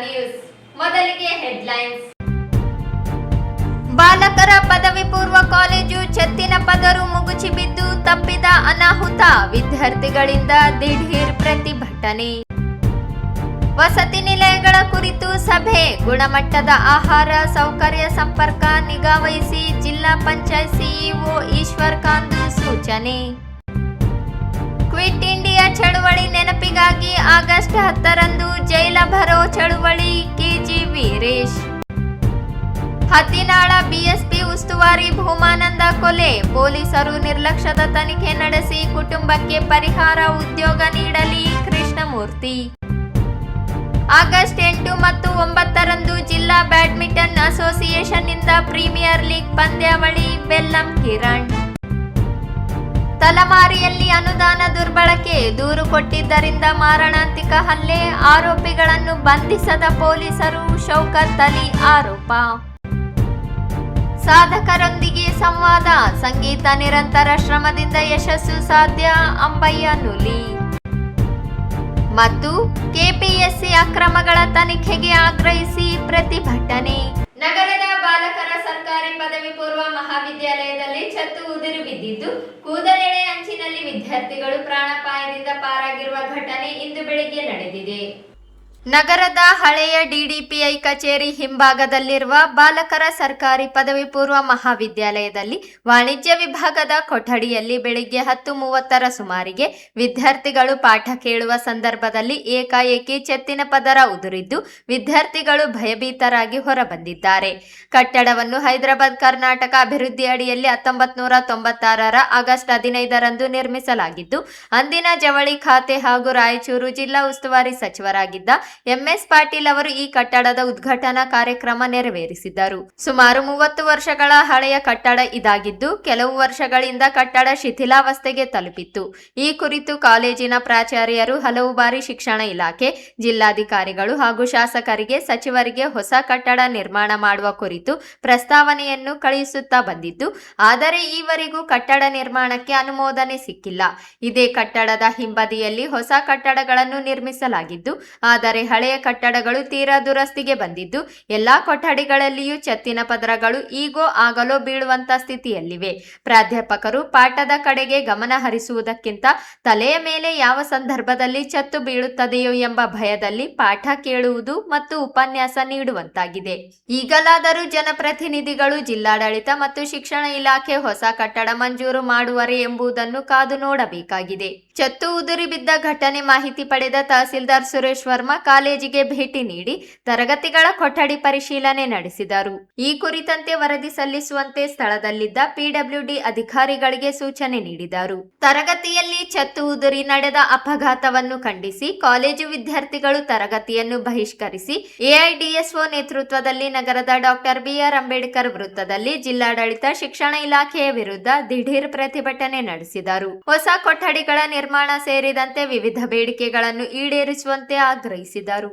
News. ಮೊದಲಿಗೆ headlines. ಬಾಲಕರ ಪದವಿ ಪೂರ್ವ ಕಾಲೇಜು ಛತ್ತಿನ ಪದರು ಮುಗುಚಿ ಬಿದ್ದು ತಪ್ಪಿದ ಅನಾಹುತ, ವಿದ್ಯಾರ್ಥಿಗಳಿಂದ ದಿಢೀರ್ ಪ್ರತಿಭಟನೆ. ವಸತಿ ನಿಲಯಗಳ ಕುರಿತು ಸಭೆ, ಗುಣಮಟ್ಟದ ಆಹಾರ ಸೌಕರ್ಯ ಸಂಪರ್ಕ ನಿಗಾವಹಿಸಿ ಜಿಲ್ಲಾ ಪಂಚಾಯತ್ ಸಿಇಒ ಈಶ್ವರ್ ಕಾಂದು ಸೂಚನೆ. ಕ್ವಿಟ್ ಇಂಡಿಯಾ ಚಳುವಳಿ ನೆನಪಿಗಾಗಿ ಆಗಸ್ಟ್ 10ರಂದು ಜೈಲ ಭರೋ ಚಳುವಳಿ ಕೆಜಿ ವೀರೇಶ್. ಹತ್ತಿನಾಳ ಬಿಎಸ್ಪಿ ಉಸ್ತುವಾರಿ ಭೂಮಾನಂದ ಕೊಲೆ, ಪೊಲೀಸರು ನಿರ್ಲಕ್ಷ್ಯದ ತನಿಖೆ ನಡೆಸಿ ಕುಟುಂಬಕ್ಕೆ ಪರಿಹಾರ ಉದ್ಯೋಗ ನೀಡಲಿ ಕೃಷ್ಣಮೂರ್ತಿ. ಆಗಸ್ಟ್ 8 ಮತ್ತು 9ರಂದು ಜಿಲ್ಲಾ ಬ್ಯಾಡ್ಮಿಂಟನ್ ಅಸೋಸಿಯೇಷನ್ನಿಂದ ಪ್ರೀಮಿಯರ್ ಲೀಗ್ ಪಂದ್ಯಾವಳಿ ಬೆಲ್ಲಂ ಕಿರಣ್. ತಲಮಾರಿಯಲ್ಲಿ ಅನುದಾನ ದುರ್ಬಳಕೆ, ದೂರು ಕೊಟ್ಟಿದ್ದರಿಂದ ಮಾರಣಾಂತಿಕ ಹಲ್ಲೆ, ಆರೋಪಿಗಳನ್ನು ಬಂಧಿಸದ ಪೊಲೀಸರು, ಶೌಕತ್ ಅಲಿ ಆರೋಪ. ಸಾಧಕರೊಂದಿಗೆ ಸಂವಾದ, ಸಂಗೀತ ನಿರಂತರ ಶ್ರಮದಿಂದ ಯಶಸ್ಸು ಸಾಧ್ಯ, ಅಂಬಯ್ಯ ನುಲಿ. ಮತ್ತು ಕೆಪಿಎಸ್ಸಿ ಅಕ್ರಮಗಳ ತನಿಖೆಗೆ ಆಗ್ರಹಿಸಿ ಪ್ರತಿಭಟನೆ. ನಗರದ ಬಾಲಕರ ಸರ್ಕಾರಿ ಪದವಿ ಪೂರ್ವ ಮಹಾವಿದ್ಯಾಲಯದಲ್ಲಿ ಛತ್ತು ಉದುರಿ ಬಿದ್ದಿದ್ದು, ಕೂದಲೆಳೆ ಅಂಚಿನಲ್ಲಿ ವಿದ್ಯಾರ್ಥಿಗಳು ಪ್ರಾಣಾಪಾಯದಿಂದ ಪಾರಾಗಿರುವ ಘಟನೆ ಇಂದು ಬೆಳಿಗ್ಗೆ ನಡೆದಿದೆ. ನಗರದ ಹಳೆಯ ಡಿಡಿಪಿಐ ಕಚೇರಿ ಹಿಂಭಾಗದಲ್ಲಿರುವ ಬಾಲಕರ ಸರ್ಕಾರಿ ಪದವಿ ಪೂರ್ವ ಮಹಾವಿದ್ಯಾಲಯದಲ್ಲಿ ವಾಣಿಜ್ಯ ವಿಭಾಗದ ಕೊಠಡಿಯಲ್ಲಿ ಬೆಳಿಗ್ಗೆ 10:30ರ ಸುಮಾರಿಗೆ ವಿದ್ಯಾರ್ಥಿಗಳು ಪಾಠ ಕೇಳುವ ಸಂದರ್ಭದಲ್ಲಿ ಏಕಾಏಕಿ ಛತ್ತಿನ ಪದರ ಉದುರಿದ್ದು ವಿದ್ಯಾರ್ಥಿಗಳು ಭಯಭೀತರಾಗಿ ಹೊರಬಂದಿದ್ದಾರೆ. ಕಟ್ಟಡವನ್ನು ಹೈದರಾಬಾದ್ ಕರ್ನಾಟಕ ಅಭಿವೃದ್ಧಿ ಅಡಿಯಲ್ಲಿ 1996ರ ಆಗಸ್ಟ್ 15ರಂದು ನಿರ್ಮಿಸಲಾಗಿದ್ದು, ಅಂದಿನ ಜವಳಿ ಖಾತೆ ಹಾಗೂ ರಾಯಚೂರು ಜಿಲ್ಲಾ ಉಸ್ತುವಾರಿ ಸಚಿವರಾಗಿದ್ದ ಎಂಎಸ್ ಪಾಟೀಲ್ ಅವರು ಈ ಕಟ್ಟಡದ ಉದ್ಘಾಟನಾ ಕಾರ್ಯಕ್ರಮ ನೆರವೇರಿಸಿದ್ದರು. ಸುಮಾರು 30 ವರ್ಷಗಳ ಹಳೆಯ ಕಟ್ಟಡ ಇದಾಗಿದ್ದು, ಕೆಲವು ವರ್ಷಗಳಿಂದ ಕಟ್ಟಡ ಶಿಥಿಲಾವಸ್ಥೆಗೆ ತಲುಪಿತ್ತು. ಈ ಕುರಿತು ಕಾಲೇಜಿನ ಪ್ರಾಚಾರ್ಯರು ಹಲವು ಬಾರಿ ಶಿಕ್ಷಣ ಇಲಾಖೆ, ಜಿಲ್ಲಾಧಿಕಾರಿಗಳು ಹಾಗೂ ಶಾಸಕರಿಗೆ, ಸಚಿವರಿಗೆ ಹೊಸ ಕಟ್ಟಡ ನಿರ್ಮಾಣ ಮಾಡುವ ಕುರಿತು ಪ್ರಸ್ತಾವನೆಯನ್ನು ಕಳುಹಿಸುತ್ತಾ ಬಂದಿದ್ದು, ಆದರೆ ಈವರೆಗೂ ಕಟ್ಟಡ ನಿರ್ಮಾಣಕ್ಕೆ ಅನುಮೋದನೆ ಸಿಕ್ಕಿಲ್ಲ. ಇದೇ ಕಟ್ಟಡದ ಹಿಂಬದಿಯಲ್ಲಿ ಹೊಸ ಕಟ್ಟಡಗಳನ್ನು ನಿರ್ಮಿಸಲಾಗಿದ್ದು, ಆದರೆ ಹಳೆಯ ಕಟ್ಟಡಗಳು ತೀರಾ ದುರಸ್ತಿಗೆ ಬಂದಿದ್ದು, ಎಲ್ಲಾ ಕೊಠಡಿಗಳಲ್ಲಿಯೂ ಛತ್ತಿನ ಪದರಗಳು ಈಗೋ ಆಗಲೋ ಬೀಳುವಂತ ಸ್ಥಿತಿಯಲ್ಲಿವೆ. ಪ್ರಾಧ್ಯಾಪಕರು ಪಾಠದ ಕಡೆಗೆ ಗಮನ ಹರಿಸುವುದಕ್ಕಿಂತ ತಲೆಯ ಮೇಲೆ ಯಾವ ಸಂದರ್ಭದಲ್ಲಿ ಛತ್ತು ಬೀಳುತ್ತದೆಯೋ ಎಂಬ ಭಯದಲ್ಲಿ ಪಾಠ ಕೇಳುವುದು ಮತ್ತು ಉಪನ್ಯಾಸ ನೀಡುವಂತಾಗಿದೆ. ಈಗಲಾದರೂ ಜನಪ್ರತಿನಿಧಿಗಳು, ಜಿಲ್ಲಾಡಳಿತ ಮತ್ತು ಶಿಕ್ಷಣ ಇಲಾಖೆ ಹೊಸ ಕಟ್ಟಡ ಮಂಜೂರು ಮಾಡುವರೆ ಎಂಬುದನ್ನು ಕಾದು ನೋಡಬೇಕಾಗಿದೆ. ಛತ್ತು ಉದುರಿ ಬಿದ್ದ ಘಟನೆ ಮಾಹಿತಿ ಪಡೆದ ತಹಸೀಲ್ದಾರ್ ಸುರೇಶ್ ವರ್ಮಾ ಕಾಲೇಜಿಗೆ ಭೇಟಿ ನೀಡಿ ತರಗತಿಗಳ ಕೊಠಡಿ ಪರಿಶೀಲನೆ ನಡೆಸಿದರು. ಈ ಕುರಿತಂತೆ ವರದಿ ಸಲ್ಲಿಸುವಂತೆ ಸ್ಥಳದಲ್ಲಿದ್ದ ಪಿಡಬ್ಲ್ಯೂಡಿ ಅಧಿಕಾರಿಗಳಿಗೆ ಸೂಚನೆ ನೀಡಿದರು. ತರಗತಿಯಲ್ಲಿ ಛತ್ತು ಉದುರಿ ನಡೆದ ಅಪಘಾತವನ್ನು ಖಂಡಿಸಿ ಕಾಲೇಜು ವಿದ್ಯಾರ್ಥಿಗಳು ತರಗತಿಯನ್ನು ಬಹಿಷ್ಕರಿಸಿ ಎಐಡಿಎಸ್ಒ ನೇತೃತ್ವದಲ್ಲಿ ನಗರದ ಡಾಕ್ಟರ್ ಬಿಆರ್ ಅಂಬೇಡ್ಕರ್ ವೃತ್ತದಲ್ಲಿ ಜಿಲ್ಲಾಡಳಿತ, ಶಿಕ್ಷಣ ಇಲಾಖೆಯ ವಿರುದ್ಧ ದಿಢೀರ್ ಪ್ರತಿಭಟನೆ ನಡೆಸಿದರು. ಹೊಸ ಕೊಠಡಿಗಳ ನಿರ್ಮಾಣ ಸೇರಿದಂತೆ ವಿವಿಧ ಬೇಡಿಕೆಗಳನ್ನು ಈಡೇರಿಸುವಂತೆ ಆಗ್ರಹಿಸಿದರು.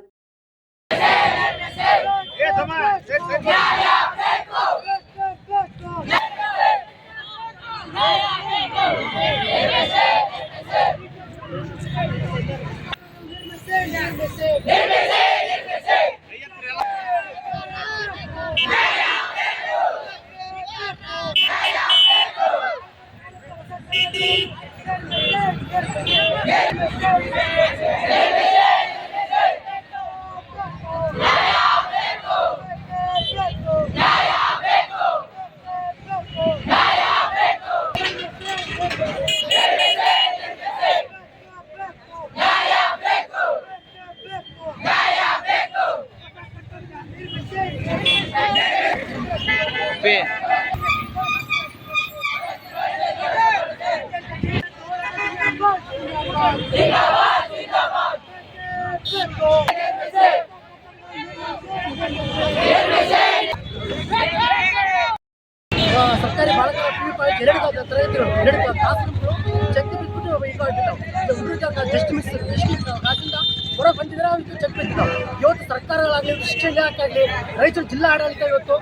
ಸರ್ಕಾರಿ ಬಾಲಕರ ಎರಡು ತಾಸು ಚಕ್ತಿ ಬಿಟ್ಬಿಟ್ಟು ಹುಡುಗ ಜಸ್ಟ್ ಮಿಸ್ ಕಾಸಿಂದ ಹೊರ ಬಂದಿದ್ರೆ ಅವ್ರಿಗೆ ಚೆಕ್ ಬಿಟ್ಟಿದ್ದಾವೆ. ಇವತ್ತು ಸರ್ಕಾರಗಳಾಗಲಿ, ಶಿಕ್ಷಣ ಇಲಾಖೆ ಆಗಲಿ, ರಾಯಚೂರು ಜಿಲ್ಲಾ ಆಡಳಿತ ಇವತ್ತು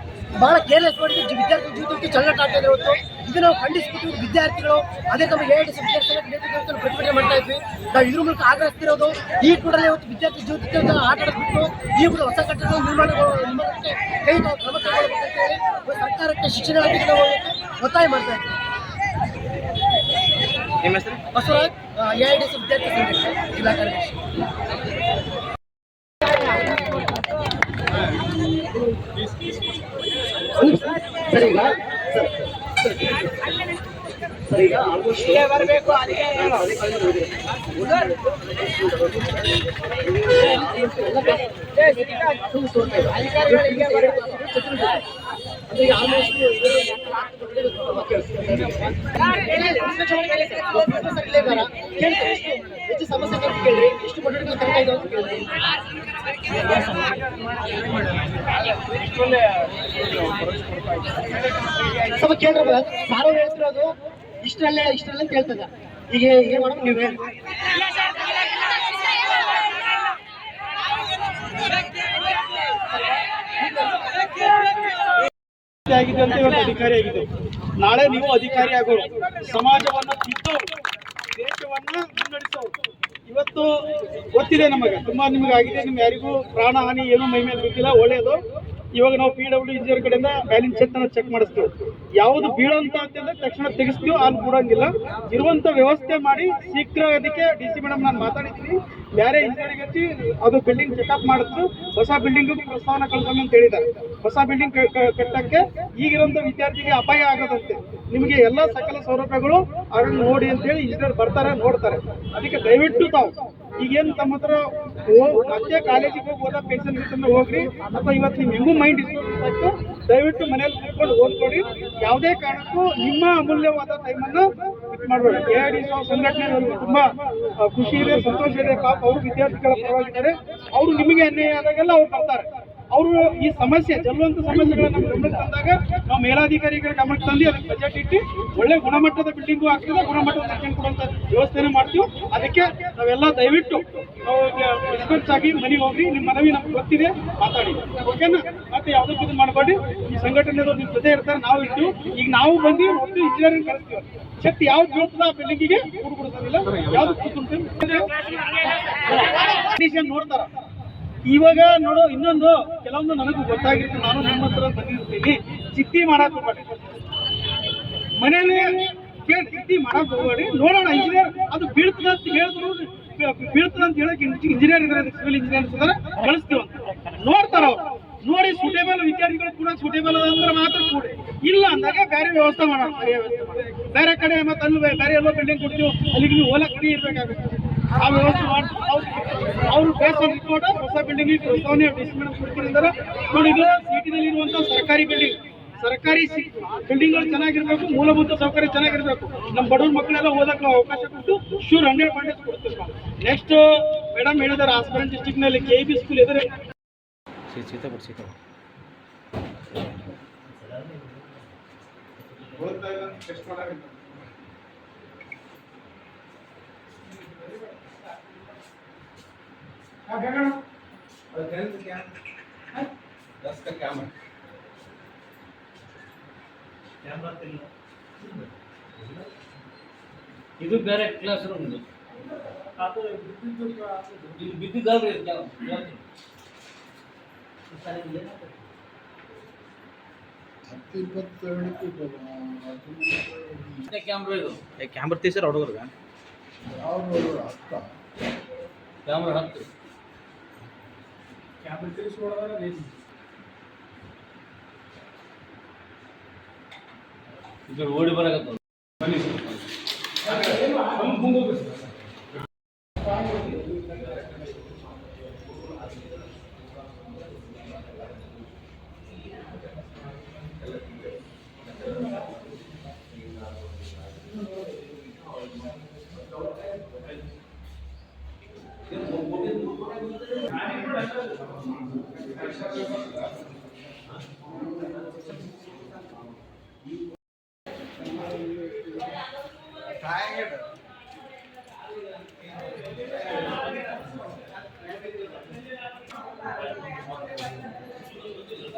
ಬಹಳ ಕೇರ್ಲೆಸ್ ಮಾಡಿ ವಿದ್ಯಾರ್ಥಿ ಜೀವಿತಕ್ಕೆ ಚಲ್ಲಟ ಆಗ್ತಾ ಇದೆ. ಇವತ್ತು ಇದನ್ನು ಖಂಡಿಸ್ಬಿಟ್ಟು ವಿದ್ಯಾರ್ಥಿಗಳು ಅದೇ ನಮ್ಮ AIDC ನೇತೃತ್ವದಲ್ಲಿ ಪ್ರತಿಭಟನೆ ಮಾಡ್ತಾ ಇದ್ವಿ. ನಾವು ಇದ್ರ ಮೂಲಕ ಆಗ್ರಹಿಸ್ತಿರೋದು ಈ ಕೂಡಲೇ ಇವತ್ತು ವಿದ್ಯಾರ್ಥಿ ಜೀವಿತ ಆಟ ಆಡೋದ್ಬಿಟ್ಟು ಈ ಕೂಡ ಹೊಸ ಕಟ್ಟಡ ನಿರ್ಮಾಣಕ್ಕೆ ಕೈ ನಾವು ಕ್ರಮ ಕೈಗೊಳ್ಳಬೇಕಂತ ಹೇಳಿ ಸರ್ಕಾರಕ್ಕೆ ಶಿಕ್ಷಣ ಇಲಾಖೆಗೆ ನಾವು ಒತ್ತಾಯ ಮಾಡ್ತಾ ಇದ್ವಿ. ನಿಮ್ಮ ಹೆಸರು? ಬಸವರಾಜ್, AIDC ವಿದ್ಯಾರ್ಥಿ ಸಂಘಟನೆ ಜಿಲ್ಲಾ ಕಾರ್ಯದರ್ಶಿ. ಈಗ ಆಲ್ಮೋಸ್ಟ್ ಬರಬೇಕು ಅದಕ್ಕೆ ಹೆಚ್ಚು ಸಮಸ್ಯೆ ಕೇಳ್ರಿ, ಎಷ್ಟು ಕೊಠಡಿಗಳು ಕರೆಕ್ಟ್ ಇದೆ ಅಂತ ಕೇಳ್ರಿ. ಸ್ವಲ್ಪ ಕೇಳ್ರಲ್ಲ, ಸಾರು ಹೇಳ್ತಿರೋದು ಇಷ್ಟರಲ್ಲೇ ಕೇಳ್ತದ. ಈಗ ಏನ್ ಮಾಡೋದು ನೀವು ಹೇಳಿ. ಆಗಿದೆ ಅಂತ ಇವತ್ತು ಅಧಿಕಾರಿ ಆಗಿದೆ. ನಾಳೆ ನೀವು ಅಧಿಕಾರಿ ಆಗೋರು, ಸಮಾಜವನ್ನ ತಿದ್ದೋರು, ದೇಶವನ್ನ ಮುನ್ನಡೆಸೋರು. ಇವತ್ತು ಗೊತ್ತಿದೆ ನಮಗೆ, ತುಂಬಾ ನಿಮಗೆ ಆಗಿದೆ, ನಿಮ್ಗೆ ಯಾರಿಗೂ ಪ್ರಾಣ ಹಾನಿ ಏನೂ ಮೈ ಮೇಲೆ ಬಿದ್ದಿಲ್ಲ, ಒಳ್ಳೆಯದು. ಇವಾಗ ನಾವು PW ಇಂಜಿನಿಯರ್ ಕಡೆಯಿಂದ ಬ್ಯಾಲೆನ್ಸ್ ಚೆಕ್ ಮಾಡಿಸ್ತೀವಿ. ಯಾವುದು ಬೀಳೋಂತ ಅಂತಂದ್ರೆ ತಕ್ಷಣ ತೆಗಿಸ್ತೀವಿ, ಅಲ್ಲಿ ಬಿಡೋಂಗಿಲ್ಲ. ಇರುವಂತ ವ್ಯವಸ್ಥೆ ಮಾಡಿ ಶೀಘ್ರ ಅದಕ್ಕೆ DC ಮೇಡಮ್ ನಾನು ಮಾತಾಡಿದ್ದೀನಿ, ಬೇರೆ ಇಂಜಿನಿಯರಿಂಗ್ ಹಚ್ಚಿ ಅದು ಬಿಲ್ಡಿಂಗ್ ಚೆಕಪ್ ಮಾಡಿದ್ರು, ಹೊಸ ಬಿಲ್ಡಿಂಗ್ ಪ್ರಸ್ತಾವನೆ ಕಳ್ಸೋಣ ಅಂತ ಹೇಳಿದ್ದಾರೆ. ಹೊಸ ಬಿಲ್ಡಿಂಗ್ ಕಟ್ಟಕ್ಕೆ ಈಗಿರುವಂತ ವಿದ್ಯಾರ್ಥಿಗೆ ಅಪಾಯ ಆಗೋದಂತೆ. ನಿಮಗೆ ಎಲ್ಲ ಸಕಲ ಸೌಲಭ್ಯಗಳು ಅದನ್ನು ನೋಡಿ ಅಂತ ಹೇಳಿ ಇಂಜಿನಿಯರ್ ಬರ್ತಾರೆ, ನೋಡ್ತಾರೆ. ಅದಕ್ಕೆ ದಯವಿಟ್ಟು ತಾವು ಈಗೇನು ತಮ್ಮ ಹತ್ರ ಮತ್ತೆ ಕಾಲೇಜಿಗೆ ಹೋಗಿ ಓದೋ ಪೇಷನ್ ಇರ್ತಂದ್ರೆ ಹೋಗ್ರಿ, ಅಥವಾ ಇವತ್ತು ನಿಮ್ಗೆ ಹೆಂಗೂ ಮೈಂಡ್ ಇಸ್ಕೊಂಡು ದಯವಿಟ್ಟು ಮನೇಲಿ ಕೂತ್ಕೊಂಡು ಓದ್ಕೊಡಿ. ಯಾವುದೇ ಕಾರಣಕ್ಕೂ ನಿಮ್ಮ ಅಮೂಲ್ಯವಾದ ಟೈಮನ್ನು ಇದು ಮಾಡಬೇಡಿ. AIDC ಸಂಘಟನೆ ತುಂಬಾ ಖುಷಿ ಇದೆ, ಸಂತೋಷ ಇದೆ. ಪಾಪ ಅವರು ವಿದ್ಯಾರ್ಥಿಗಳ ಪರವಾಗಿದ್ದಾರೆ. ಅವರು ನಿಮಗೆ ಅನ್ಯಾಯ ಆದಾಗೆಲ್ಲ ಅವ್ರು ಬರ್ತಾರೆ. ಅವರು ಈ ಸಮಸ್ಯೆ ಜಲ್ವಂತ ಸಮಸ್ಯೆಗಳನ್ನ ನಮ್ಮ ಗಮನಕ್ಕೆ ತಂದಾಗ ನಾವು ಮೇಲಾಧಿಕಾರಿಗಳ ಗಮನಕ್ಕೆ ತಂದು ಅದಕ್ಕೆ ಬಜೆಟ್ ಇಟ್ಟು ಒಳ್ಳೆ ಗುಣಮಟ್ಟದ ಬಿಲ್ಡಿಂಗು ಆಗ್ತದೆ, ಗುಣಮಟ್ಟದ ಶಿಕ್ಷಣ ಕೊಡುವಂತ ವ್ಯವಸ್ಥೆನೇ ಮಾಡ್ತೀವಿ. ಅದಕ್ಕೆ ನಾವೆಲ್ಲ ದಯವಿಟ್ಟು ರೆಸ್ಪಾನ್ಸ್ ಆಗಿ ಮನೆಗೆ ಹೋಗ್ರಿ. ನಿಮ್ಮ ಮನವಿ ನಮ್ಗೆ ಗೊತ್ತಿದೆ, ಮಾತಾಡಿ, ಓಕೆನಾ? ಮತ್ತೆ ಯಾವುದಕ್ಕೂ ಇದು ಮಾಡಬೇಡಿ. ಈ ಸಂಘಟನೆದವ್ರು ನಿಮ್ಮ ಜೊತೆ ಇರ್ತಾರೆ, ನಾವು ಇಟ್ಟು ಈಗ ನಾವು ಬಂದು ಒಟ್ಟು ಇಂಜಿನಿಯರಿಂಗ್ ಕಳಿಸ್ತೀವಿ. ಶಕ್ತಿ ಯಾವ್ದು ಬೀಳ್ತದ ಆ ಬಿಲ್ಡಿಂಗಿಗೆ ಕೊಡೋದಿಲ್ಲ, ಯಾವ್ದು ಕೂತ್ಕೊಂಡು ನೋಡ್ತಾರ. ಇವಾಗ ನೋಡು, ಇನ್ನೊಂದು ಕೆಲವೊಂದು ನನಗೂ ಗೊತ್ತಾಗಿರುತ್ತೆ, ನಾನು ನಿಮ್ಮ ಹತ್ರ ಬಂದಿರ್ತೀನಿ. ಚಿತ್ತಿ ಮಾಡಕ್ ಹೋಗ್ಬೇಡಿ, ಮನೇಲಿ ಕೇಳಿ ಚಿತ್ತಿ ಮಾಡಕ್ ಹೋಗ್ಬೇಡಿ. ನೋಡೋಣ, ಇಂಜಿನಿಯರ್ ಅದು ಬೀಳ್ತದ ಅಂತ ಹೇಳಿದ್ರು, ಬೀಳ್ತದ ಅಂತ ಹೇಳಕ್ ಇಂಜಿನಿಯರ್ ಇದಾರೆ, ಸಿವಿಲ್ ಇಂಜಿನಿಯರ್ಸ್ ಇದಾರೆ, ಕಳಿಸ್ತೀವ ನೋಡ್ತಾರ. ಅವ್ರು ನೋಡಿ ಸೂಟೇಬಲ್ ವಿದ್ಯಾರ್ಥಿಗಳು ಕೂಡ ಸೂಟೇಬಲ್ ಅಂದ್ರೆ ಮಾತ್ರ ಕೂಡಿ, ಇಲ್ಲ ಅಂದಾಗ ಬೇರೆ ವ್ಯವಸ್ಥೆ ಮಾಡೋಣ. ಬೇರೆ ಕಡೆ ಮತ್ತೆ ಅಲ್ಲಿ ಬೇರೆ ಎಲ್ಲೋ ಬಿಲ್ಡಿಂಗ್ ಕೊಡ್ತೀವಿ, ಅಲ್ಲಿಗೆ ನೀವು ಓಲಾ ಕಡೆ ಇರ್ಬೇಕಾಗುತ್ತೆ. ಆ ವ್ಯವಸ್ಥೆ ಮಾಡ್ತೀವಿ. ಅವರು ಬೇಸ್ ರಿಪೋರ್ಟ್ ಹೊಸ ಬಿಲ್ಡಿಂಗ್ ಪ್ರಸ್ತಾವನೆ DC ಮೇಡಮ್ ಕೊಡ್ತಿದ್ದಾರೆ. ನೋಡಿ, ಇದು ಸಿಟಿನಲ್ಲಿ ಇರುವಂತ ಸರ್ಕಾರಿ ಬಿಲ್ಡಿಂಗ್ಗಳು ಚೆನ್ನಾಗಿರ್ಬೇಕು, ಮೂಲಭೂತ ಸೌಕರ್ಯ ಚೆನ್ನಾಗಿರ್ಬೇಕು. ನಮ್ಮ ಬಡವ್ರ ಮಕ್ಕಳೆಲ್ಲ ಓದಕ್ಕೆ ಅವಕಾಶ ಕೊಟ್ಟು ಶೂರ್ 100% ಕೊಡ್ತೀವಿ ನಾವು. ನೆಕ್ಸ್ಟ್ ಮೇಡಮ್ ಹೇಳಿದಾರೆ, ಹಾಸನ ಡಿಸ್ಟ್ರಿಕ್ಟ್ನಲ್ಲಿ KEB ಸ್ಕೂಲ್ ಎದುರು ಇದು ಬೇರೆ ಕ್ಲಾಸ್ ರೂಮ್ ಇದು ಬಿದ್ದಿದ್ದಲ್ರಿ ಕ್ಯಾಮ್ರಾ ಇದು ಕ್ಯಾಮ್ರಾ ತೀಸರ್ ಹುಡುಗರ್ಗ ಕ್ಯಾಮ್ರಾ 10 ಕ್ಯಾಮ್ರಾ ತೀರಿಸಿ ನೋಡಿದ್ರೆ ಇದು ಓಡಿ ಬರಕತ್ತ ಬನ್ನಿ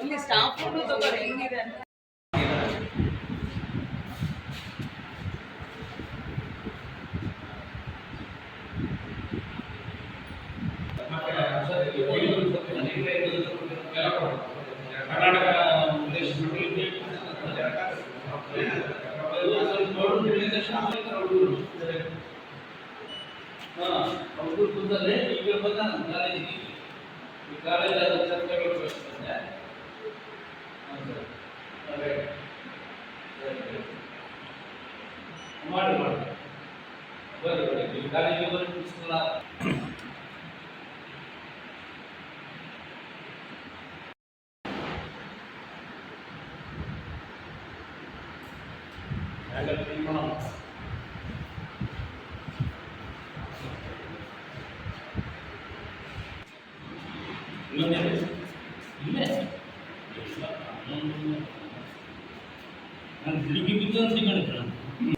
ಇಲ್ಲಿ ಸ್ಟಾಫ್ ಫುಡ್ ತಗೋರಿ ಹೆಂಗಿದೆ ಕರ್ನಾಟಕ ಪ್ರದೇಶ ಹುಡುಗರು ಕೂತಲ್ಲೇ ಈಗ ಬಂದ ನಮ್ಮ ಕಾಲೇಜಿಗೆ ಈ ಕಾಲೇಜ್ ಅದು ಚರ್ಚೆಗಳು ಮಾಡಿ ಬರ್ರಿ ಕಾಲೇಜಿಗೆ ಬರ್ರಿ.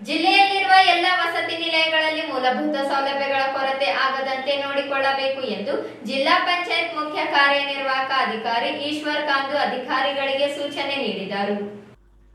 ಜಿಲ್ಲೆಯಲ್ಲಿರುವ ಎಲ್ಲ ವಸತಿ ನಿಲಯಗಳಲ್ಲಿ ಮೂಲಭೂತ ಸೌಲಭ್ಯಗಳ ಕೊರತೆ ಆಗದಂತೆ ನೋಡಿಕೊಳ್ಳಬೇಕು ಎಂದು ಜಿಲ್ಲಾ ಪಂಚಾಯತ್ ಮುಖ್ಯ ಕಾರ್ಯನಿರ್ವಾಹಕ ಅಧಿಕಾರಿ ಈಶ್ವರ್ ಕಾಂದು ಅಧಿಕಾರಿಗಳಿಗೆ ಸೂಚನೆ ನೀಡಿದರು.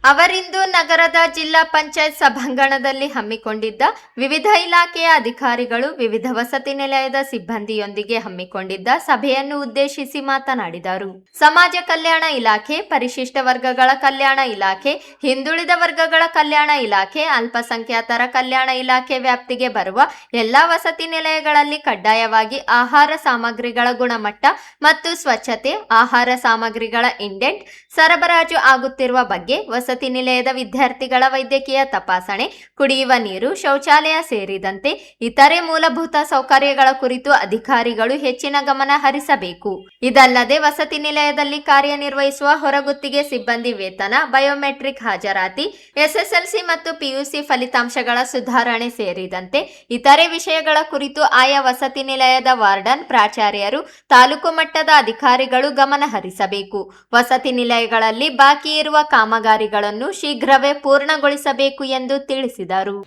ಅವರಿಂದು ನಗರದ ಜಿಲ್ಲಾ ಪಂಚಾಯತ್ ಸಭಾಂಗಣದಲ್ಲಿ ಹಮ್ಮಿಕೊಂಡಿದ್ದ ವಿವಿಧ ಇಲಾಖೆಯ ಅಧಿಕಾರಿಗಳು ವಿವಿಧ ವಸತಿ ನಿಲಯದ ಸಿಬ್ಬಂದಿಯೊಂದಿಗೆ ಹಮ್ಮಿಕೊಂಡಿದ್ದ ಸಭೆಯನ್ನು ಉದ್ದೇಶಿಸಿ ಮಾತನಾಡಿದರು. ಸಮಾಜ ಕಲ್ಯಾಣ ಇಲಾಖೆ, ಪರಿಶಿಷ್ಟ ವರ್ಗಗಳ ಕಲ್ಯಾಣ ಇಲಾಖೆ, ಹಿಂದುಳಿದ ವರ್ಗಗಳ ಕಲ್ಯಾಣ ಇಲಾಖೆ, ಅಲ್ಪಸಂಖ್ಯಾತರ ಕಲ್ಯಾಣ ಇಲಾಖೆ ವ್ಯಾಪ್ತಿಗೆ ಬರುವ ಎಲ್ಲಾ ವಸತಿ ನಿಲಯಗಳಲ್ಲಿ ಕಡ್ಡಾಯವಾಗಿ ಆಹಾರ ಸಾಮಗ್ರಿಗಳ ಗುಣಮಟ್ಟ ಮತ್ತು ಸ್ವಚ್ಛತೆ, ಆಹಾರ ಸಾಮಗ್ರಿಗಳ ಇಂಡೆಂಟ್ ಸರಬರಾಜು ಆಗುತ್ತಿರುವ ಬಗ್ಗೆ, ವಸತಿ ನಿಲಯದ ವಿದ್ಯಾರ್ಥಿಗಳ ವೈದ್ಯಕೀಯ ತಪಾಸಣೆ, ಕುಡಿಯುವ ನೀರು, ಶೌಚಾಲಯ ಸೇರಿದಂತೆ ಇತರೆ ಮೂಲಭೂತ ಸೌಕರ್ಯಗಳ ಕುರಿತು ಅಧಿಕಾರಿಗಳು ಹೆಚ್ಚಿನ ಗಮನ ಹರಿಸಬೇಕು. ಇದಲ್ಲದೆ ವಸತಿ ನಿಲಯದಲ್ಲಿ ಕಾರ್ಯನಿರ್ವಹಿಸುವ ಹೊರಗುತ್ತಿಗೆ ಸಿಬ್ಬಂದಿ ವೇತನ, ಬಯೋಮೆಟ್ರಿಕ್ ಹಾಜರಾತಿ, ಎಸ್ಎಸ್ಎಲ್ಸಿ ಮತ್ತು ಪಿಯುಸಿ ಫಲಿತಾಂಶಗಳ ಸುಧಾರಣೆ ಸೇರಿದಂತೆ ಇತರೆ ವಿಷಯಗಳ ಕುರಿತು ಆಯಾ ವಸತಿ ನಿಲಯದ ವಾರ್ಡನ್, ಪ್ರಾಚಾರ್ಯರು, ತಾಲೂಕು ಮಟ್ಟದ ಅಧಿಕಾರಿಗಳು ಗಮನ ಹರಿಸಬೇಕು. ವಸತಿ ನಿಲಯಗಳಲ್ಲಿ ಬಾಕಿ ಇರುವ ಕಾಮಗಾರಿಗಳನ್ನು ಶೀಘ್ರವೇ ಪೂರ್ಣಗೊಳಿಸಬೇಕು ಎಂದು ತಿಳಿಸಿದರು.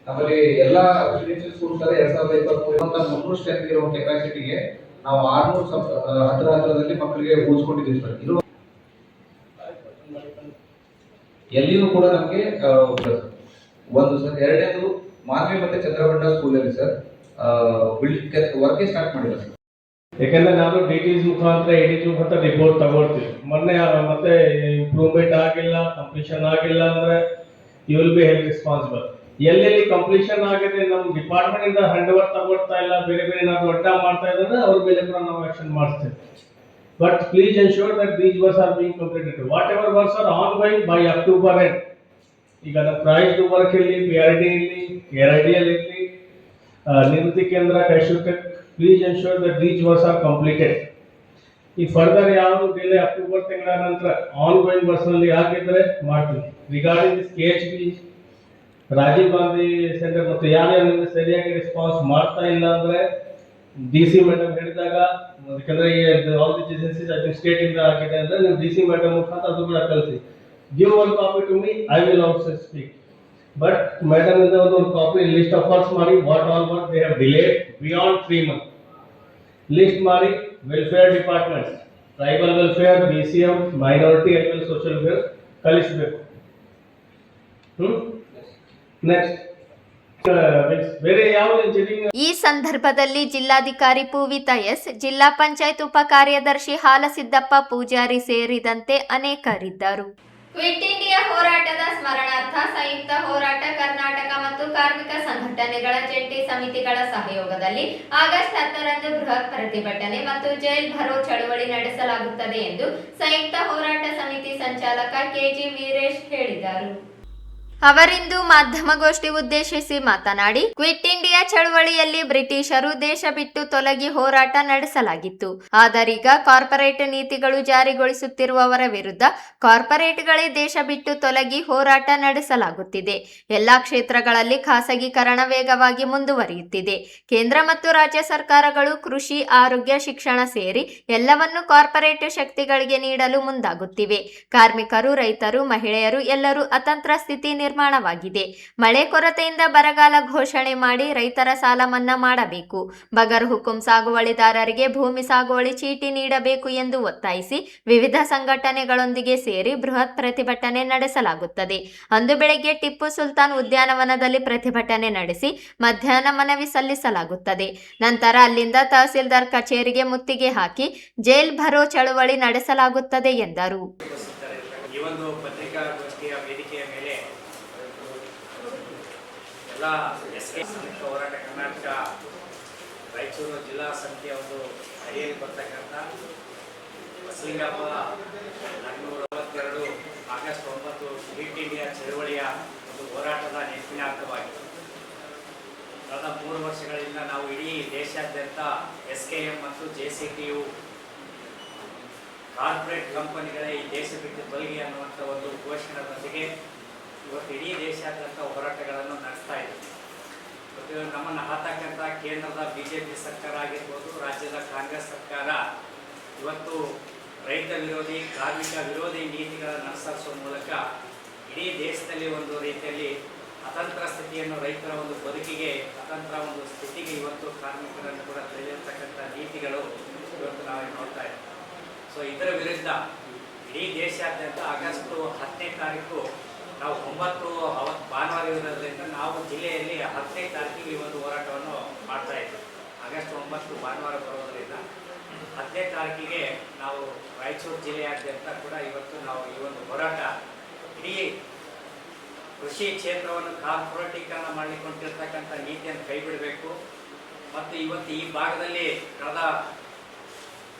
ನಮ್ಮಲ್ಲಿ ಎಲ್ಲ ರೆಸಿಡೆನ್ಷಿಯಲ್ ಸ್ಕೂಲ್ಸ್ 2023 ಸ್ಟ್ರೆಂತ್ ಇರುವ ಕೆಪಾಸಿಟಿಗೆ ನಾವು 600 ಹತ್ತಿರದಲ್ಲಿ ಮಕ್ಕಳಿಗೆ ಓದಿಸ್ಕೊಂಡಿದ್ದೀವಿ ಸರ್. ಎಲ್ಲಿಯೂ ಕೂಡ ನಮಗೆ ಒಂದು ಸರ್. ಎರಡನೇದು ಮಾನ್ವಿ ಮತ್ತೆ ಚಂದ್ರಗೊಂಡ ಸ್ಕೂಲಲ್ಲಿ ಸರ್ ವರ್ಕ್ ಸ್ಟಾರ್ಟ್ ಮಾಡಿಲ್ಲ ಸರ್. ಯಾಕಂದ್ರೆ ನಾವು ಡಿಟಿಸ್ ಮುಖಾಂತರ ಎಡಿಟಿ ಮುಖಾಂತರ ರಿಪೋರ್ಟ್ ತಗೊಳ್ತೀವಿ. ಮೊನ್ನೆ ಮತ್ತೆ ಇಂಪ್ರೂವ್ಮೆಂಟ್ ಆಗಿಲ್ಲ, ಕಂಪ್ಲೀಷನ್ ಆಗಿಲ್ಲ ಅಂದ್ರೆ you will be help responsible. ಎಲ್ಲೆಲ್ಲಿ ಕಂಪ್ಲೀಷನ್ ಆಗಿದೆ ನಮ್ಮ ಡಿಪಾರ್ಟ್ಮೆಂಟ್ ಇಂದ ಹ್ಯಾಂಡ್ ಓವರ್ ತಗೊಳ್ತಾ ಇಲ್ಲ, ಬೇರೆ ಬೇರೆ ನಾವು ಅಡ್ಡ ಮಾಡ್ತಾ ಇದ್ರೆ ಅವ್ರ ಮೇಲೆ ಕೂಡ ನಾವು ಆಕ್ಷನ್ ಮಾಡ್ತೇವೆ. But please ensure that these works are being completed. Whatever works are ongoing by October end. ಈಗ ನಮ್ಮ ಪ್ರೈಸ್ ವರ್ಕ್ ಇಲ್ಲಿ, PRD ಇಲ್ಲಿ, KRDL ಇಲ್ಲಿ, ನಿವೃತ್ತಿ ಕೇಂದ್ರ, ಕೈಶುಟೆಕ್, please ensure that these works are completed. ಈ ಫರ್ದರ್ ಯಾವುದು ಡಿಲೇ ಅಕ್ಟೋಬರ್ ತಿಂಗಳ ನಂತರ ಆನ್ ಗೋಯಿಂಗ್ ವರ್ಕ್ಸ್ ನಲ್ಲಿ ಆಗಿದ್ರೆ ಮಾಡ್ತೀವಿ. Regarding this KHB, Rajiv Gandhi centre ಮತ್ತು ಯಾರ್ಯಾರು ಸರಿಯಾಗಿ ರೆಸ್ಪಾನ್ಸ್ ಮಾಡ್ತಾ ಇಲ್ಲ ಅಂದ್ರೆ DC ಮೇಡಮ್ ಹೇಳಿದಾಗ, ಯಾಕಂದ್ರೆ all the agencies I think state ಇಂದ ಆಗಿದೆ ಅಂದ್ರೆ ನೀವು DC ಮೇಡಮ್ ಮುಖಾಂತರ ಅದು ಕೂಡ ಕಳಿಸಿ. Give one copy to me, I will also speak. But madam ಇಂದ ಒಂದು ಕಾಪಿ ಲಿಸ್ಟ್ ಆಫ್ ವರ್ಕ್ಸ್ ಮಾಡಿ, what all work they have delayed beyond 3 months list ಮಾಡಿ. Welfare departments, tribal welfare, BCM, minority and social welfare ಕಳಿಸಬೇಕು. Next ಬೇರೆ ಯಾವ engineering. ಈ ಸಂದರ್ಭದಲ್ಲಿ ಜಿಲ್ಲಾಧಿಕಾರಿ ಪೂವಿತಾ ಎಸ್, ಜಿಲ್ಲಾ ಪಂಚಾಯತ್ ಉಪ ಕಾರ್ಯದರ್ಶಿ ಹಾಲಸಿದ್ದಪ್ಪ ಪೂಜಾರಿ ಸೇರಿದಂತೆ ಅನೇಕರಿದ್ದರು. ಕ್ವಿಟ್ ಇಂಡಿಯಾ ಹೋರಾಟದ ಸ್ಮರಣಾರ್ಥ ಸಂಯುಕ್ತ ಹೋರಾಟ ಕರ್ನಾಟಕ ಮತ್ತು ಕಾರ್ಮಿಕ ಸಂಘಟನೆಗಳ ಜಂಟಿ ಸಮಿತಿಗಳ ಸಹಯೋಗದಲ್ಲಿ ಆಗಸ್ಟ್ 10ರಂದು ಬೃಹತ್ ಪ್ರತಿಭಟನೆ ಮತ್ತು ಜೈಲ್ ಭರೋ ಚಳವಳಿ ನಡೆಸಲಾಗುತ್ತದೆ ಎಂದು ಸಂಯುಕ್ತ ಹೋರಾಟ ಸಮಿತಿ ಸಂಚಾಲಕ KG ವೀರೇಶ್ ಹೇಳಿದರು. ಅವರಿಂದು ಮಾಧ್ಯಮಗೋಷ್ಠಿ ಉದ್ದೇಶಿಸಿ ಮಾತನಾಡಿ, ಕ್ವಿಟ್ ಇಂಡಿಯಾ ಚಳವಳಿಯಲ್ಲಿ ಬ್ರಿಟಿಷರು ದೇಶ ಬಿಟ್ಟು ತೊಲಗಿ ಹೋರಾಟ ನಡೆಸಲಾಗಿತ್ತು. ಆದರೀಗ ಕಾರ್ಪೊರೇಟ್ ನೀತಿಗಳು ಜಾರಿಗೊಳಿಸುತ್ತಿರುವವರ ವಿರುದ್ಧ ಕಾರ್ಪೊರೇಟ್ಗಳೇ ದೇಶ ಬಿಟ್ಟು ತೊಲಗಿ ಹೋರಾಟ ನಡೆಸಲಾಗುತ್ತಿದೆ. ಎಲ್ಲಾ ಕ್ಷೇತ್ರಗಳಲ್ಲಿ ಖಾಸಗೀಕರಣ ವೇಗವಾಗಿ ಮುಂದುವರಿಯುತ್ತಿದೆ. ಕೇಂದ್ರ ಮತ್ತು ರಾಜ್ಯ ಸರ್ಕಾರಗಳು ಕೃಷಿ, ಆರೋಗ್ಯ, ಶಿಕ್ಷಣ ಸೇರಿ ಎಲ್ಲವನ್ನೂ ಕಾರ್ಪೊರೇಟ್ ಶಕ್ತಿಗಳಿಗೆ ನೀಡಲು ಮುಂದಾಗುತ್ತಿವೆ. ಕಾರ್ಮಿಕರು, ರೈತರು, ಮಹಿಳೆಯರು ಎಲ್ಲರೂ ಅತಂತ್ರ ಸ್ಥಿತಿ ನಿರ್ಮಾಣವಾಗಿದೆ. ಮಳೆ ಕೊರತೆಯಿಂದ ಬರಗಾಲ ಘೋಷಣೆ ಮಾಡಿ ರೈತರ ಸಾಲ ಮನ್ನಾ ಮಾಡಬೇಕು. ಬಗರ್ ಹುಕುಂ ಸಾಗುವಳಿದಾರರಿಗೆ ಭೂಮಿ ಸಾಗುವಳಿ ಚೀಟಿ ನೀಡಬೇಕು ಎಂದು ಒತ್ತಾಯಿಸಿ ವಿವಿಧ ಸಂಘಟನೆಗಳೊಂದಿಗೆ ಸೇರಿ ಬೃಹತ್ ಪ್ರತಿಭಟನೆ ನಡೆಸಲಾಗುತ್ತದೆ. ಅಂದು ಬೆಳಗ್ಗೆ ಟಿಪ್ಪು ಸುಲ್ತಾನ್ ಉದ್ಯಾನವನದಲ್ಲಿ ಪ್ರತಿಭಟನೆ ನಡೆಸಿ ಮಧ್ಯಾಹ್ನ ಮನವಿ ಸಲ್ಲಿಸಲಾಗುತ್ತದೆ. ನಂತರ ಅಲ್ಲಿಂದ ತಹಸೀಲ್ದಾರ್ ಕಚೇರಿಗೆ ಮುತ್ತಿಗೆ ಹಾಕಿ ಜೈಲ್ ಭರೋ ಚಳವಳಿ ನಡೆಸಲಾಗುತ್ತದೆ ಎಂದರು. ಈ ಒಂದು ಪತ್ರಿಕಾಗೋಷ್ಠಿಯ ವೇದಿಕೆಯ ಮೇಲೆ ಎಲ್ಲ SK ಸಂಯುಕ್ತ ಹೋರಾಟ ಕರ್ನಾಟಕ ರಾಯಚೂರು ಜಿಲ್ಲಾ ಸಮಿತಿಯ ಒಂದು ಅಡಿಯಲ್ಲಿ ಬರ್ತಕ್ಕಂಥ ಬಸಲಿಂಗಪ್ಪ 462 ಆಗಸ್ಟ್ 9 ಕ್ವಿಟ್ ಇಂಡಿಯಾ ಚಳವಳಿಯ ಒಂದು ಹೋರಾಟದ ನೆನಪಿನಾರ್ಥವಾಗಿದೆ. ಕಳೆದ 3 ವರ್ಷಗಳಿಂದ ನಾವು ಇಡೀ ದೇಶಾದ್ಯಂತ SKM ಮತ್ತು JCTU ಕಾರ್ಪೊರೇಟ್ ಕಂಪನಿಗಳೇ ಈ ದೇಶ ಬಿಟ್ಟು ತೊಲಗಿ ಅನ್ನುವಂಥ ಒಂದು ಘೋಷಣೆಯೊಂದಿಗೆ ಇವತ್ತು ಇಡೀ ದೇಶಾದ್ಯಂತ ಹೋರಾಟಗಳನ್ನು ನಡೆಸ್ತಾ ಇದ್ದೀವಿ. ಇವತ್ತು ನಮ್ಮನ್ನು ಹಾತಕ್ಕಂಥ ಕೇಂದ್ರದ BJP ಸರ್ಕಾರ ಆಗಿರ್ಬೋದು, ರಾಜ್ಯದ ಕಾಂಗ್ರೆಸ್ ಸರ್ಕಾರ ಇವತ್ತು ರೈತ ವಿರೋಧಿ, ಕಾರ್ಮಿಕ ವಿರೋಧಿ ನೀತಿಗಳನ್ನು ಅನುಸರಿಸುವ ಮೂಲಕ ಇಡೀ ದೇಶದಲ್ಲಿ ಒಂದು ರೀತಿಯಲ್ಲಿ ಅತಂತ್ರ ಸ್ಥಿತಿಯನ್ನು, ರೈತರ ಒಂದು ಬದುಕಿಗೆ ಅತಂತ್ರ ಒಂದು ಸ್ಥಿತಿಗೆ ಇವತ್ತು ಕಾರ್ಮಿಕರನ್ನು ಕೂಡ ತಳ್ಳಿರ್ತಕ್ಕಂಥ ನೀತಿಗಳು ಇವತ್ತು ನಾವು ನೋಡ್ತಾ ಇದ್ದೀವಿ. ಸೊ ಇದರ ವಿರುದ್ಧ ಇಡೀ ದೇಶಾದ್ಯಂತ ಆಗಸ್ಟ್ 10ನೇ ತಾರೀಕು ನಾವು 9 ಭಾನುವಾರ ಇರೋದ್ರಿಂದ ನಾವು ಜಿಲ್ಲೆಯಲ್ಲಿ 10ನೇ ತಾರೀಕಿಗೆ ಈ ಒಂದು ಹೋರಾಟವನ್ನು ಮಾಡ್ತಾ ಇದ್ದೀವಿ. ಆಗಸ್ಟ್ 9 ಭಾನುವಾರ ಬರೋದರಿಂದ 10ನೇ ತಾರೀಕಿಗೆ ನಾವು ರಾಯಚೂರು ಜಿಲ್ಲೆಯಾದ್ಯಂತ ಕೂಡ ಇವತ್ತು ನಾವು ಈ ಒಂದು ಹೋರಾಟ ಇಡೀ ಕೃಷಿ ಕ್ಷೇತ್ರವನ್ನು ಕಾರ್ಪೊರೇಟೀಕರಣ ಮಾಡಲಿಕ್ಕೊಂಡಿರ್ತಕ್ಕಂಥ ನೀತಿಯನ್ನು ಕೈಬಿಡಬೇಕು. ಮತ್ತು ಇವತ್ತು ಈ ಭಾಗದಲ್ಲಿ ಕಳೆದ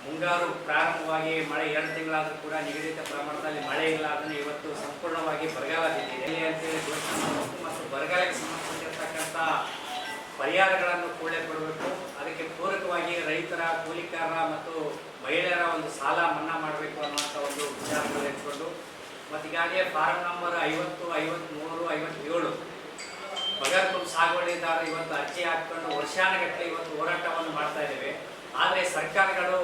ಮುಂಗಾರು ಪ್ರಾರಂಭವಾಗಿ ಮಳೆ 2 ತಿಂಗಳಾದರೂ ಕೂಡ ನಿಗದಿತ ಪ್ರಮಾಣದಲ್ಲಿ ಮಳೆ ಇಲ್ಲ. ಅದನ್ನು ಇವತ್ತು ಸಂಪೂರ್ಣವಾಗಿ ಬರಗಾಲ ಬಿದ್ದಿದೆ ಅಂತೇಳಿ ಘೋಷಣೆ ಮಾಡಬೇಕು ಮತ್ತು ಬರಗಾಲಕ್ಕೆ ಸಂಬಂಧಪಟ್ಟಿರ್ತಕ್ಕಂಥ ಪರಿಹಾರಗಳನ್ನು ಕೂಡಲೇ ಕೊಡಬೇಕು. ಅದಕ್ಕೆ ಪೂರಕವಾಗಿ ರೈತರ, ಕೂಲಿಕಾರರ ಮತ್ತು ಮಹಿಳೆಯರ ಒಂದು ಸಾಲ ಮನ್ನಾ ಮಾಡಬೇಕು ಅನ್ನುವಂಥ ಒಂದು ವಿಚಾರಗಳು ಇಟ್ಕೊಂಡು ಮತ್ತು ಈಗಾಗಲೇ ಫಾರಂ ನಂಬರ್ 50, 53, 57 ಬಗರ್ ಹುಕುಂ ಸಾಗುವಳಿದಾರ ಇವತ್ತು ಅರ್ಜಿ ಹಾಕಿಕೊಂಡು ವರ್ಷಾನುಗಟ್ಟಲೆ ಇವತ್ತು ಹೋರಾಟವನ್ನು ಮಾಡ್ತಾ ಇದ್ದೇವೆ. ಆದರೆ ಸರ್ಕಾರಗಳು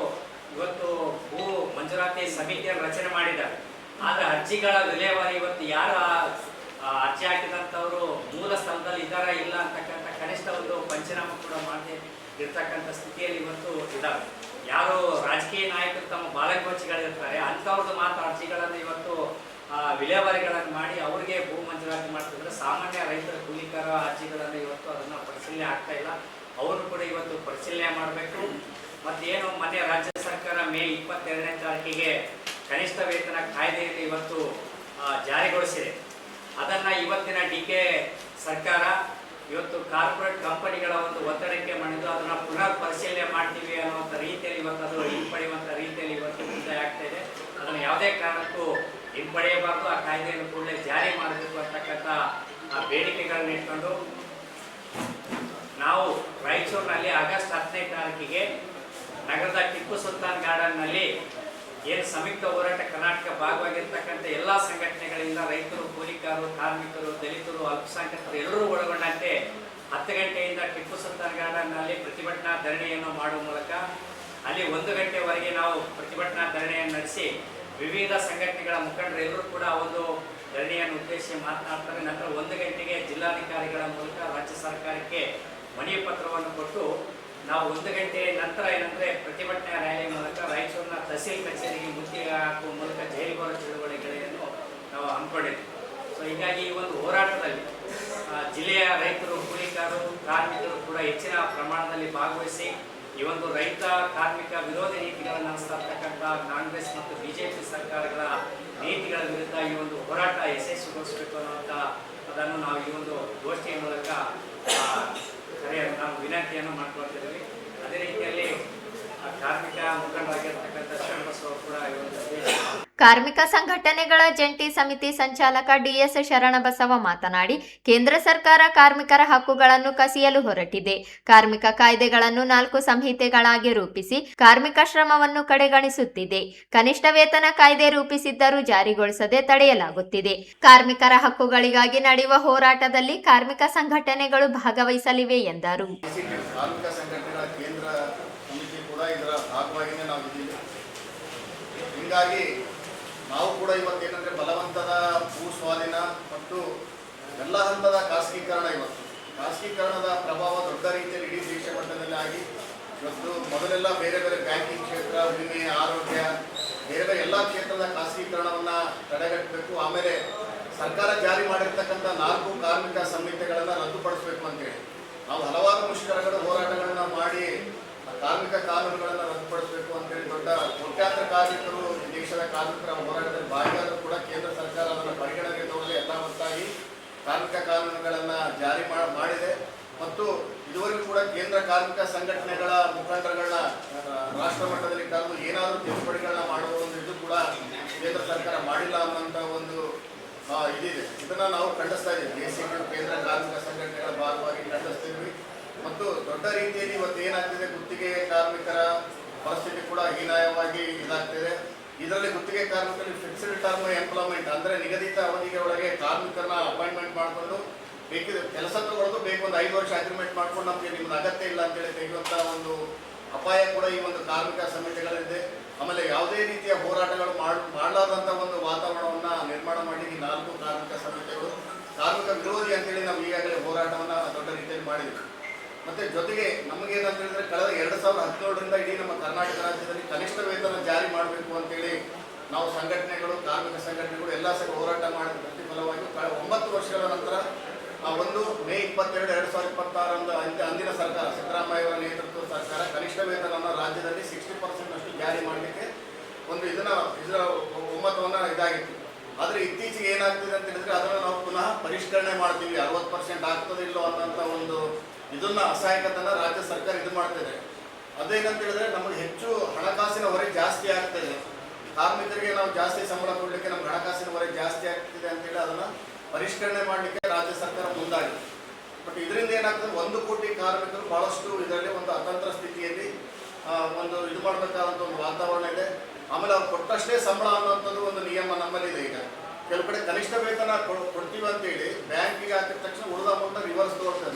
ಇವತ್ತು ಭೂ ಮಂಜೂರಾತಿ ಸಮಿತಿಯನ್ನು ರಚನೆ ಮಾಡಿದ್ದಾರೆ. ಆದರೆ ಅರ್ಜಿಗಳ ವಿಲೇವಾರಿ ಇವತ್ತು ಯಾರು ಅರ್ಜಿ ಹಾಕಿದಂಥವರು ಮೂಲ ಸ್ಥಳದಲ್ಲಿ ಇದ್ದಾರಾ ಇಲ್ಲ ಅಂತಕ್ಕಂಥ ಕನಿಷ್ಠ ಒಂದು ಪಂಚನಾಮ ಕೂಡ ಮಾಡದೆ ಇರ್ತಕ್ಕಂಥ ಸ್ಥಿತಿಯಲ್ಲಿ ಇವತ್ತು ಇದ್ದಾವೆ. ಯಾರು ರಾಜಕೀಯ ನಾಯಕರು ತಮ್ಮ ಬಾಲಕೋಚಿಗಳಿರ್ತಾರೆ ಅಂಥವ್ರದ್ದು ಮಾತ್ರ ಅರ್ಜಿಗಳನ್ನು ಇವತ್ತು ವಿಲೇವಾರಿಗಳನ್ನು ಮಾಡಿ ಅವರಿಗೆ ಭೂ ಮಂಜೂರಾತಿ ಮಾಡ್ತಿದ್ರೆ ಸಾಮಾನ್ಯ ರೈತರ ಕೂಲಿಕರ ಅರ್ಜಿಗಳನ್ನು ಇವತ್ತು ಅದನ್ನು ಪರಿಶೀಲನೆ ಆಗ್ತಾ ಇಲ್ಲ. ಅವರು ಕೂಡ ಇವತ್ತು ಪರಿಶೀಲನೆ ಮಾಡಬೇಕು. ಮತ್ತೇನು ಮೊನ್ನೆ ರಾಜ್ಯ ಸರ್ಕಾರ ಮೇ 22ನೇ ತಾರೀಕಿಗೆ ಕನಿಷ್ಠ ವೇತನ ಕಾಯ್ದೆಯನ್ನು ಇವತ್ತು ಜಾರಿಗೊಳಿಸಿದೆ. ಅದನ್ನು ಇವತ್ತಿನ DK ಸರ್ಕಾರ ಇವತ್ತು ಕಾರ್ಪೊರೇಟ್ ಕಂಪನಿಗಳ ಒಂದು ಒತ್ತಡಕ್ಕೆ ಮಣಿದು ಅದನ್ನು ಪುನರ್ ಪರಿಶೀಲನೆ ಮಾಡ್ತೀವಿ ಅನ್ನುವಂಥ ರೀತಿಯಲ್ಲಿ ಇವತ್ತು ಅದು ಹಿಂಪಡೆಯುವಂಥ ರೀತಿಯಲ್ಲಿ ಇವತ್ತು ಮುಕ್ತಾಯ ಆಗ್ತಾ ಇದೆ. ಅದನ್ನು ಯಾವುದೇ ಕಾರಣಕ್ಕೂ ಹಿಂಪಡೆಯಬಾರ್ದು. ಆ ಕಾಯ್ದೆಯನ್ನು ಕೂಡಲೇ ಜಾರಿ ಮಾಡಬೇಕು ಅಂತಕ್ಕಂಥ ಬೇಡಿಕೆಗಳನ್ನು ಇಟ್ಕೊಂಡು ನಾವು ರಾಯಚೂರಿನಲ್ಲಿ ಆಗಸ್ಟ್ 10ನೇ ತಾರೀಕಿಗೆ ನಗರದ ಟಿಪ್ಪು ಸುಲ್ತಾನ್ ಗಾರ್ಡನ್ನಲ್ಲಿ ಏನು ಸಂಯುಕ್ತ ಹೋರಾಟ ಕರ್ನಾಟಕ ಭಾಗವಾಗಿರ್ತಕ್ಕಂಥ ಎಲ್ಲ ಸಂಘಟನೆಗಳಿಂದ ರೈತರು, ಕೂಲಿಕಾರರು, ಕಾರ್ಮಿಕರು, ದಲಿತರು, ಅಲ್ಪಸಂಖ್ಯಾತರು ಎಲ್ಲರೂ ಒಳಗೊಂಡಂತೆ 10 ಗಂಟೆಯಿಂದ ಟಿಪ್ಪು ಸುಲ್ತಾನ್ ಗಾರ್ಡನ್ನಲ್ಲಿ ಪ್ರತಿಭಟನಾ ಧರಣಿಯನ್ನು ಮಾಡುವ ಮೂಲಕ ಅಲ್ಲಿ 1 ಗಂಟೆವರೆಗೆ ನಾವು ಪ್ರತಿಭಟನಾ ಧರಣಿಯನ್ನು ನಡೆಸಿ ವಿವಿಧ ಸಂಘಟನೆಗಳ ಮುಖಂಡರು ಎಲ್ಲರೂ ಕೂಡ ಒಂದು ಧರಣಿಯನ್ನು ಉದ್ದೇಶಿಸಿ ಮಾತನಾಡ್ತಾರೆ. ನಂತರ 1 ಗಂಟೆಗೆ ಜಿಲ್ಲಾಧಿಕಾರಿಗಳ ಮೂಲಕ ರಾಜ್ಯ ಸರ್ಕಾರಕ್ಕೆ ಮನವಿ ಪತ್ರವನ್ನು ಕೊಟ್ಟು ನಾವು 1 ಗಂಟೆ ನಂತರ ಏನಂದರೆ ಪ್ರತಿಭಟನಾ ರ್ಯಾಲಿ ಮೂಲಕ ರಾಯಚೂರಿನ ತಹಸೀಲ್ ಕಚೇರಿಗೆ ಮುತ್ತಿಗೆ ಹಾಕುವ ಮೂಲಕ ಜೈಲು ಬರೋ ಚಳುವಳಿಗಳನ್ನು ನಾವು ಹಮ್ಮಿಕೊಂಡಿದ್ದೀವಿ. ಸೊ ಹೀಗಾಗಿ ಈ ಒಂದು ಹೋರಾಟದಲ್ಲಿ ಜಿಲ್ಲೆಯ ರೈತರು, ಕೂಲಿಕಾರರು, ಕಾರ್ಮಿಕರು ಕೂಡ ಹೆಚ್ಚಿನ ಪ್ರಮಾಣದಲ್ಲಿ ಭಾಗವಹಿಸಿ ಈ ಒಂದು ರೈತ ಕಾರ್ಮಿಕ ವಿರೋಧಿ ನೀತಿಗಳನ್ನು ಅನುಸರಿಸತಕ್ಕಂಥ ಕಾಂಗ್ರೆಸ್ ಮತ್ತು BJP ಸರ್ಕಾರಗಳ ನೀತಿಗಳ ವಿರುದ್ಧ ಈ ಒಂದು ಹೋರಾಟ ಯಶಸ್ವಿಗೊಳಿಸಬೇಕು ಅನ್ನುವಂಥ ಅದನ್ನು ನಾವು ಈ ಒಂದು ಗೋಷ್ಠಿಯ ಮೂಲಕ ನಾವು ವಿನಂತಿಯನ್ನು ಮಾಡ್ಕೊಳ್ತಿದ್ದೀವಿ. ಅದೇ ರೀತಿಯಲ್ಲಿ ಕಾರ್ಮಿಕ ಮುಖಂಡರಾಗಿರ್ತಕ್ಕಂಥ ಶರಣಬಸವ ಕೂಡ ಈ ಒಂದು ಕಾರ್ಮಿಕ ಸಂಘಟನೆಗಳ ಜಂಟಿ ಸಮಿತಿ ಸಂಚಾಲಕ DS ಶರಣಬಸವ ಮಾತನಾಡಿ, ಕೇಂದ್ರ ಸರ್ಕಾರ ಕಾರ್ಮಿಕರ ಹಕ್ಕುಗಳನ್ನು ಕಸಿಯಲು ಹೊರಟಿದೆ. ಕಾರ್ಮಿಕ ಕಾಯ್ದೆಗಳನ್ನು 4 ಸಂಹಿತೆಗಳಾಗಿ ರೂಪಿಸಿ ಕಾರ್ಮಿಕ ಶ್ರಮವನ್ನು ಕಡೆಗಣಿಸುತ್ತಿದೆ. ಕನಿಷ್ಠ ವೇತನ ಕಾಯ್ದೆ ರೂಪಿಸಿದ್ದರೂ ಜಾರಿಗೊಳಿಸದೆ ತಡೆಯಲಾಗುತ್ತಿದೆ. ಕಾರ್ಮಿಕರ ಹಕ್ಕುಗಳಿಗಾಗಿ ನಡೆಯುವ ಹೋರಾಟದಲ್ಲಿ ಕಾರ್ಮಿಕ ಸಂಘಟನೆಗಳು ಭಾಗವಹಿಸಲಿವೆ ಎಂದರು. ಕಾರ್ಮಿಕ ಸಂಘಟನೆಗಳ ಕೇಂದ್ರ ಸಮಿತಿ ಕೂಡ ಇದರ ಭಾಗವಾಗಿಯೇ ನಾವು ಇದ್ದೀವಿ. ಹೀಗಾಗಿ ನಾವು ಕೂಡ ಇವತ್ತೇನೆಂದರೆ ಬಲವಂತದ ಭೂ ಸ್ವಾಧೀನ ಮತ್ತು ಎಲ್ಲ ಹಂತದ ಖಾಸಗೀಕರಣ ಖಾಸಗೀಕರಣದ ಪ್ರಭಾವ ದೊಡ್ಡ ರೀತಿಯಲ್ಲಿ ಇಡೀ ದೇಶ ಮಟ್ಟದಲ್ಲಿ ಆಗಿ ಇವತ್ತು ಮೊದಲೆಲ್ಲ ಬೇರೆ ಬೇರೆ ಬ್ಯಾಂಕಿಂಗ್ ಕ್ಷೇತ್ರ, ವಿಮೆ, ಆರೋಗ್ಯ, ಬೇರೆ ಬೇರೆ ಎಲ್ಲ ಕ್ಷೇತ್ರದ ಖಾಸಗೀಕರಣವನ್ನು ತಡೆಗಟ್ಟಬೇಕು. ಆಮೇಲೆ ಸರ್ಕಾರ ಜಾರಿ ಮಾಡಿರ್ತಕ್ಕಂಥ 4 ಕಾರ್ಮಿಕ ಸಂಹಿತೆಗಳನ್ನು ರದ್ದುಪಡಿಸಬೇಕು ಅಂತೇಳಿ ನಾವು ಹಲವಾರು ಮುಷ್ಕರಗಳು, ಹೋರಾಟಗಳನ್ನು ಮಾಡಿ ಕಾರ್ಮಿಕ ಕಾನೂನುಗಳನ್ನು ರದ್ದುಪಡಿಸಬೇಕು ಅಂತೇಳಿ ದೊಡ್ಡ ಕೋಟ್ಯಾಂತರ ಕಾರ್ಮಿಕರು ದೇಶದ ಕಾರ್ಮಿಕರ ಹೋರಾಟದಲ್ಲಿ ಭಾಗಿಯಾದರೂ ಕೂಡ ಕೇಂದ್ರ ಸರ್ಕಾರ ಅದನ್ನು ಪರಿಗಣನೆಗೆ ತಗೊಳ್ಳದೆ ಯಥಾವತ್ತಾಗಿ ಕಾರ್ಮಿಕ ಕಾನೂನುಗಳನ್ನು ಜಾರಿ ಮಾಡಿದೆ. ಮತ್ತು ಇದುವರೆಗೂ ಕೂಡ ಕೇಂದ್ರ ಕಾರ್ಮಿಕ ಸಂಘಟನೆಗಳ ಮುಖಂಡರುಗಳನ್ನ ರಾಷ್ಟ್ರ ಮಟ್ಟದಲ್ಲಿ ಕರೆದು ಏನಾದರೂ ತಿದ್ದುಪಡಿಗಳನ್ನ ಮಾಡುವ ಒಂದು ಇದು ಕೂಡ ಕೇಂದ್ರ ಸರ್ಕಾರ ಮಾಡಿಲ್ಲ ಅನ್ನೋಂಥ ಒಂದು ಇದಿದೆ. ಇದನ್ನು ನಾವು ಖಂಡಿಸ್ತಾ ಇದ್ದೀವಿ. ACTU ಕೇಂದ್ರ ಕಾರ್ಮಿಕ ಸಂಘಟನೆಗಳ ಭಾಗವಾಗಿ ಖಂಡಿಸ್ತೀವಿ. ಮತ್ತು ದೊಡ್ಡ ರೀತಿಯಲ್ಲಿ ಇವತ್ತು ಏನಾಗ್ತಿದೆ, ಗುತ್ತಿಗೆ ಕಾರ್ಮಿಕರ ಪರಿಸ್ಥಿತಿ ಕೂಡ ಹೀನಾಯವಾಗಿ ಇದಾಗ್ತಿದೆ. ಇದರಲ್ಲಿ ಗುತ್ತಿಗೆ ಕಾರ್ಮಿಕರಲ್ಲಿ ಫಿಕ್ಸ್ಡ್ ಟರ್ಮ್ ಎಂಪ್ಲಾಯ್ಮೆಂಟ್ ಅಂದರೆ ನಿಗದಿತ ಅವಧಿಗೆ ಒಳಗೆ ಕಾರ್ಮಿಕರನ್ನ ಅಪಾಯಿಂಟ್ಮೆಂಟ್ ಮಾಡಿಕೊಂಡು ಬೇಕಿದೆ ಕೆಲಸ ತಗೊಳ್ಳೋದು ಬೇಕು, ಒಂದು 5 ವರ್ಷ ಅಗ್ರಿಮೆಂಟ್ ಮಾಡ್ಕೊಂಡು ನಮಗೆ ನಿಮ್ಗೆ ಅಗತ್ಯ ಇಲ್ಲ ಅಂತೇಳಿ ತೆಗೆಯುವಂಥ ಒಂದು ಅಪಾಯ ಕೂಡ ಈ ಒಂದು ಕಾರ್ಮಿಕ ಸಂಹಿತೆಗಳಿದೆ. ಆಮೇಲೆ ಯಾವುದೇ ರೀತಿಯ ಹೋರಾಟಗಳು ಮಾಡಲಾದಂಥ ಒಂದು ವಾತಾವರಣವನ್ನು ನಿರ್ಮಾಣ ಮಾಡಲಿಕ್ಕೆ 4 ಕಾರ್ಮಿಕ ಸಂಹಿತೆಗಳು ಕಾರ್ಮಿಕ ವಿರೋಧಿ ಅಂತೇಳಿ ನಾವು ಈಗಾಗಲೇ ಹೋರಾಟವನ್ನು ದೊಡ್ಡ ರೀತಿಯಲ್ಲಿ ಮಾಡಿದ್ವಿ. ಮತ್ತು ಜೊತೆಗೆ ನಮಗೇನಂತ ಹೇಳಿದ್ರೆ ಕಳೆದ 2017ರಿಂದ ಇಡೀ ನಮ್ಮ ಕರ್ನಾಟಕ ರಾಜ್ಯದಲ್ಲಿ ಕನಿಷ್ಠ ವೇತನ ಜಾರಿ ಮಾಡಬೇಕು ಅಂತೇಳಿ ನಾವು ಸಂಘಟನೆಗಳು, ಕಾರ್ಮಿಕ ಸಂಘಟನೆಗಳು ಎಲ್ಲ ಹೋರಾಟ ಮಾಡಿದ ಪ್ರತಿಫಲವಾಗಿ 9 ವರ್ಷಗಳ ನಂತರ ಒಂದು ಮೇ 22, 2026 ಅಂದಿನ ಸರ್ಕಾರ ಸಿದ್ದರಾಮಯ್ಯ ಅವರ ನೇತೃತ್ವದ ಸರ್ಕಾರ ಕನಿಷ್ಠ ವೇತನವನ್ನು ರಾಜ್ಯದಲ್ಲಿ 60% ಜಾರಿ ಮಾಡಲಿಕ್ಕೆ ಒಂದು ಇದರ ಒಮ್ಮತವನ್ನು ಇದಾಗಿತ್ತು. ಆದರೆ ಇತ್ತೀಚೆಗೆ ಏನಾಗ್ತಿದೆ ಅಂತ ಹೇಳಿದ್ರೆ ಅದನ್ನು ನಾವು ಪುನಃ ಪರಿಷ್ಕರಣೆ ಮಾಡ್ತೀವಿ, 60% ಆಗ್ತದಿಲ್ಲೋ ಅನ್ನೋಂಥ ಒಂದು ಇದನ್ನ ಅಸಹಾಯಕತನ ರಾಜ್ಯ ಸರ್ಕಾರ ಇದು ಮಾಡ್ತಿದೆ. ಅದೇನಂತ ಹೇಳಿದ್ರೆ ನಮಗೆ ಹೆಚ್ಚು ಹಣಕಾಸಿನ ಹೊರೆ ಜಾಸ್ತಿ ಆಗ್ತದೆ, ಕಾರ್ಮಿಕರಿಗೆ ನಾವು ಜಾಸ್ತಿ ಸಂಬಳ ಕೊಡಲಿಕ್ಕೆ ನಮ್ಗೆ ಹಣಕಾಸಿನ ಹೊರೆ ಜಾಸ್ತಿ ಆಗ್ತಿದೆ ಅಂತೇಳಿ ಅದನ್ನು ಪರಿಷ್ಕರಣೆ ಮಾಡಲಿಕ್ಕೆ ರಾಜ್ಯ ಸರ್ಕಾರ ಮುಂದಾಗಿದೆ. ಬಟ್ ಇದರಿಂದ ಏನಾಗ್ತದೆ, 1 ಕೋಟಿ ಕಾರ್ಮಿಕರು ಭಾಳಷ್ಟು ಇದರಲ್ಲಿ ಒಂದು ಅತಂತ್ರ ಸ್ಥಿತಿಯಲ್ಲಿ ಒಂದು ಇದು ಮಾಡಬೇಕಾದಂಥ ಒಂದು ವಾತಾವರಣ ಇದೆ. ಆಮೇಲೆ ಅವ್ರು ಕೊಟ್ಟಷ್ಟೇ ಸಂಬಳ ಅನ್ನೋಂಥದ್ದು ಒಂದು ನಿಯಮ ನಮ್ಮಲ್ಲಿದೆ. ಈಗ ಕೆಲವು ಕಡೆ ಕನಿಷ್ಠ ವೇತನ ಕೊಡ್ತೀವಿ ಅಂತೇಳಿ ಬ್ಯಾಂಕಿಗೆ ಹಾಕಿದ ತಕ್ಷಣ ಉಳಿದ ಅಮೌಂಟ್ ರಿವರ್ಸ್ ತಗೊಳ್ತಾರೆ.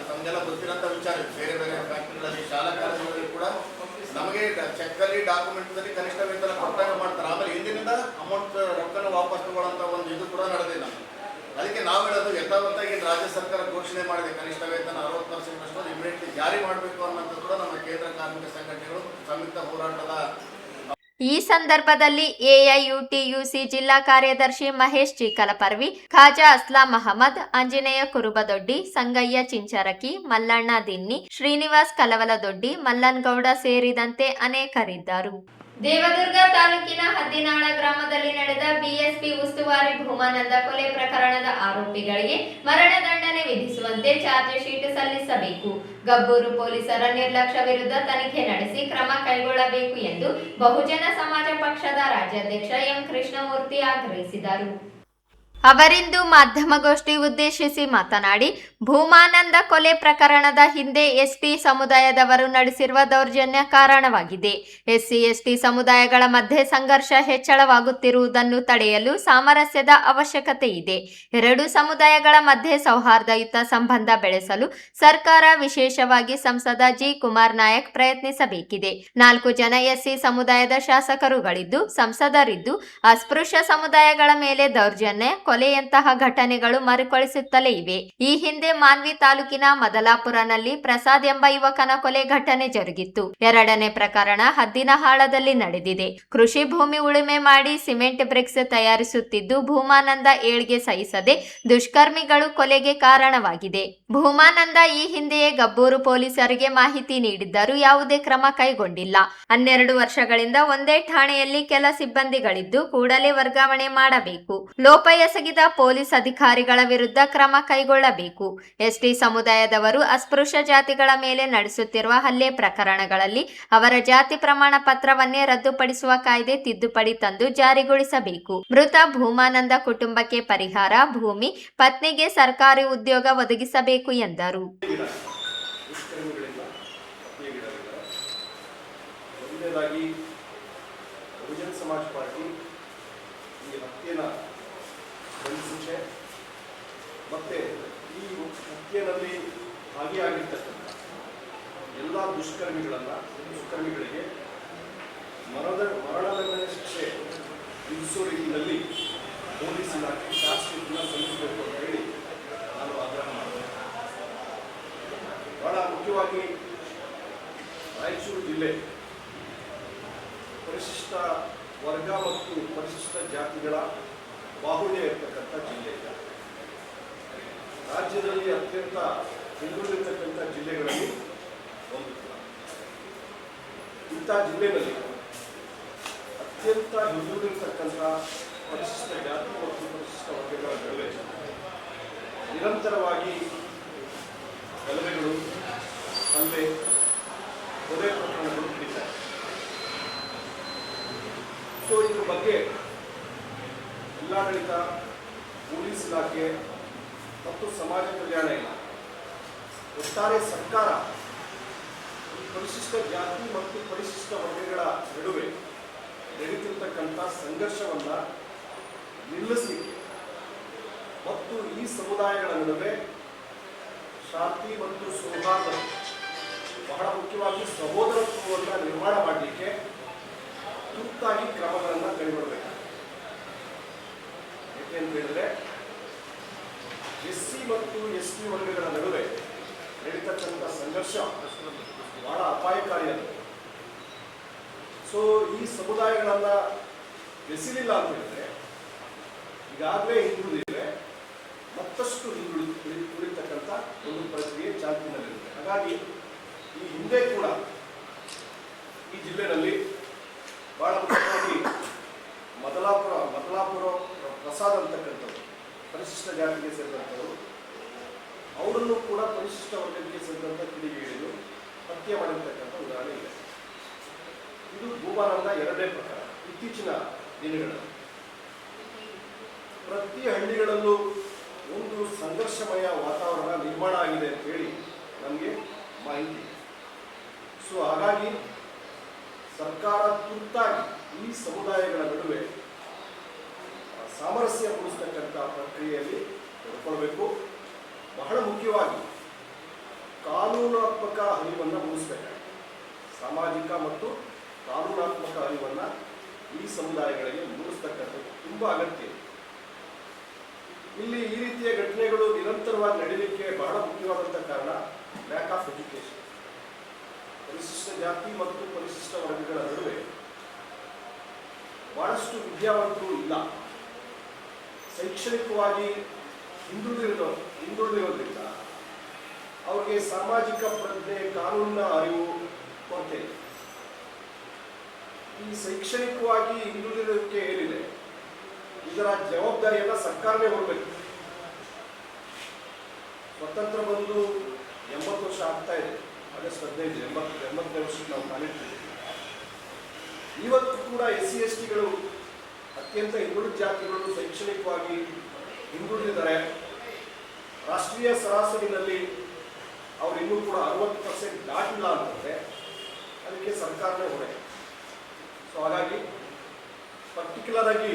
ನಮಗೆಲ್ಲ ಗೊತ್ತಿರೋಂಥ ವಿಚಾರ ಇದೆ. ಬೇರೆ ಬೇರೆ ಫ್ಯಾಕ್ಟ್ರಿಗಳಲ್ಲಿ, ಶಾಲಾ ಕಾಲೇಜುಗಳಲ್ಲಿ ಕೂಡ ನಮಗೆ ಚೆಕ್ಕಲ್ಲಿ, ಡಾಕ್ಯುಮೆಂಟ್ದಲ್ಲಿ ಕನಿಷ್ಠ ವೇತನ ಕೊಟ್ಟಾಗ ಮಾಡ್ತಾರೆ. ಆಮೇಲೆ ಹಿಂದಿನಿಂದ ಅಮೌಂಟ್ ರೊಕ್ಕನ ವಾಪಸ್ ತಗೊಳ್ಳೋಂಥ ಒಂದು ಇದು ಕೂಡ ನಡೆದಿಲ್ಲ. ಅದಕ್ಕೆ ನಾವು ಹೇಳೋದು ಯಥಾವತ್ತಾಗಿ ರಾಜ್ಯ ಸರ್ಕಾರ ಘೋಷಣೆ ಮಾಡಿದೆ ಕನಿಷ್ಠ ವೇತನ 60% ಅದು ಇಮಿಡಿಯೇಟ್ಲಿ ಜಾರಿ ಮಾಡಬೇಕು ಅನ್ನೋದು ಕೂಡ ನಮ್ಮ ಕೇಂದ್ರ ಕಾರ್ಮಿಕ ಸಂಘಟನೆಗಳು ಸಂಯುಕ್ತ ಹೋರಾಟದ. ಈ ಸಂದರ್ಭದಲ್ಲಿ AIUTUC ಜಿಲ್ಲಾ ಕಾರ್ಯದರ್ಶಿ ಮಹೇಶ್ ಚಿಕಲಪರ್ವಿ, ಖಾಜಾ ಅಸ್ಲಾಂ ಅಹಮದ್, ಆಂಜನೇಯ ಕುರುಬದೊಡ್ಡಿ, ಸಂಗಯ್ಯ ಚಿಂಚರಕಿ, ಮಲ್ಲಣ್ಣ ದಿನ್ನಿ, ಶ್ರೀನಿವಾಸ್ ಕಲವಲದೊಡ್ಡಿ, ಮಲ್ಲನಗೌಡ ಸೇರಿದಂತೆ ಅನೇಕರಿದ್ದರು. ದೇವದುರ್ಗ ತಾಲೂಕಿನ ಹದ್ದಿನಾಳ ಗ್ರಾಮದಲ್ಲಿ ನಡೆದ ಬಿಎಸ್ಪಿ ಉಸ್ತುವಾರಿ ಭೂಮಾನಂದ ಕೊಲೆ ಪ್ರಕರಣದ ಆರೋಪಿಗಳಿಗೆ ಮರಣದಂಡನೆ ವಿಧಿಸುವಂತೆ ಚಾರ್ಜ್ ಶೀಟ್ ಸಲ್ಲಿಸಬೇಕು. ಗಬ್ಬೂರು ಪೊಲೀಸರ ನಿರ್ಲಕ್ಷ್ಯ ವಿರುದ್ಧ ತನಿಖೆ ನಡೆಸಿ ಕ್ರಮ ಕೈಗೊಳ್ಳಬೇಕು ಎಂದು ಬಹುಜನ ಸಮಾಜ ಪಕ್ಷದ ರಾಜ್ಯಾಧ್ಯಕ್ಷ ಎಂ ಕೃಷ್ಣಮೂರ್ತಿ ಆಗ್ರಹಿಸಿದರು. ಅವರಿಂದು ಮಾಧ್ಯಮಗೋಷ್ಠಿ ಉದ್ದೇಶಿಸಿ ಮಾತನಾಡಿ, ಭೂಮಾನಂದ ಕೊಲೆ ಪ್ರಕರಣದ ಹಿಂದೆ ಎಸ್ಟಿ ಸಮುದಾಯದವರು ನಡೆಸಿರುವ ದೌರ್ಜನ್ಯ ಕಾರಣವಾಗಿದೆ. SC/ST ಸಮುದಾಯಗಳ ಮಧ್ಯೆ ಸಂಘರ್ಷ ಹೆಚ್ಚಳವಾಗುತ್ತಿರುವುದನ್ನು ತಡೆಯಲು ಸಾಮರಸ್ಯದ ಅವಶ್ಯಕತೆ ಇದೆ. 2 ಸಮುದಾಯಗಳ ಮಧ್ಯೆ ಸೌಹಾರ್ದಯುತ ಸಂಬಂಧ ಬೆಳೆಸಲು ಸರ್ಕಾರ, ವಿಶೇಷವಾಗಿ ಸಂಸದ ಜಿ. ಕುಮಾರ್ ನಾಯಕ್ ಪ್ರಯತ್ನಿಸಬೇಕಿದೆ. 4 ಜನ SC ಸಮುದಾಯದ ಶಾಸಕರುಗಳಿದ್ದು, ಸಂಸದರಿದ್ದು ಅಸ್ಪೃಶ್ಯ ಸಮುದಾಯಗಳ ಮೇಲೆ ದೌರ್ಜನ್ಯ, ಕೊಲೆಯಂತಹ ಘಟನೆಗಳು ಮರುಕಳಿಸುತ್ತಲೇ ಇವೆ. ಈ ಹಿಂದೆ ಮಾನ್ವಿ ತಾಲೂಕಿನ ಮದಲಾಪುರನಲ್ಲಿ ಪ್ರಸಾದ್ ಎಂಬ ಯುವಕನ ಕೊಲೆ ಘಟನೆ ಜರುಗಿತ್ತು. 2ನೇ ಪ್ರಕರಣ ಹದ್ದಿನಹಾಳದಲ್ಲಿ ನಡೆದಿದೆ. ಕೃಷಿ ಭೂಮಿ ಉಳುಮೆ ಮಾಡಿ ಸಿಮೆಂಟ್ ಬ್ರಿಕ್ಸ್ ತಯಾರಿಸುತ್ತಿದ್ದು ಭೂಮಾನಂದ ಏಳ್ಗೆ ಸಹಿಸದೆ ದುಷ್ಕರ್ಮಿಗಳು ಕೊಲೆಗೆ ಕಾರಣವಾಗಿದೆ. ಭೂಮಾನಂದ ಈ ಹಿಂದೆಯೇ ಗಬ್ಬೂರು ಪೊಲೀಸರಿಗೆ ಮಾಹಿತಿ ನೀಡಿದ್ದರೂ ಯಾವುದೇ ಕ್ರಮ ಕೈಗೊಂಡಿಲ್ಲ. 12 ವರ್ಷಗಳಿಂದ ಒಂದೇ ಠಾಣೆಯಲ್ಲಿ ಕೆಲ ಸಿಬ್ಬಂದಿಗಳಿದ್ದು ಕೂಡಲೇ ವರ್ಗಾವಣೆ ಮಾಡಬೇಕು. ಲೋಪ ಎಸಗಿದ ಪೊಲೀಸ್ ಅಧಿಕಾರಿಗಳ ವಿರುದ್ಧ ಕ್ರಮ ಕೈಗೊಳ್ಳಬೇಕು. ST ಸಮುದಾಯದವರು ಅಸ್ಪೃಶ್ಯ ಜಾತಿಗಳ ಮೇಲೆ ನಡೆಸುತ್ತಿರುವ ಹಲ್ಲೆ ಪ್ರಕರಣಗಳಲ್ಲಿ ಅವರ ಜಾತಿ ಪ್ರಮಾಣ ಪತ್ರವನ್ನೇ ರದ್ದುಪಡಿಸುವ ಕಾಯ್ದೆ ತಿದ್ದುಪಡಿ ತಂದು ಜಾರಿಗೊಳಿಸಬೇಕು. ಮೃತ ಭೂಮಾನಂದ ಕುಟುಂಬಕ್ಕೆ ಪರಿಹಾರ, ಭೂಮಿ, ಪತ್ನಿಗೆ ಸರ್ಕಾರಿ ಉದ್ಯೋಗ ಒದಗಿಸಬೇಕು ಎಂದರು. ಬಹುಜನ ಸಮಾಜ ಪಾರ್ಟಿ ಈ ಹತ್ಯೆನ ಶಿಕ್ಷೆ ಮತ್ತು ಈ ಹತ್ಯೆಯಲ್ಲಿ ಭಾಗಿಯಾಗಿರ್ತಕ್ಕಂಥ ಎಲ್ಲ ದುಷ್ಕರ್ಮಿಗಳಿಗೆ ಮರಣದಂಡನೆ ಶಿಕ್ಷೆ ವಿಧಿಸುವ ರೀತಿಯಲ್ಲಿ ಪೊಲೀಸ್ ಇಲಾಖೆ ಚಾರ್ಜ್ ಶೀಟನ್ನು ಸಲ್ಲಿಸಬೇಕು ಅಂತ ಹೇಳಿ ಮುಖ್ಯವಾಗಿ ರಾಯಚೂರು ಜಿಲ್ಲೆ ಪರಿಶಿಷ್ಟ ವರ್ಗ ಮತ್ತು ಪರಿಶಿಷ್ಟ ಜಾತಿಗಳ ಬಾಹುಳ್ಯ ಇರತಕ್ಕಂಥ ಜಿಲ್ಲೆ ಇದೆ. ರಾಜ್ಯದಲ್ಲಿ ಅತ್ಯಂತ ಹಿಂದುಳಿದಿರ್ತಕ್ಕಂಥ ಜಿಲ್ಲೆಗಳಲ್ಲಿ ಒಂದು. ಇಂಥ ಜಿಲ್ಲೆಯಲ್ಲಿ ಅತ್ಯಂತ ಹಿಂದುಳಿದಿರ್ತಕ್ಕಂಥ ಪರಿಶಿಷ್ಟ ಜಾತಿ ಮತ್ತು ಪರಿಶಿಷ್ಟ ವರ್ಗಗಳ ನಡುವೆ ನಿರಂತರವಾಗಿ ಗಲಭೆಗಳು, ಹಲ್ಲೆ, ಕೊಲೆ ಪ್ರಕರಣಗಳು ನಡೀತಾರೆ. ಸೊ ಇದ್ರ ಬಗ್ಗೆ ಜಿಲ್ಲಾಡಳಿತ, ಪೊಲೀಸ್ ಇಲಾಖೆ ಮತ್ತು ಸಮಾಜ ಕಲ್ಯಾಣ ಇಲಾಖೆ, ಒಟ್ಟಾರೆ ಸರ್ಕಾರ ಪರಿಶಿಷ್ಟ ಜಾತಿ ಮತ್ತು ಪರಿಶಿಷ್ಟ ವರ್ಗಗಳ ನಡುವೆ ನಡೀತಿರ್ತಕ್ಕಂಥ ಸಂಘರ್ಷವನ್ನು ನಿಲ್ಲಿಸಲಿಕ್ಕೆ ಮತ್ತು ಈ ಸಮುದಾಯಗಳ ನಡುವೆ ಶಾಂತಿ ಮತ್ತು ಸೌಹಾರ್ದ, ಬಹಳ ಮುಖ್ಯವಾಗಿ ಸಹೋದರತ್ವವನ್ನು ನಿರ್ಮಾಣ ಮಾಡಲಿಕ್ಕೆ ತುರ್ತಾಗಿ ಕ್ರಮಗಳನ್ನು ಕೈಗೊಳ್ಳಬೇಕು. ಯಾಕೆ ಅಂತ ಹೇಳಿದ್ರೆ SC ಮತ್ತು ST ವರ್ಗಗಳ ನಡುವೆ ನಡೀತಕ್ಕಂಥ ಸಂಘರ್ಷ ಬಹಳ ಅಪಾಯಕಾರಿಯಾಗಿದೆ. ಸೊ ಈ ಸಮುದಾಯಗಳನ್ನು ಬೆಸಿಲಿಲ್ಲ ಅಂತ ಹೇಳಿದ್ರೆ ಈಗಾಗಲೇ ಹಿಂದುಳಿದಿವೆ, ಮತ್ತಷ್ಟು ಉಳಿತಕ್ಕಂಥ ಒಂದು ಪ್ರಕ್ರಿಯೆ ಚಾಲ್ತಿನಲ್ಲಿರುತ್ತೆ. ಹಾಗಾಗಿ ಈ ಹಿಂದೆ ಕೂಡ ಈ ಜಿಲ್ಲೆಯಲ್ಲಿ ಬಹಳ ಮುಖ್ಯವಾಗಿ ಮದಲಾಪುರ ಪ್ರಸಾದ್ ಅಂತಕ್ಕಂಥವ್ರು ಪರಿಶಿಷ್ಟ ಜಾತಿಗೆ ಸೇರಿದಂಥವರು, ಅವರನ್ನು ಕೂಡ ಪರಿಶಿಷ್ಟ ವರ್ಗಕ್ಕೆ ಸೇರಿದಂಥ ಕಿಡಿಗೇಡಿಗಳು ಹತ್ಯೆ ಮಾಡಿರ್ತಕ್ಕಂಥ ಉದಾಹರಣೆ ಇದೆ. ಇದು ಭೂಮಾನಂದ ಎರಡನೇ ಪ್ರಕಾರ. ಇತ್ತೀಚಿನ ದಿನಗಳಲ್ಲಿ ಪ್ರತಿ ಹಳ್ಳಿಗಳಲ್ಲೂ ಒಂದು ಸಂಘರ್ಷಮಯ ವಾತಾವರಣ ನಿರ್ಮಾಣ ಆಗಿದೆ ಅಂತ ಹೇಳಿ ನಮಗೆ ಮಾಹಿತಿ. ಸೊ ಹಾಗಾಗಿ ಸರ್ಕಾರ ತುರ್ತಾಗಿ ಈ ಸಮುದಾಯಗಳ ನಡುವೆ ಸಾಮರಸ್ಯ ಮೂಡಿಸ್ತಕ್ಕಂಥ ಪ್ರಕ್ರಿಯೆಯಲ್ಲಿ ತೊಡ್ಕೊಳ್ಬೇಕು. ಬಹಳ ಮುಖ್ಯವಾಗಿ ಕಾನೂನಾತ್ಮಕ ಅರಿವನ್ನು ಮೂಡಿಸಬೇಕಾಗಿದೆ. ಸಾಮಾಜಿಕ ಮತ್ತು ಕಾನೂನಾತ್ಮಕ ಅರಿವನ್ನು ಈ ಸಮುದಾಯಗಳಿಗೆ ಮೂಡಿಸ್ತಕ್ಕಂಥದ್ದು ತುಂಬ ಅಗತ್ಯ. ಇಲ್ಲಿ ಈ ರೀತಿಯ ಘಟನೆಗಳು ನಿರಂತರವಾಗಿ ನಡೀಲಿಕ್ಕೆ ಬಹಳ ಮುಖ್ಯವಾದಂಥ ಕಾರಣ ಲ್ಯಾಕ್ ಆಫ್ ಎಜುಕೇಶನ್. ಪರಿಶಿಷ್ಟ ಜಾತಿ ಮತ್ತು ಪರಿಶಿಷ್ಟ ವರ್ಗಗಳ ನಡುವೆ ಬಹಳಷ್ಟು ವಿದ್ಯಾವಂತರು ಇಲ್ಲ. ಶೈಕ್ಷಣಿಕವಾಗಿ ಹಿಂದುಳಿದಿರೋದ್ರಿಂದ ಅವ್ರಿಗೆ ಸಾಮಾಜಿಕ ಪ್ರಜ್ಞೆ, ಕಾನೂನಿನ ಅರಿವು ಕೊರತೆ ಇದೆ. ಈ ಶೈಕ್ಷಣಿಕವಾಗಿ ಹಿಂದುಳಿದಿರೋದಕ್ಕೆ ಏನಿದೆ, ಇದರ ಜವಾಬ್ದಾರಿಯನ್ನು ಸರ್ಕಾರವೇ ಹೊರಬೇಕು. ಸ್ವತಂತ್ರ ಬಂದು 80 ವರ್ಷ ಆಗ್ತಾ ಇದೆ. ಆಗಸ್ಟ್ 15 80ನೇ ವರ್ಷಕ್ಕೆ ನಾವು ಕಾಲಿಡ್ತೀವಿ. ಇವತ್ತು ಕೂಡ SC STಗಳು ಅತ್ಯಂತ ಹಿಂದುಳಿದ ಜಾತಿಗಳು ಶೈಕ್ಷಣಿಕವಾಗಿ ಹಿಂದುಳಿದಿದ್ದಾರೆ. ರಾಷ್ಟ್ರೀಯ ಸರಾಸರಿನಲ್ಲಿ ಅವರು ಇನ್ನೂ ಕೂಡ 60% ದಾಟಿಲ್ಲ ಅಂತಂದರೆ ಅದಕ್ಕೆ ಸರ್ಕಾರನೇ ಹೊಣೆ. ಸೊ ಹಾಗಾಗಿ ಪರ್ಟಿಕ್ಯುಲರ್ ಆಗಿ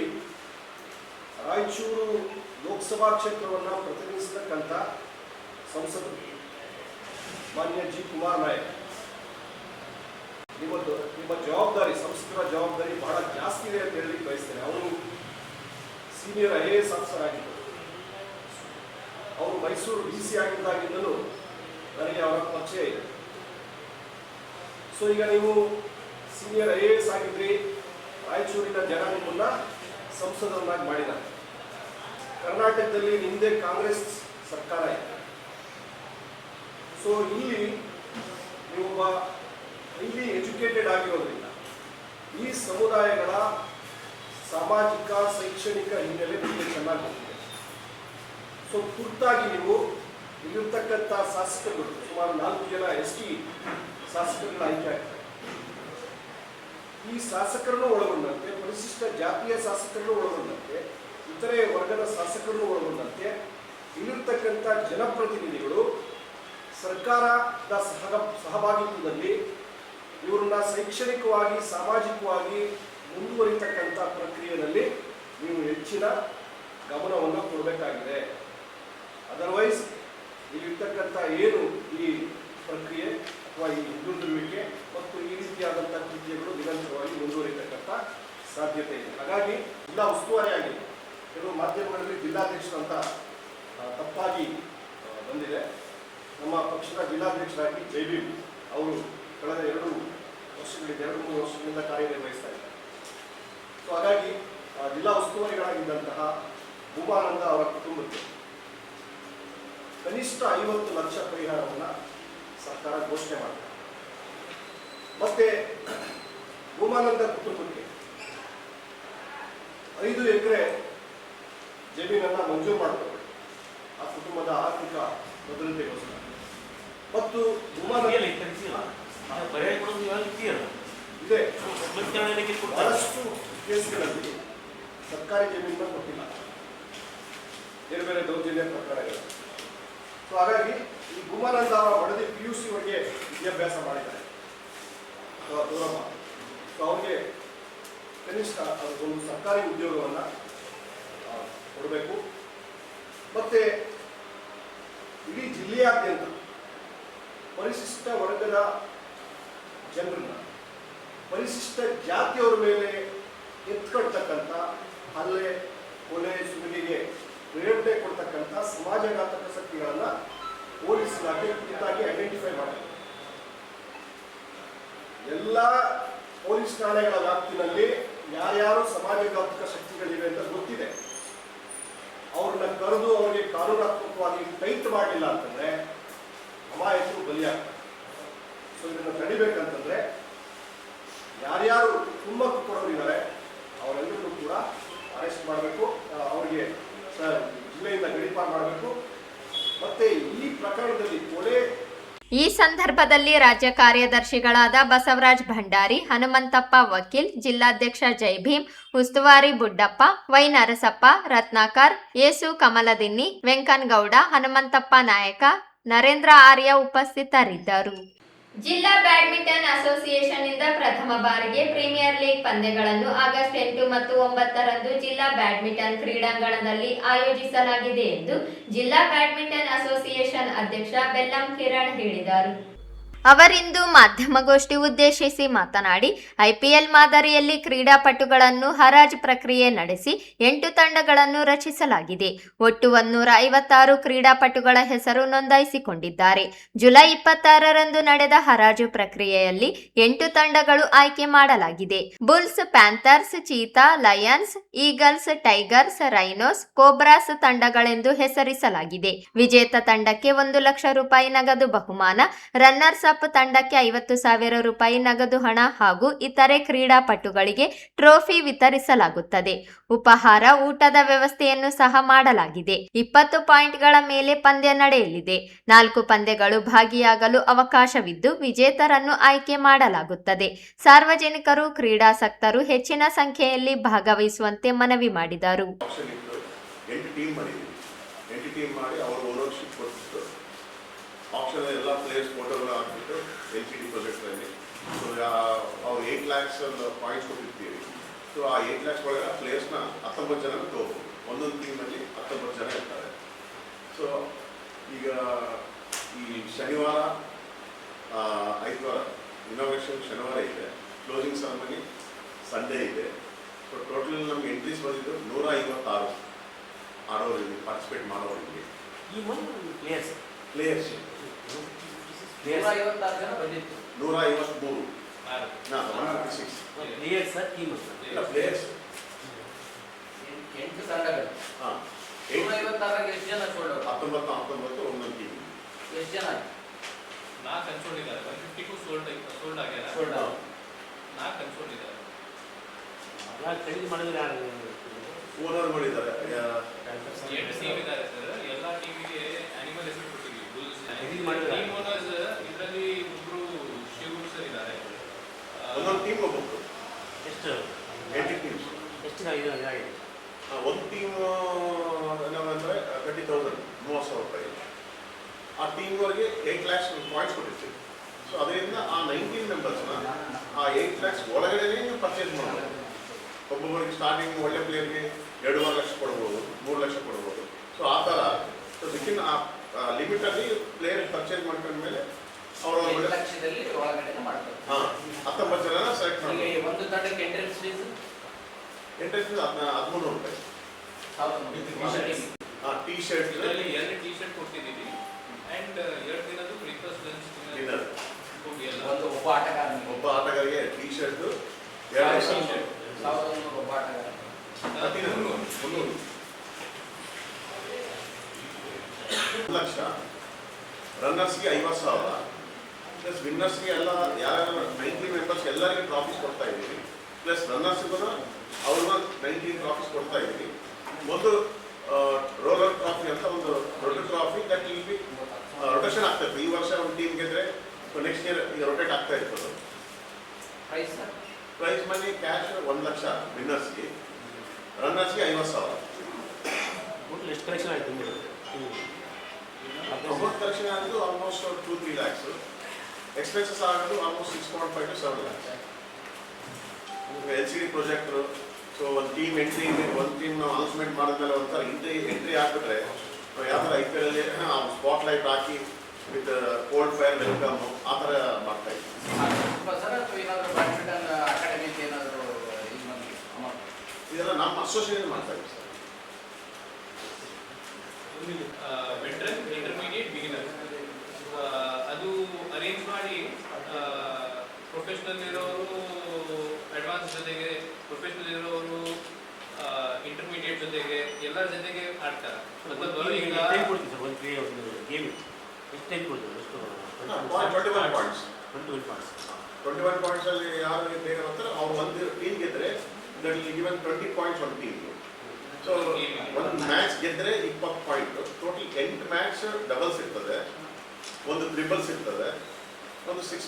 ರಾಯಚೂರು ಲೋಕಸಭಾ ಕ್ಷೇತ್ರವನ್ನು ಪ್ರತಿನಿಧಿಸತಕ್ಕಂಥ ಸಂಸದರು ಮಾನ್ಯ G. ಕುಮಾರ್ ನಾಯಕ್, ನಿಮ್ಮ ಜವಾಬ್ದಾರಿ, ಸಂಸದರ ಜವಾಬ್ದಾರಿ ಬಹಳ ಜಾಸ್ತಿ ಇದೆ ಅಂತ ಹೇಳಿ ಬಯಸ್ತೇನೆ. ಅವರು ಸೀನಿಯರ್ IAS ಆಫೀಸರ್ ಆಗಿದ್ದರು. ಅವರು ಮೈಸೂರು DC ಆಗಿದ್ದಾಗಿದ್ದಲು ನನಗೆ ಅವರ ಪರಿಚಯ ಇದೆ. ಸೊ ಈಗ ನೀವು ಸೀನಿಯರ್ IAS ಆಗಿದ್ರಿ, ರಾಯಚೂರಿನ ಜನ ನಿಮ್ಮನ್ನ ಸಂಸದರನ್ನಾಗಿ ಮಾಡಿದ್ದಾರೆ. ಕರ್ನಾಟಕದಲ್ಲಿ ನಿಮ್ಮದೇ ಕಾಂಗ್ರೆಸ್ ಸರ್ಕಾರ ಇದೆ. ಸೊ ಇಲ್ಲಿ ನೀವೊಬ್ಬ ಇಲ್ಲಿ ಎಜುಕೇಟೆಡ್ ಆಗಿರೋದ್ರಿಂದ ಈ ಸಮುದಾಯಗಳ ಸಾಮಾಜಿಕ ಶೈಕ್ಷಣಿಕ ಹಿನ್ನೆಲೆ ನಿಮಗೆ ಚೆನ್ನಾಗಿ ಗೊತ್ತಿದೆ. ಸೊ ತುರ್ತಾಗಿ ನೀವು ಇಲ್ಲಿರ್ತಕ್ಕಂಥ ಶಾಸಕರುಗಳು, ಸುಮಾರು 4 ಜನ ST ಶಾಸಕರುಗಳ ಆಯ್ಕೆ ಆಗ್ತಾರೆ. ಈ ಶಾಸಕರನ್ನು ಒಳಗೊಂಡಂತೆ, ಪರಿಶಿಷ್ಟ ಜಾತಿಯ ಶಾಸಕರನ್ನು ಒಳಗೊಂಡಂತೆ, ಇತರೆ ವರ್ಗದ ಶಾಸಕರನ್ನು ಒಳಗೊಂಡಂತೆ ಇಲ್ಲಿರ್ತಕ್ಕಂಥ ಜನಪ್ರತಿನಿಧಿಗಳು ಸರ್ಕಾರದ ಸಹಭಾಗಿತ್ವದಲ್ಲಿ ಇವರನ್ನ ಶೈಕ್ಷಣಿಕವಾಗಿ, ಸಾಮಾಜಿಕವಾಗಿ ಮುಂದುವರಿತಕ್ಕಂಥ ಪ್ರಕ್ರಿಯೆಯಲ್ಲಿ ನೀವು ಹೆಚ್ಚಿನ ಗಮನವನ್ನು ಕೊಡಬೇಕಾಗಿದೆ. ಅದರ್ವೈಸ್ ಇಲ್ಲಿರ್ತಕ್ಕಂಥ ಏನು ಈ ಪ್ರಕ್ರಿಯೆ ಅಥವಾ ಈ ಹಿಂದುಳಿದಿರುವಿಕೆ ಮತ್ತು ಈ ರೀತಿಯಾದಂಥ ಕೃತ್ಯಗಳು ನಿರಂತರವಾಗಿ ಮುಂದುವರಿತಕ್ಕಂಥ ಸಾಧ್ಯತೆ ಇದೆ. ಹಾಗಾಗಿ ಜಿಲ್ಲಾ ಉಸ್ತುವಾರಿಯಾಗಿ ಕೆಲವು ಮಾಧ್ಯಮಗಳಲ್ಲಿ ಜಿಲ್ಲಾಧ್ಯಕ್ಷರು ಅಂತ ತಪ್ಪಾಗಿ ಬಂದಿದೆ. ನಮ್ಮ ಪಕ್ಷದ ಜಿಲ್ಲಾಧ್ಯಕ್ಷರಾಗಿ ಜೈಬೀಮ್ ಅವರು ಕಳೆದ 2-3 ವರ್ಷಗಳಿಂದ ಕಾರ್ಯನಿರ್ವಹಿಸ್ತಾ ಇದ್ದಾರೆ. ಸೊ ಹಾಗಾಗಿ ಜಿಲ್ಲಾ ಉಸ್ತುವಾರಿಗಳಾಗಿದ್ದಂತಹ ಭೂಮಾನಂದ ಅವರ ಕುಟುಂಬಕ್ಕೆ ಕನಿಷ್ಠ 50 ಲಕ್ಷ ಪರಿಹಾರವನ್ನು ಸರ್ಕಾರ ಘೋಷಣೆ ಮಾಡಿದೆ. ಮತ್ತೆ ಭೂಮಾನಂದ ಕುಟುಂಬಕ್ಕೆ 5 ಎಕರೆ ಜಮೀನನ್ನು ಮಂಜೂರು ಮಾಡಿಕೊಟ್ಟು ಆ ಕುಟುಂಬದ ಆರ್ಥಿಕ ಭದ್ರತೆಗೋಸ್ಕರ. ಮತ್ತು ಇದೆ ಬಹಳಷ್ಟು ಕೇಸ್ಗಳಲ್ಲಿ ಸರ್ಕಾರಿ ಜಮೀನನ್ನು ಕೊಟ್ಟಿಲ್ಲ, ಬೇರೆ ಬೇರೆ ದೌರ್ಜನ್ಯ ಪ್ರಕರಣಗಳು. ಸೊ ಹಾಗಾಗಿ ಈ ಭೂಮಾನಂದ ಅವರ ಮಡದಿ PUC ವರೆಗೆ ವಿದ್ಯಾಭ್ಯಾಸ ಮಾಡಿದ್ದಾರೆ ದೂರಮ್ಮ. ಸೊ ಅವ್ರಿಗೆ ಕನಿಷ್ಠ ಒಂದು ಸರ್ಕಾರಿ ಉದ್ಯೋಗವನ್ನು ಕೊಡಬೇಕು. ಮತ್ತೆ ಇಡೀ ಜಿಲ್ಲೆಯಾದ್ಯಂತ ಪರಿಶಿಷ್ಟ ವರ್ಗದ ಜನರನ್ನ ಪರಿಶಿಷ್ಟ ಜಾತಿಯವರ ಮೇಲೆ ಎತ್ಕೊಳ್ತಕ್ಕಂಥ ಹಲ್ಲೆ, ಕೊಲೆ, ಸುಲಿಗೆಗೆ ಪ್ರೇರಣೆ ಕೊಡ್ತಕ್ಕಂಥ ಸಮಾಜಘಾತಕ ಶಕ್ತಿಗಳನ್ನು ಪೊಲೀಸ್ ಇಲಾಖೆ ಕುರಿತಾಗಿ ಐಡೆಂಟಿಫೈ ಮಾಡಿದೆ. ಎಲ್ಲ ಪೊಲೀಸ್ ಠಾಣೆಗಳ ವ್ಯಾಪ್ತಿನಲ್ಲಿ ಯಾರ್ಯಾರು ಸಮಾಜಘಾತಕ ಶಕ್ತಿಗಳಿವೆ ಅಂತ ಗೊತ್ತಿದೆ. ಅವ್ರನ್ನ ಕರೆದು ಅವರಿಗೆ ಕಾನೂನಾತ್ಮಕವಾಗಿ ಟೈಟ್ ಮಾಡಲಿಲ್ಲ ಅಂತಂದ್ರೆ ಅಮಾಯಕರು ಬಲಿಯಾಗ್ತಾರೆ. ಸೊ ಇದನ್ನು ತಡಿಬೇಕಂತಂದ್ರೆ ಯಾರ್ಯಾರು ಕುಮ್ಮಕ್ಕು ಕೊಡೋರಿದ್ದಾರೆ ಅವರೆಲ್ಲರೂ ಕೂಡ ಅರೆಸ್ಟ್ ಮಾಡಬೇಕು, ಅವರಿಗೆ ಜಿಲ್ಲೆಯಿಂದ ಗಡೀಪಾರು ಮಾಡಬೇಕು. ಮತ್ತೆ ಈ ಪ್ರಕರಣದಲ್ಲಿ ಕೊಲೆ. ಈ ಸಂದರ್ಭದಲ್ಲಿ ರಾಜ್ಯ ಕಾರ್ಯದರ್ಶಿಗಳಾದ ಬಸವರಾಜ್ ಭಂಡಾರಿ, ಹನುಮಂತಪ್ಪ ವಕೀಲ್, ಜಿಲ್ಲಾಧ್ಯಕ್ಷ ಜೈಭೀಮ್, ಉಸ್ತುವಾರಿ ಬುಡ್ಡಪ್ಪ, ವೈ ನರಸಪ್ಪ, ರತ್ನಾಕರ್, ಯೇಸು ಕಮಲದಿನ್ನಿ, ವೆಂಕನಗೌಡ, ಹನುಮಂತಪ್ಪ ನಾಯಕ, ನರೇಂದ್ರ ಆರ್ಯ ಉಪಸ್ಥಿತರಿದ್ದರು. ಜಿಲ್ಲಾ ಬ್ಯಾಡ್ಮಿಂಟನ್ ಅಸೋಸಿಯೇಷನ್ ಇಂದ ಪ್ರಥಮ ಬಾರಿಗೆ ಪ್ರೀಮಿಯರ್ ಲೀಗ್ ಪಂದ್ಯಗಳನ್ನು ಆಗಸ್ಟ್ 8 ಮತ್ತು 9ರಂದು ಜಿಲ್ಲಾ ಬ್ಯಾಡ್ಮಿಂಟನ್ ಕ್ರೀಡಾಂಗಣದಲ್ಲಿ ಆಯೋಜಿಸಲಾಗಿದೆ ಎಂದು ಜಿಲ್ಲಾ ಬ್ಯಾಡ್ಮಿಂಟನ್ ಅಸೋಸಿಯೇಷನ್ ಅಧ್ಯಕ್ಷ ಬೆಲ್ಲಂ ಕಿರಣ್ ಹೇಳಿದರು. ಅವರಿಂದು ಮಾಧ್ಯಮಗೋಷ್ಠಿ ಉದ್ದೇಶಿಸಿ ಮಾತನಾಡಿ, ಐಪಿಎಲ್ ಮಾದರಿಯಲ್ಲಿ ಕ್ರೀಡಾಪಟುಗಳನ್ನು ಹರಾಜು ಪ್ರಕ್ರಿಯೆ ನಡೆಸಿ 8 ತಂಡಗಳನ್ನು ರಚಿಸಲಾಗಿದೆ. ಒಟ್ಟು 156 ಕ್ರೀಡಾಪಟುಗಳ ಹೆಸರು ನೋಂದಾಯಿಸಿಕೊಂಡಿದ್ದಾರೆ. ಜುಲೈ 26ರಂದು ನಡೆದ ಹರಾಜು ಪ್ರಕ್ರಿಯೆಯಲ್ಲಿ 8 ತಂಡಗಳು ಆಯ್ಕೆ ಮಾಡಲಾಗಿದೆ. Bulls, Panthers, Cheetah, Lions, Eagles, Tigers, Rhinos, Cobras ತಂಡಗಳೆಂದು ಹೆಸರಿಸಲಾಗಿದೆ. ವಿಜೇತ ತಂಡಕ್ಕೆ 1 ಲಕ್ಷ ರೂಪಾಯಿ ನಗದು ಬಹುಮಾನ, ರನ್ನರ್ಸ್ ತಂಡಕ್ಕೆ 50,000 ರೂಪಾಯಿ ನಗದು ಹಣ ಹಾಗೂ ಇತರೆ ಕ್ರೀಡಾಪಟುಗಳಿಗೆ ಟ್ರೋಫಿ ವಿತರಿಸಲಾಗುತ್ತದೆ. ಉಪಹಾರ, ಊಟದ ವ್ಯವಸ್ಥೆಯನ್ನು ಸಹ ಮಾಡಲಾಗಿದೆ. 20 ಪಾಯಿಂಟ್ಗಳ ಮೇಲೆ ಪಂದ್ಯ ನಡೆಯಲಿದೆ. 4 ಪಂದ್ಯಗಳು ಭಾಗಿಯಾಗಲು ಅವಕಾಶವಿದ್ದು ವಿಜೇತರನ್ನು ಆಯ್ಕೆ ಮಾಡಲಾಗುತ್ತದೆ. ಸಾರ್ವಜನಿಕರು, ಕ್ರೀಡಾಸಕ್ತರು ಹೆಚ್ಚಿನ ಸಂಖ್ಯೆಯಲ್ಲಿ ಭಾಗವಹಿಸುವಂತೆ ಮನವಿ ಮಾಡಿದರು. ಆಪ್ಷನ್ ಎಲ್ಲ ಪ್ಲೇಯರ್ಸ್ ಫೋಟೋಗಳು ಹಾಕ್ಬಿಟ್ಟು LCD ಪ್ರೊಜೆಕ್ಟ್ರಲ್ಲಿ ಸೊ ಅವ್ರು 8 lakhs ಪಾಯಿಂಟ್ಸ್ ಕೊಟ್ಟಿರ್ತೀವಿ. ಸೊ ಆ 8 lakhs ಒಳಗೆ ಪ್ಲೇಯರ್ಸ್ನ 19 ಜನ ತಗೋಬೋದು. ಒಂದೊಂದು ಟೀಮಲ್ಲಿ 19 ಜನ ಇರ್ತಾರೆ. ಸೊ ಈಗ ಈ ಶನಿವಾರ, ಐತವಾರ ಇನಾಗ್ರೇಷನ್ ಶನಿವಾರ ಇದೆ, ಕ್ಲೋಸಿಂಗ್ ಸೆರೆಮನಿ ಸಂಡೇ ಇದೆ. ಸೊ ಟೋಟಲ್ ನಮ್ಗೆ ಎಂಟ್ರೀಸ್ ಬಂದಿದ್ದು 156 ಆಡೋರಿಗೆ, ಪಾರ್ಟಿಸಿಪೇಟ್ ಮಾಡೋರಿಗೆ. ಈ ಒಂದು ಪ್ಲೇಯರ್ಸ್ 153 ಪ್ಲೇಯರ್ಸ್ 8 ತಂಡಗಳು. 156 ಎಷ್ಟು ಜನ ಸೋಲ್ಡ್? 19 ಒಂದೊಂದು ಟೀಮ್. ಎಷ್ಟು ಜನ? 4 ಕನ್ಸೋಲ್ಡ್ ಇದ್ದಾರೆ. 152 ಸೋಲ್ಡ್ ಆಗ್ಯಾರ. 4 ಕನ್ಸೋಲ್ಡ್ ಇದ್ದಾರೆ. ಎಲ್ಲ ಖರೀದಿ ಮಾಡಿದ್ರೆ ಯಾರು ಓನರ್ ಮಾಡಿದ್ದಾರೆ. 8 ಟೀಮ್ ಇದ್ದಾರೆ ಸರ್. ಎಲ್ಲ ಟೀಮಿಗೆ ಆನಿಮಲ್ ಹೆಸರು ಕೊಟ್ಟಿದ್ದೀವಿ. ಖರೀದಿ ಮಾಡಿದ್ರೆ ಟೀಮ್ ಓನರ್ಸ್ ಇದರಲ್ಲಿ ಒಬ್ರು ಶಿವಗುರು ಸರ್ ಇದ್ದಾರೆ. ಒಂದೊಂದು ಟೀಮ್ ಒಬ್ಬೊಬ್ರು. ಎಷ್ಟು? 8 ಟೀಮ್ಸ್. ಎಷ್ಟು ಇದಾಗಿದೆ? ಒಂದು ಟೀಮ್ ಏನಂದರೆ 30,000 30,000 ರೂಪಾಯಿ. ಆ ಟೀಮ್ವರೆಗೆ 8 lakhs ಪಾಯಿಂಟ್ಸ್ ಕೊಟ್ಟಿರ್ತೀವಿ. ಸೊ ಅದರಿಂದ ಆ 19 ಮೆಂಬರ್ಸ್ನ ಆ 8 lakhs ಒಳಗಡೆನೇ ನೀವು ಪರ್ಚೇಸ್ ಮಾಡ್ಬೋದು. ಒಬ್ಬೊಬ್ಬರಿಗೆ ಸ್ಟಾರ್ಟಿಂಗ್ ಒಳ್ಳೆ ಪ್ಲೇಯರ್ಗೆ 2.5 ಲಕ್ಷ ಕೊಡ್ಬೋದು, 3 ಲಕ್ಷ ಕೊಡ್ಬೋದು. ಸೊ ಆ ಥರ ಸೊ ವಿತಿನ್ ಆ ಲಿಮಿಟಲ್ಲಿ ಪ್ಲೇಯರ್ ಪರ್ಚೇಸ್ ಮಾಡ್ಕೊಂಡ್ಮೇಲೆ ಅವರು 8 ಲಕ್ಷದಲ್ಲಿ ಒಳಗಡೆ ಮಾಡ್ತಾರೆ. 19 ಜನ ಸೆಲೆಕ್ಟ್ ಮಾಡಿ. ಒಂದು ತಂಡಕ್ಕೆ ಎಂಟ್ರೆನ್ಸ್ ಫೀಸ್ 1300 ರೂಪಾಯಿ. T shirt ಕೊಡ್ತಿದ್ದೀವಿ. ಆ್ಯಂಡ್ 2 ಒಬ್ಬ ಆಟಗಾರನಿಗೆ ಒಬ್ಬ ಆಟಗಾರರಿಗೆ ಟೀ ಶರ್ಟ್ 1100 ಒಬ್ಬ ಆಟಗಾರ 300 ಲಕ್ಷ, ರನ್ನರ್ಸ್ಗೆ 50,000 ಪ್ಲಸ್ ವಿನ್ನರ್ಸ್ಗೆ ಎಲ್ಲ ಯಾರ್ಯಾರು 90 ಮೆಂಬರ್ಸ್ ಎಲ್ಲರಿಗೂ ಟ್ರಾಫೀಸ್ ಕೊಡ್ತಾ ಇದ್ದೀವಿ. ಪ್ಲಸ್ ರನ್ನರ್ಸ್ಗೂ ಅವ್ರನ್ನ 90 ಟ್ರಾಫೀಸ್ ಕೊಡ್ತಾ ಇದ್ದೀವಿ. ಒಂದು ರೋಲರ್ ಟ್ರಾಫಿ ಅಂತ ಒಂದು ದೊಡ್ಡ trophy that will be rotation ಆಗ್ತಾ ಇರ್ತದೆ. ಈ ವರ್ಷ ಒಂದು ಟೀಮ್ ಗೆದ್ರೆ ನೆಕ್ಸ್ಟ್ ಇಯರ್ ಈಗ ರೊಟೇಟ್ ಆಗ್ತಾ ಇರ್ತದೆ. ಪ್ರೈಸ್ ಮನಿ ಕ್ಯಾಶ್ 1 ಲಕ್ಷ ವಿನ್ನರ್ಸ್ಗೆ, ರನ್ನರ್ಸ್ಗೆ 50,000. ಎಷ್ಟು ಕಲೆಕ್ಷನ್ ಆಯಿತು? ಅಮೌಂಟ್ ಕಲೆಕ್ಷನ್ ಆಗೋದು ಆಲ್ಮೋಸ್ಟ್ 2-3 lakhs. ಎಕ್ಸ್ಪೆನ್ಸಸ್ ಆಗೋದು almost 6.5 to 7 lakhs. LCD projector. So ಒಂದು ಟೀಮ್ ನಾವು ಅನೌನ್ಸ್ಮೆಂಟ್ ಮಾಡಿದ್ಮೇಲೆ ಒಂಥರ ಎಂಟ್ರಿ ಹಾಕ್ಬಿಟ್ರೆ ಯಾವ ಥರ IPL ಅಲ್ಲಿ ಸ್ಪಾಟ್ ಲೈಟ್ ಹಾಕಿ ವಿತ್ ಕೋಲ್ಡ್ ಫೈರ್ ವೆಲ್ಕಮ್ ಆ ಥರ ಮಾಡ್ತಾ ಇದ್ದೀವಿ. ಸರ್ ಏನಾದರೂ ಬ್ಯಾಡ್ಮಿಂಟನ್ ಅಕಾಡೆಮಿಗೆ ಏನಾದರೂ ಇದೆಲ್ಲ ನಮ್ಮ ಅಸೋಸಿಯೇಷನ್ ಮಾಡ್ತಾ ಇದ್ದೀವಿ ಸರ್. ವೆಟ್ರನ್, ಇಂಟರ್ಮೀಡಿಯೇಟ್, ಬಿಗಿನರ್ ಅದು ಅರೇಂಜ್ ಮಾಡಿ ಪ್ರೊಫೆಷನಲ್ ಇರೋರು ಅಡ್ವಾನ್ಸ್ ಜೊತೆಗೆ, ಪ್ರೊಫೆಷನಲ್ ಇರೋರು ಇಂಟರ್ಮೀಡಿಯೇಟ್ ಜೊತೆಗೆ ಎಲ್ಲರ ಜೊತೆಗೆ ಆಡ್ತಾರೆ. ಈಗ 21 ಪಾಯಿಂಟ್ಸ್ ಅಲ್ಲಿ ಯಾರು ಬೇಗ ಬರ್ತಾರೆ ಅವ್ರು ಒಂದು ಟೀಮ್ ಗೆದ್ರೆ ಈವನ್ 20 ಪಾಯಿಂಟ್ಸ್ ಒಂದು ಟೀಮ್. ಸೊ ಒಂದು ಮ್ಯಾಚ್ ಗೆದ್ರೆ 20 ಪಾಯಿಂಟ್. ಟೋಟಲ್ 8 ಮ್ಯಾಚ್ ಡಬಲ್ಸ್ ಇರ್ತದೆ, ಒಂದು ಟ್ರಿಬಲ್ಸ್ ಇರ್ತದೆ, ಒಂದು 6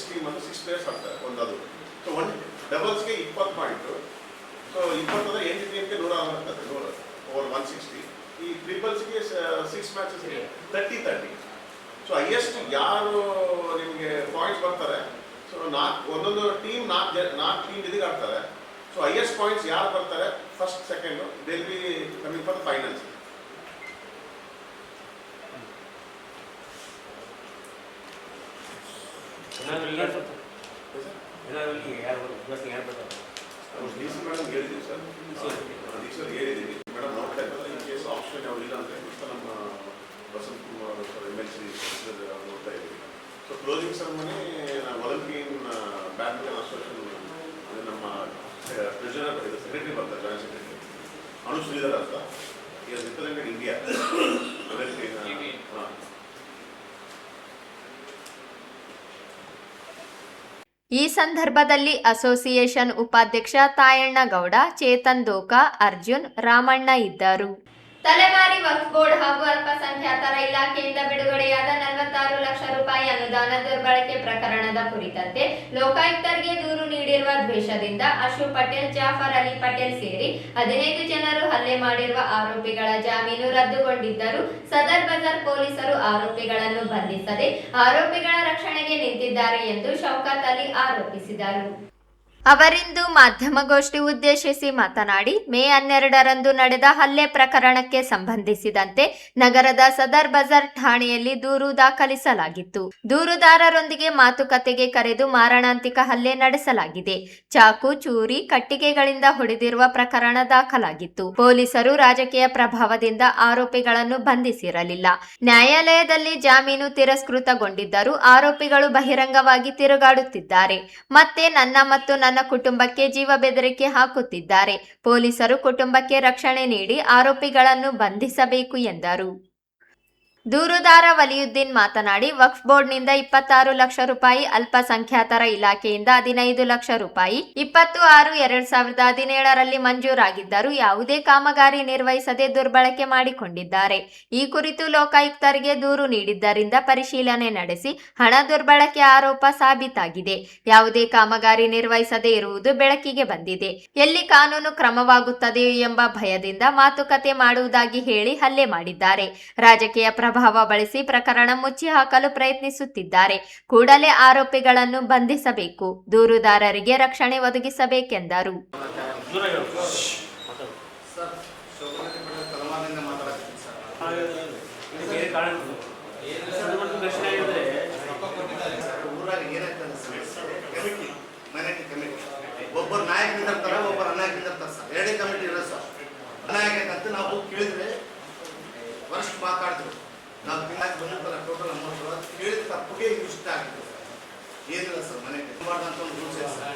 ಟೀಮ್ ಅಂದ್ರೆ 6 ಪ್ಲೇಯರ್ಸ್ ಆಡ್ತಾರೆ ಒಂದು ಅದು. ಸೊ ಒಂದು ಡಬಲ್ಸ್ಗೆ 20 ಪಾಯಿಂಟು. ಸೊ 20 ಅಂದರೆ 8 ಟೀಮ್ಗೆ 160 100 ಓವರ್ 160. ಈ ಟ್ರಿಬಲ್ಸ್ಗೆ 6 ಮ್ಯಾಚಸ್ 30. ಸೊ ಹೈಯೆಸ್ಟ್ ಯಾರು ನಿಮಗೆ ಪಾಯಿಂಟ್ಸ್ ಬರ್ತಾರೆ, ಸೊ ಒಂದೊಂದು ಟೀಮ್ 4 ಟೀಮ್ ಇದಕ್ಕೆ ಆಡ್ತಾರೆ. ಸೊ ಹೈಯೆಸ್ಟ್ ಪಾಯಿಂಟ್ಸ್ ಯಾರು ಬರ್ತಾರೆ first second they will be coming for the finals. D C madam ಹೇಳಿದ್ದೀವಿ ಸರ್, ಡಿ ಸಿ ಹೇಳಿದ್ದೀವಿ ಮೇಡಮ್. ನೋಡ್ತಾ ಇದ್ದಾರೆ ಇನ್ ಕೇಸ್ ಆಪ್ಷನ್ ಯಾವ ಇಲ್ಲ ಅಂದರೆ ನಮ್ಮ ವಸಂತ್ ಕುಮಾರ್ MLC ನೋಡ್ತಾ ಇದ್ದೀವಿ. So closing ceremony Olympian badminton association ನಮ್ಮ ಟ್ರೆಜರರ್ ಸೆಕ್ರೆಟರಿ ಬರ್ತಾರೆ, ಜಾಯಿಂಟ್ ಸೆಕ್ರೆಟರಿ ಅನು ಶ್ರೀಧರ್ ಅಂತ. ಈಗ ರಿಪ್ರೆಸೆಂಟೆಡ್ ಇಂಡಿಯಾ ಈ ಸಂದರ್ಭದಲ್ಲಿ ಅಸೋಸಿಯೇಷನ್ ಉಪಾಧ್ಯಕ್ಷ ತಾಯಣ್ಣ ಗೌಡ, ಚೇತನ್ ದೋಕಾ, ಅರ್ಜುನ್, ರಾಮಣ್ಣ ಇದ್ದರು. ತಲೆಮಾರಿ ವಕ್ಫ್ ಬೋರ್ಡ್ ಹಾಗೂ ಅಲ್ಪಸಂಖ್ಯಾತರ ಇಲಾಖೆಯಿಂದ ಬಿಡುಗಡೆಯಾದ 46 ಲಕ್ಷ ರೂಪಾಯಿ ಅನುದಾನ ದುರ್ಬಳಕೆ ಪ್ರಕರಣದ ಕುರಿತಂತೆ ಲೋಕಾಯುಕ್ತರಿಗೆ ದೂರು ನೀಡಿರುವ ದ್ವೇಷದಿಂದ ಅಶು ಪಟೇಲ್, ಜಾಫರ್ ಅಲಿ ಪಟೇಲ್ ಸೇರಿ 15 ಜನರು ಹಲ್ಲೆ ಮಾಡಿರುವ ಆರೋಪಿಗಳ ಜಾಮೀನು ರದ್ದುಗೊಂಡಿದ್ದರೂ ಸದರ್ ಬಜಾರ್ ಪೊಲೀಸರು ಆರೋಪಿಗಳನ್ನು ಬಂಧಿಸದೆ ಆರೋಪಿಗಳ ರಕ್ಷಣೆಗೆ ನಿಂತಿದ್ದಾರೆ ಎಂದು ಶೌಕತ್ ಅಲಿ ಆರೋಪಿಸಿದರು. ಅವರಿಂದು ಮಾಧ್ಯಮಗೋಷ್ಠಿ ಉದ್ದೇಶಿಸಿ ಮಾತನಾಡಿ, ಮೇ 12ರಂದು ನಡೆದ ಹಲ್ಲೆ ಪ್ರಕರಣಕ್ಕೆ ಸಂಬಂಧಿಸಿದಂತೆ ನಗರದ ಸದರ್ ಬಜಾರ್ ಠಾಣೆಯಲ್ಲಿ ದೂರು ದಾಖಲಿಸಲಾಗಿತ್ತು. ದೂರುದಾರರೊಂದಿಗೆ ಮಾತುಕತೆಗೆ ಕರೆದು ಮಾರಣಾಂತಿಕ ಹಲ್ಲೆ ನಡೆಸಲಾಗಿದೆ. ಚಾಕು, ಚೂರಿ, ಕಟ್ಟಿಗೆಗಳಿಂದ ಹೊಡೆದಿರುವ ಪ್ರಕರಣ ದಾಖಲಾಗಿತ್ತು. ಪೊಲೀಸರು ರಾಜಕೀಯ ಪ್ರಭಾವದಿಂದ ಆರೋಪಿಗಳನ್ನು ಬಂಧಿಸಿರಲಿಲ್ಲ. ನ್ಯಾಯಾಲಯದಲ್ಲಿ ಜಾಮೀನು ತಿರಸ್ಕೃತಗೊಂಡಿದ್ದರೂ ಆರೋಪಿಗಳು ಬಹಿರಂಗವಾಗಿ ತಿರುಗಾಡುತ್ತಿದ್ದಾರೆ. ಮತ್ತೆ ನನ್ನ ಮತ್ತು ನನ್ನ ಕುಟುಂಬಕ್ಕೆ ಜೀವ ಬೆದರಿಕೆ ಹಾಕುತ್ತಿದ್ದಾರೆ. ಪೊಲೀಸರು ಕುಟುಂಬಕ್ಕೆ ರಕ್ಷಣೆ ನೀಡಿ ಆರೋಪಿಗಳನ್ನು ಬಂಧಿಸಬೇಕು ಎಂದರು. ದೂರುದಾರ ವಲಿಯುದ್ದೀನ್ ಮಾತನಾಡಿ, ವಕ್ಫ್ ಬೋರ್ಡ್ನಿಂದ 26 ಲಕ್ಷ ರೂಪಾಯಿ, ಅಲ್ಪಸಂಖ್ಯಾತರ ಇಲಾಖೆಯಿಂದ 15 ಲಕ್ಷ ರೂಪಾಯಿ 26/2017ರಲ್ಲಿ ಮಂಜೂರಾಗಿದ್ದರೂ ಯಾವುದೇ ಕಾಮಗಾರಿ ನಿರ್ವಹಿಸದೆ ದುರ್ಬಳಕೆ ಮಾಡಿಕೊಂಡಿದ್ದಾರೆ. ಈ ಕುರಿತು ಲೋಕಾಯುಕ್ತರಿಗೆ ದೂರು ನೀಡಿದ್ದರಿಂದ ಪರಿಶೀಲನೆ ನಡೆಸಿ ಹಣ ದುರ್ಬಳಕೆ ಆರೋಪ ಸಾಬೀತಾಗಿದೆ. ಯಾವುದೇ ಕಾಮಗಾರಿ ನಿರ್ವಹಿಸದೇ ಇರುವುದು ಬೆಳಕಿಗೆ ಬಂದಿದೆ. ಎಲ್ಲಿ ಕಾನೂನು ಕ್ರಮವಾಗುತ್ತದೆಯೋ ಎಂಬ ಭಯದಿಂದ ಮಾತುಕತೆ ಮಾಡುವುದಾಗಿ ಹೇಳಿ ಹಲ್ಲೆ ಮಾಡಿದ್ದಾರೆ. ರಾಜಕೀಯ ಪ್ರಭಾವ ಬಳಸಿ ಪ್ರಕರಣ ಮುಚ್ಚಿ ಹಾಕಲು ಪ್ರಯತ್ನಿಸುತ್ತಿದ್ದಾರೆ. ಕೂಡಲೇ ಆರೋಪಿಗಳನ್ನು ಬಂಧಿಸಬೇಕು, ದೂರುದಾರರಿಗೆ ರಕ್ಷಣೆ ಒದಗಿಸಬೇಕೆಂದರು. ಒಬ್ಬರು ನಾಯಕ ನಿಂದಿರ್ತಾರೆ, ಒಬ್ಬರು ಅನಾಯಕ ನಿಂದಿರ್ತಾರೆ ಸರ್. ಎರಡೇ ಕಮಿಟಿ ಇರೋದು ಸರ್. ಅನಾಯಕ ಅಂತ ನಾವು ಕೇಳಿದ್ರೆ ವರ್ಷ ಮಾತಾಡಿದ್ರು. ನಾವು ತಿಂಗಳಾಗಿ ಬಂದಿರ್ತಾರೆ ಟೋಟಲ್ ಅಮೌಂಟ್ ಕೇಳಿದ ತಪ್ಪಿಗೆ ಇಷ್ಟ ಆಗಿತ್ತು. ಏನಿಲ್ಲ ಸರ್ ಮನೆ ಮಾಡದಂತ ಒಂದು ರೂಲ್ಸ್ ಇದೆ ಸರ್.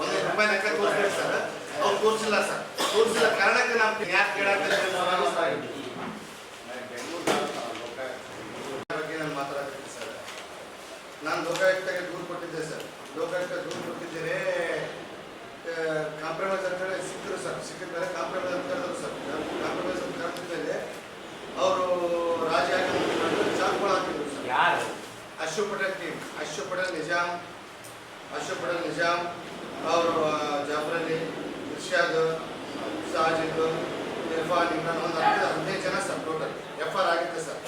1 ರೂಪಾಯಿ ಲೆಕ್ಕ ತೋರಿಸ್ಬೇಕು ಸರ್, ಅವ್ರು ತೋರಿಸಿಲ್ಲ ಸರ್. ತೋರಿಸಿಲ್ಲ ಕಾರಣಕ್ಕೆ ನಾವು ಯಾಕೆ ಕೇಳಾಕ್ತಾರೆ ಬಗ್ಗೆ ನಾನು ಮಾತಾಡ್ತೀನಿ ಸರ್. ನಾನು ಲೋಕಾಯುಕ್ತಗೆ ದೂರು ಕೊಟ್ಟಿದ್ದೆ ಸರ್. ಲೋಕಾಯುಕ್ತ ದೂರು ಕೊಟ್ಟಿದ್ದೇನೆ, ಕಾಂಪ್ರಮೈಸ್ ಅಂತ ಹೇಳಿ ಸಿಕ್ಕಿದ್ರು ಸರ್. ಸಿಕ್ಕಿದ ಮೇಲೆ ಕಾಂಪ್ರಮೈಸ್ ಅಂತ ಕರೆದ್ರು ಸರ್. ಕಾಂಪ್ರಮೈಸ್ ಅಂತ ಕರೆದಿದ್ಮೇಲೆ ಅವರು ರಾಜಿ ಹಾಕಿ ಚಾಕುಗಳು ಹಾಕಿದ್ರು ಸರ್. ಯಾರು? ಅಶೋಕ್ ಪಟೇಲ್ ಟೀಮ್, ಅಶೋಕ್ ಪಟೇಲ್ ನಿಜಾಮ್, ಅವರು ಜಾಫರ್ ಅಲಿ, ಇರ್ಷಾದ್, ಸಾಜಿದ್, ಇರ್ಫಾನ್, ಇಮ್ರಾನ್, ಒಂದು 15 ಜನ ಸರ್ ಟೋಟಲ್. FR ಆಗಿತ್ತು ಸರ್,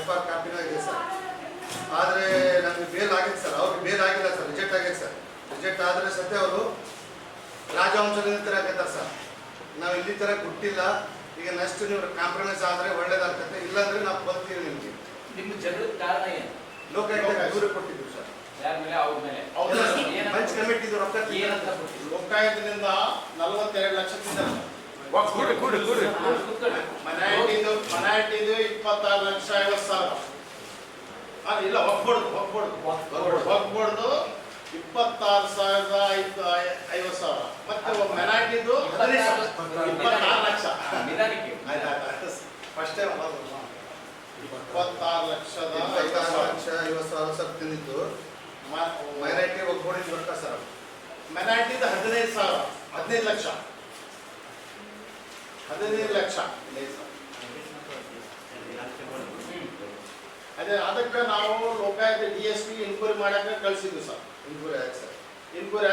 FR ಕಾಪಿನೂ ಆಗಿದೆ ಸರ್. ಆದರೆ ನಮಗೆ ಬೇಲ್ ಆಗಿದೆ ಸರ್, ಅವ್ರಿಗೆ ಬೇಲ್ ಆಗಿಲ್ಲ ಸರ್, ರಿಜೆಕ್ಟ್ ಆಗಿದೆ ಸರ್. ರಿಜೆಕ್ಟ್ ಆದರೆ ಸದ್ಯ ಅವರು ರಾಜವಂಶದಿಂದ ತರಕತ್ತಾರೆ ಸರ್. ನಾವು ಇಲ್ಲಿ ಥರ ಕೊಟ್ಟಿಲ್ಲ, ಈಗ ನೆಕ್ಸ್ಟ್ ನೀವು ಕಾಂಪ್ರಮೈಸ್ ಆದರೆ ಒಳ್ಳೇದಾಗ್ತದೆ, ಇಲ್ಲಾಂದ್ರೆ ನಾವು ಬಂತೀವಿ ನಿಮಗೆ. ನಿಮ್ಮ ಜಗಳದ ಕಾರಣ ಏನು? ಲೋಕಾಯುಕ್ತ ದೂರ ಕೊಟ್ಟಿದ್ದು ಸರ್. ಯಾರ ಮೇಲೆ? ಅವ್ರ ಮೇಲೆ. ಪಂಚ್ ಕಮಿಟಿದು ರೊಕ್ಕ ಏನಂತ ಕೊಟ್ಟಿದ್ರು? ಲೋಕಾಯುಕ್ತದಿಂದ 42 ಲಕ್ಷ ತಿಂತಾರೆ. ಮನಾಯಿಟಿದು 26 ಲಕ್ಷ 50 ಸಾವಿರ. ಇಲ್ಲ ಒಗ್ಬಡ್ದು 26,50,000 ಮತ್ತೆ ಮೆನಾಟಿದು 26 ಲಕ್ಷ. ಫಸ್ಟ್ ಟೈಮ್ 26 ಲಕ್ಷದ 50,000 ಸರ್ ತಿಂದಿದ್ದು. ಮೈನಾರಿಟಿ ಒಗ್ಗೂಡಿನ ರೊಕ್ಕ ಸರ್. ಮೆನಾಟಿದು 15 ಲಕ್ಷ. ಅದೇ ಅದಕ್ಕೆ ನಾವು ಲೋಕಾಯುಕ್ತ DSP ಇನ್ಕ್ವೈರಿ ಮಾಡಕ್ಕೆ ಕಳಿಸಿದ್ವಿ ಸರ್. ಇನ್ಕ್ವೈರಿ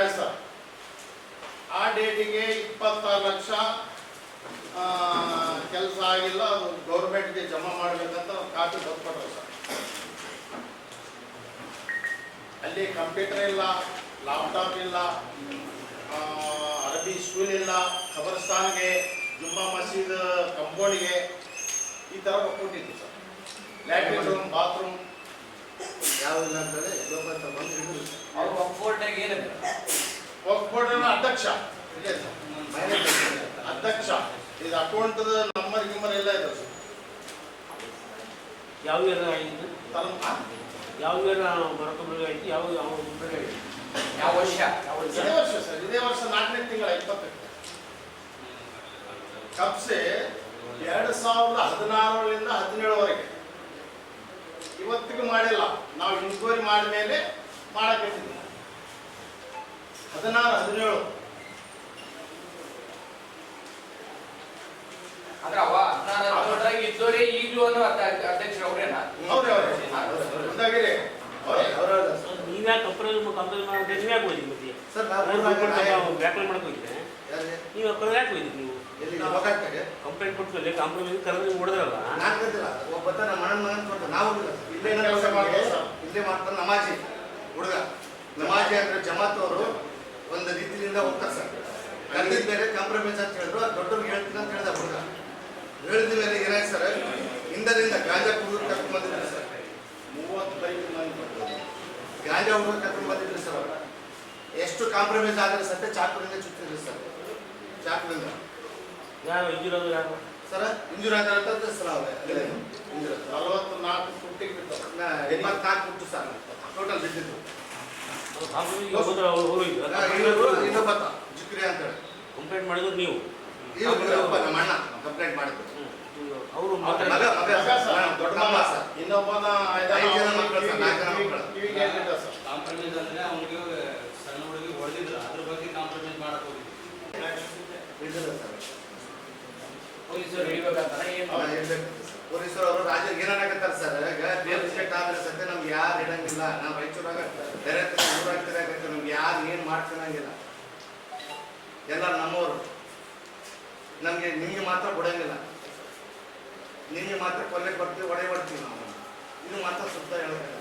ಆಯ್ತು ಸರ್. ಆ ಡೇಟಿಗೆ 26 ಲಕ್ಷ ಕೆಲಸ ಆಗಿಲ್ಲ, ಅದು ಗೌರ್ಮೆಂಟ್ಗೆ ಜಮಾ ಮಾಡಬೇಕಂತ ಕಾಪಿ ಬರ್ಕೊಟ್ರು ಸರ್. ಅಲ್ಲಿ ಕಂಪ್ಯೂಟರ್ ಇಲ್ಲ, ಲ್ಯಾಪ್ಟಾಪ್ ಇಲ್ಲ, ಅರಬಿ ಸ್ಕೂಲ್ ಇಲ್ಲ, ಖಬರ್ಸ್ತಾನ್ಗೆ, ಜುಮ್ಮಾ ಮಸೀದ್ ಕಂಪೌಂಡ್ಗೆ ಈ ಥರ ಕೊಟ್ಟಿದ್ದು ಸರ್. ಲ್ಯಾಟ್ರಿನ್ ರೂಮ್, ಬಾತ್ರೂಮ್ ಯಾವಿಲ್ಲ ಅಂತೇಳಿ ಲೋಕಾಯುಕ್ತ ಬಂದು ಹಿಡಿದ್ರು ಸರ್. ಅವ್ರು ಒಕ್ಫೋರ್ಡ್ನಾಗ ಏನಿದೆ? ಒಕ್ಫೋರ್ಡ್ನ ಅಧ್ಯಕ್ಷ, ಇದೆ ಸರ್. ಅಧ್ಯಕ್ಷ ಇದು ಅಕೌಂಟ್ದ ನಂಬರ್ ಗಿಂಬರ್ ಎಲ್ಲ ಇದೆ ಸರ್. ಯಾವ ಬರಕಂಬ ಐತಿ, ಯಾವ ಯಾವ ವರ್ಷ? ಇದೇ ವರ್ಷ ಸರ್, ಇದೇ ವರ್ಷ 4ನೇ ತಿಂಗಳ 20ಕ್ಕೆ. ಕಬ್ಸೆ 2016ರಿಂದ 17ವರೆಗೆ ಇವತ್ತಿಗೂ ಮಾಡಿಲ್ಲ. ನಾವು ಇನ್ಕ್ವೈರಿ ಮಾಡಿದ ಮೇಲೆ ಮಾಡಬೇಕಿದ್ವಿ. 16, 17 ಅಂದ್ರೆ ಅವ 16 ಇದ್ದೋರೇ ಈಗಲೂ ಅನ್ನೋ ಅಧ್ಯಕ್ಷರು ಅವ್ರೇನಾ? ಹೌದೇ ಉಂದಾಗಿರಿ ನೀವ್ಯಾ ಕಂಪ್ಲೇಂಟ್ ಮಾಡಿದ್ರೆ ನೀವ್ಯಾಕೆ ಹೋಗಿದ್ರಿ ಮತ್ತೆ ಸರ್ ವ್ಯಾಪಾರ ಮಾಡಕ್ ಹೋಗಿದ್ರೆ ನೀವು ಯಾಕೆ ಹೋಗಿದ್ರಿ? ನೀವು ಕಂಪ್ಲೇಂಟ್ ಕೊಟ್ಟು ಕಾಂಪ್ರಮೈಸ್ ಕರೆದ್ರೆ ಹೊಡೆದ್ರಲ್ಲ. ನಾನು ಕರೆದಿಲ್ಲ, ಒಬ್ಬ ನಮ್ಮ ಮಗನ ಕೊಟ್ಟು ನಾವು ಇಲ್ಲೇ ಮಾಡ್ತಾರೆ. ನಮಾಜಿ ಹುಡುಗ, ನಮಾಜಿ ಅಂದ್ರೆ ಜಮಾತ್ ಅವರು ಒಂದು ರೀತಿಯಿಂದ ಹೋಗ್ತಾರೆ ಸರ್. ಕರೆದಿದ್ದ ಮೇಲೆ ಕಾಂಪ್ರಮೈಸ್ ಅಂತ ಹೇಳಿದ್ರು, ದೊಡ್ಡವ್ರಿಗೆ ಹೇಳ್ತೀನಿ ಅಂತ ಹೇಳ್ದ ಹುಡುಗ. ಹೇಳಿದ ಮೇಲೆ ಏನಾಯ್ತು ಸರ್, ಹಿಂದರಿಂದ ಗಾಂಜಾ ಹುಡುಗರು ಕರ್ಕೊಂಡು ಬಂದಿದ್ರು ಸರ್. 35 ಮಂದಿ ಗಾಂಜಾ ಹುಡುಗರು ಕರ್ಕೊಂಡು ಬಂದಿದ್ರು ಸರ್. ಅವರು ಎಷ್ಟು ಕಾಂಪ್ರಮೈಸ್ ಆದರೆ ಸದ್ಯ ಚಾಕುವಿಂದ ಚುತ್ತಿದ್ರು ಸರ್. ಚಾಕುವಿಂದ ಯಾರು ಇಂಜೂರ್ ಯಾರು ಸರ್? Injure ಆಗಿರೋಂಥದ್ದು sir. ಅವರೇ 44 ಫುಟ್ಟಿಗೆ ಬಿಟ್ಟು 84 ಫುಟ್ಟು ಸರ್ ಟೋಟಲ್ ಬಿದ್ದಿದ್ದು. ಇನ್ನೊಬ್ಬ ಜಿಕ್ರಿ ಅಂತ ಹೇಳಿ ಕಂಪ್ಲೇಂಟ್ ಮಾಡಿದ್ರು ನೀವು? ನಮ್ಮ ಅಣ್ಣ ಕಂಪ್ಲೇಂಟ್ ಮಾಡಿದ್ರು. ಅವರು ದೊಡ್ಡ ಮಗ ಸರ್, ಇನ್ನೊಬ್ಬನ 5 ಜನ ಮಕ್ಕಳು ಸರ್, 4 ಜನ ಮಕ್ಕಳು. ಕಿವಿಗೆ ಹೇಳ್ತಿದ್ದ ಸರ್. ಕಾಂಪ್ರಮೈಸ್ ಅಂದ್ರೆ ಅವ್ನಿಗೆ ಸಣ್ಣ ಹುಡುಗಿ ಹೊಡೆದಿದ್ರು, ಅದ್ರ ಬಗ್ಗೆ ಕಾಂಪ್ರಮೈಸ್ ಮಾಡಕ್ ಹೋಗಿದ್ವಿ. ಪೊಲೀಸರು ಹಿಡಿಬೇಕಂತಾನೆ ಏನು? ಪೊಲೀಸರು ಅವರು ರಾಜ್ಯಕ್ಕೆ ಏನಾಗತ್ತಾರೆ ಸರ್, ಈಗ ಬೇರೆ ಸ್ಟೇಟ್ ಆದ್ರೆ ಸದ್ಯ ನಮ್ಗೆ ಯಾರು ಇಡಂಗಿಲ್ಲ. ನಾವು ರಾಯಚೂರಾಗ ಬೇರೆ ಊರಾಗ್ತಿರಾಗತ್ತೆ, ನಮ್ಗೆ ಯಾರು ಏನು ಮಾಡ್ಕೊಳಂಗಿಲ್ಲ. ಎಲ್ಲ ನಮ್ಮವರು. ನಮಗೆ ನಿಮಗೆ ಮಾತ್ರ ಕೊಡಂಗಿಲ್ಲ, ನಿಮಗೆ ಮಾತ್ರ ಕೊಲ್ಲೆ ಬರ್ತೀವಿ, ಒಡೆ ಬರ್ತೀವಿ. ನಾವು ಇದು ಮಾತ್ರ ಸುತ್ತ ಹೇಳೋದಿಲ್ಲ.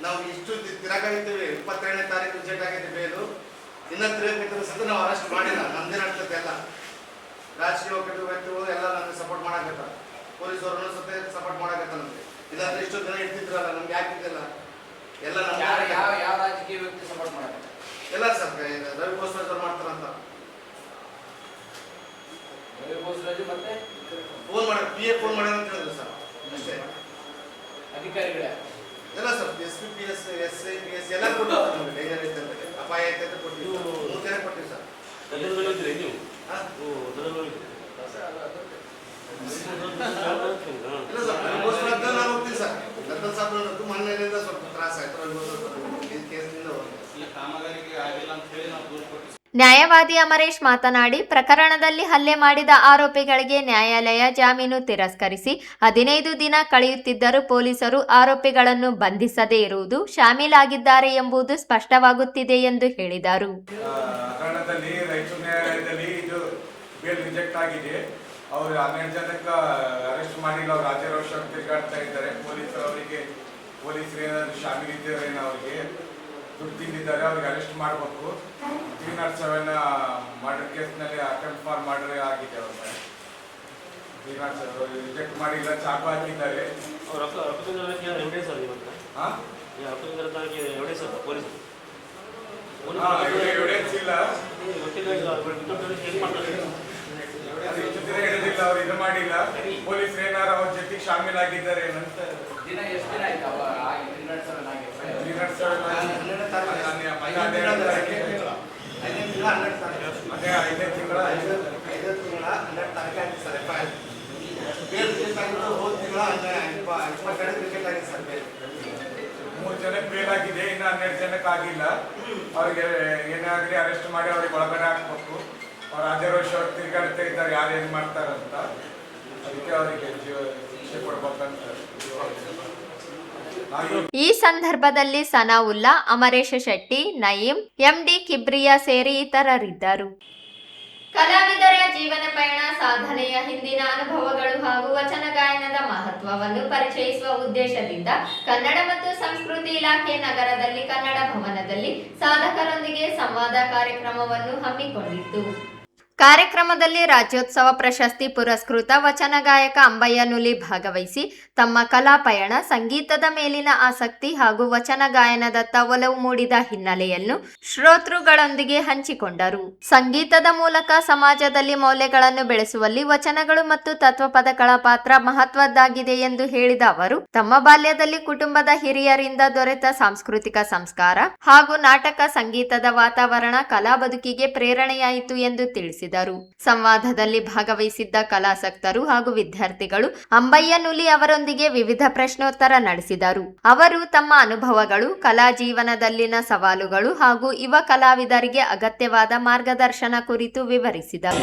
ನಾವು ಇಷ್ಟು ತಿರಾಗಿರ್ತೀವಿ. 22ನೇ ತಾರೀಕು ರಿಜೆಕ್ಟ್ ಆಗೈತೆ ಬೇಲು. ಇನ್ನೂ ತಿರುಗಿದ್ರೆ ಸದ್ಯ ನಾವು ಅರೆಸ್ಟ್ ಮಾಡಿಲ್ಲ. ನಮ್ದೇನಾಗ್ತದೆ ಎಲ್ಲ ರಾಜಕೀಯ ವ್ಯಕ್ತಿಗಳು ಎಲ್ಲ ನಮಗೆ ಸಪೋರ್ಟ್ ಮಾಡಾಕತ್ತಾರೆ. ಪೊಲೀಸವ್ರನ್ನ ಸತೆ ಸಪೋರ್ಟ್ ಮಾಡಾಕತ್ತ ನಮಗೆ. ಇಲ್ಲಾಂದ್ರೆ ಇಷ್ಟು ದಿನ ಇರ್ತಿದ್ರಲ್ಲ, ನಮ್ಗೆ ಯಾಕಿದ್ದಿಲ್ಲ ಎಲ್ಲ ನಮ್ಮ ಯಾವ ರಾಜಕೀಯ ವ್ಯಕ್ತಿ ಸಪೋರ್ಟ್ ಮಾಡಕ್ಕೆ? ಎಲ್ಲ ಸರ್ ರವಿ ಬೋಸ್ರಾಜ್ ಅವ್ರು ಮಾಡ್ತಾರಂತ ಮತ್ತೆ ಫೋನ್ ಮಾಡಿ PA ಫೋನ್ ಮಾಡ್ಯಾರ ಅಂತ ಹೇಳಿದ್ರು ಸರ್. ಅಷ್ಟೇ ಅಧಿಕಾರಿಗಳೇ ಎಲ್ಲ ಸರ್ SPPS, SIPS ಎಲ್ಲ ಕೊಟ್ಟಿದ್ದಾರೆ ನಮಗೆ. ಡೇಂಜರ್ ಐತೆ ಅಂತ ಅಪಾಯ ಐತೆ ಅಂತ ಕೊಟ್ಟಿದ್ದೀವಿ. 3 ಜನ ಕೊಟ್ಟಿವಿ ಸರ್. ನೀವು ಇಲ್ಲ ಸರ್ ನಾನು ಹೋಗ್ತೀನಿ ಸರ್. ಗದ್ದಲ್ ಸಾಕು ಮನೆಯಿಂದ ಸ್ವಲ್ಪ ತ್ರಾಸ ಆಯ್ತು. ಕೇಸ್ನಿಂದ ಈ ಕಾಮಗಾರಿಗೆ ಆಗಿಲ್ಲ ಅಂತ ಹೇಳಿ ನಾವು ದೂರು ಕೊಟ್ಟಿದ್ದೀವಿ. ನ್ಯಾಯವಾದಿ ಅಮರೇಶ್ ಮಾತನಾಡಿ, ಪ್ರಕರಣದಲ್ಲಿ ಹಲ್ಲೆ ಮಾಡಿದ ಆರೋಪಿಗಳಿಗೆ ನ್ಯಾಯಾಲಯ ಜಾಮೀನು ತಿರಸ್ಕರಿಸಿ 15 ದಿನ ಕಳೆಯುತ್ತಿದ್ದರೂ ಪೊಲೀಸರು ಆರೋಪಿಗಳನ್ನು ಬಂಧಿಸದೇ ಇರುವುದು ಶಾಮೀಲಾಗಿದ್ದಾರೆ ಎಂಬುದು ಸ್ಪಷ್ಟವಾಗುತ್ತಿದೆ ಎಂದು ಹೇಳಿದರು. ಪ್ರಕರಣದಲ್ಲಿ ರಾಯಚೂರು ನ್ಯಾಯಾಲಯದಲ್ಲಿ ಇದು ಬೇಲ್ ರಿಜೆಕ್ಟ್ ಆಗಿದೆ. ಅವರು 12 ಜನಕ್ಕೆ ಅರೆಸ್ಟ್ ಮಾಡಿಲ್ಲ. ಅವರು ರಾಜ್ಯರೋಷ ತಿರುಗಾಡ್ತಾ ಇದ್ದಾರೆ. ಪೊಲೀಸರು ಏನಾದರೂ ಶಾಮೀಲಿದ್ದಾರೆ, ಅವರಿಗೆ ದುಡ್ಡು ತಿಂದಿದ್ದಾರೆ, ಅವ್ರಿಗೆ ಅರೆಸ್ಟ್ ಮಾಡಬೇಕು. 307 ಮರ್ಡರ್ ಕೇಸ್ನಲ್ಲಿ ಅಟೆಂಪ್ಟ್ ಫಾರ್ ಮರ್ಡರ್ ಆಗಿದೆ. ಅವ್ರಿಗೆ 307 ರಿಜೆಕ್ಟ್ ಮಾಡಿಲ್ಲ, ಚಾಕು ಹಾಕಿದ್ದಾರೆ. ಎವಿಡೆನ್ಸ್ ಇಲ್ಲ, ಹಿಡಿದಿಲ್ಲ, ಅವ್ರು ಇದು ಮಾಡಿಲ್ಲ. ಪೊಲೀಸರು ಏನಾರು ಅವ್ರ ಜೊತೆಗೆ ಶಾಮೀಲಾಗಿದ್ದಾರೆ ಏನಂತ. ದಿನ ಎಷ್ಟು ದಿನ ಆಯ್ತು? 307 ಆಗಿದೆ. 307 3 ಜನಕ್ಕೆ ಬೇಲ್ ಆಗಿದೆ, ಇನ್ನು 12 ಜನಕ್ಕೆ ಆಗಿಲ್ಲ. ಅವ್ರಿಗೆ ಏನಾಗಲಿ ಅರೆಸ್ಟ್ ಮಾಡಿ ಅವ್ರಿಗೆ ಒಳಗಡೆ ಹಾಕ್ಬೇಕು. ಅವ್ರು ರಾಜ್ಯರೋಷ ತಿರುಗಾಡ್ತಾ ಇದ್ದಾರೆ, ಯಾರು ಏನು ಮಾಡ್ತಾರಂತ. ಅದಕ್ಕೆ ಅವರಿಗೆ ಶಿಕ್ಷೆ ಕೊಡ್ಬೇಕಂತ. ಈ ಸಂದರ್ಭದಲ್ಲಿ ಸನಾವುಲ್ಲಾ, ಅಮರೇಶ ಶೆಟ್ಟಿ, ನಯೀಂ, MD ಕಿಬ್ರಿಯಾ ಸೇರಿ ಇತರರಿದ್ದರು. ಕಲಾವಿದರ ಜೀವನ ಪಯಣ, ಸಾಧನೆಯ ಹಿಂದಿನ ಅನುಭವಗಳು ಹಾಗೂ ವಚನ ಗಾಯನದ ಮಹತ್ವವನ್ನು ಪರಿಚಯಿಸುವ ಉದ್ದೇಶದಿಂದ ಕನ್ನಡ ಮತ್ತು ಸಂಸ್ಕೃತಿ ಇಲಾಖೆ ನಗರದಲ್ಲಿ ಕನ್ನಡ ಭವನದಲ್ಲಿ ಸಾಧಕರೊಂದಿಗೆ ಸಂವಾದ ಕಾರ್ಯಕ್ರಮವನ್ನು ಹಮ್ಮಿಕೊಂಡಿತ್ತು. ಕಾರ್ಯಕ್ರಮದಲ್ಲಿ ರಾಜ್ಯೋತ್ಸವ ಪ್ರಶಸ್ತಿ ಪುರಸ್ಕೃತ ವಚನ ಗಾಯಕ ಅಂಬಯ್ಯ ನುಲಿ ಭಾಗವಹಿಸಿ ತಮ್ಮ ಕಲಾ ಪಯಣ, ಸಂಗೀತದ ಮೇಲಿನ ಆಸಕ್ತಿ ಹಾಗೂ ವಚನ ಗಾಯನದತ್ತ ಒಲವು ಮೂಡಿದ ಹಿನ್ನೆಲೆಯನ್ನು ಶ್ರೋತೃಗಳೊಂದಿಗೆ ಹಂಚಿಕೊಂಡರು. ಸಂಗೀತದ ಮೂಲಕ ಸಮಾಜದಲ್ಲಿ ಮೌಲ್ಯಗಳನ್ನು ಬೆಳೆಸುವಲ್ಲಿ ವಚನಗಳು ಮತ್ತು ತತ್ವಪದಗಳ ಪಾತ್ರ ಮಹತ್ವದ್ದಾಗಿದೆ ಎಂದು ಹೇಳಿದ ಅವರು, ತಮ್ಮ ಬಾಲ್ಯದಲ್ಲಿ ಕುಟುಂಬದ ಹಿರಿಯರಿಂದ ದೊರೆತ ಸಾಂಸ್ಕೃತಿಕ ಸಂಸ್ಕಾರ ಹಾಗೂ ನಾಟಕ ಸಂಗೀತದ ವಾತಾವರಣ ಕಲಾ ಬದುಕಿಗೆ ಪ್ರೇರಣೆಯಾಯಿತು ಎಂದು ತಿಳಿಸಿದರು. ಸಂವಾದದಲ್ಲಿ ಭಾಗವಹಿಸಿದ್ದ ಕಲಾಸಕ್ತರು ಹಾಗೂ ವಿದ್ಯಾರ್ಥಿಗಳು ಅಂಬಯ್ಯ ನುಲಿ ಅವರೊಂದಿಗೆ ವಿವಿಧ ಪ್ರಶ್ನೋತ್ತರ ನಡೆಸಿದರು. ಅವರು ತಮ್ಮ ಅನುಭವಗಳು, ಕಲಾ ಜೀವನದಲ್ಲಿನ ಸವಾಲುಗಳು ಹಾಗೂ ಯುವ ಕಲಾವಿದರಿಗೆ ಅಗತ್ಯವಾದ ಮಾರ್ಗದರ್ಶನ ಕುರಿತು ವಿವರಿಸಿದರು.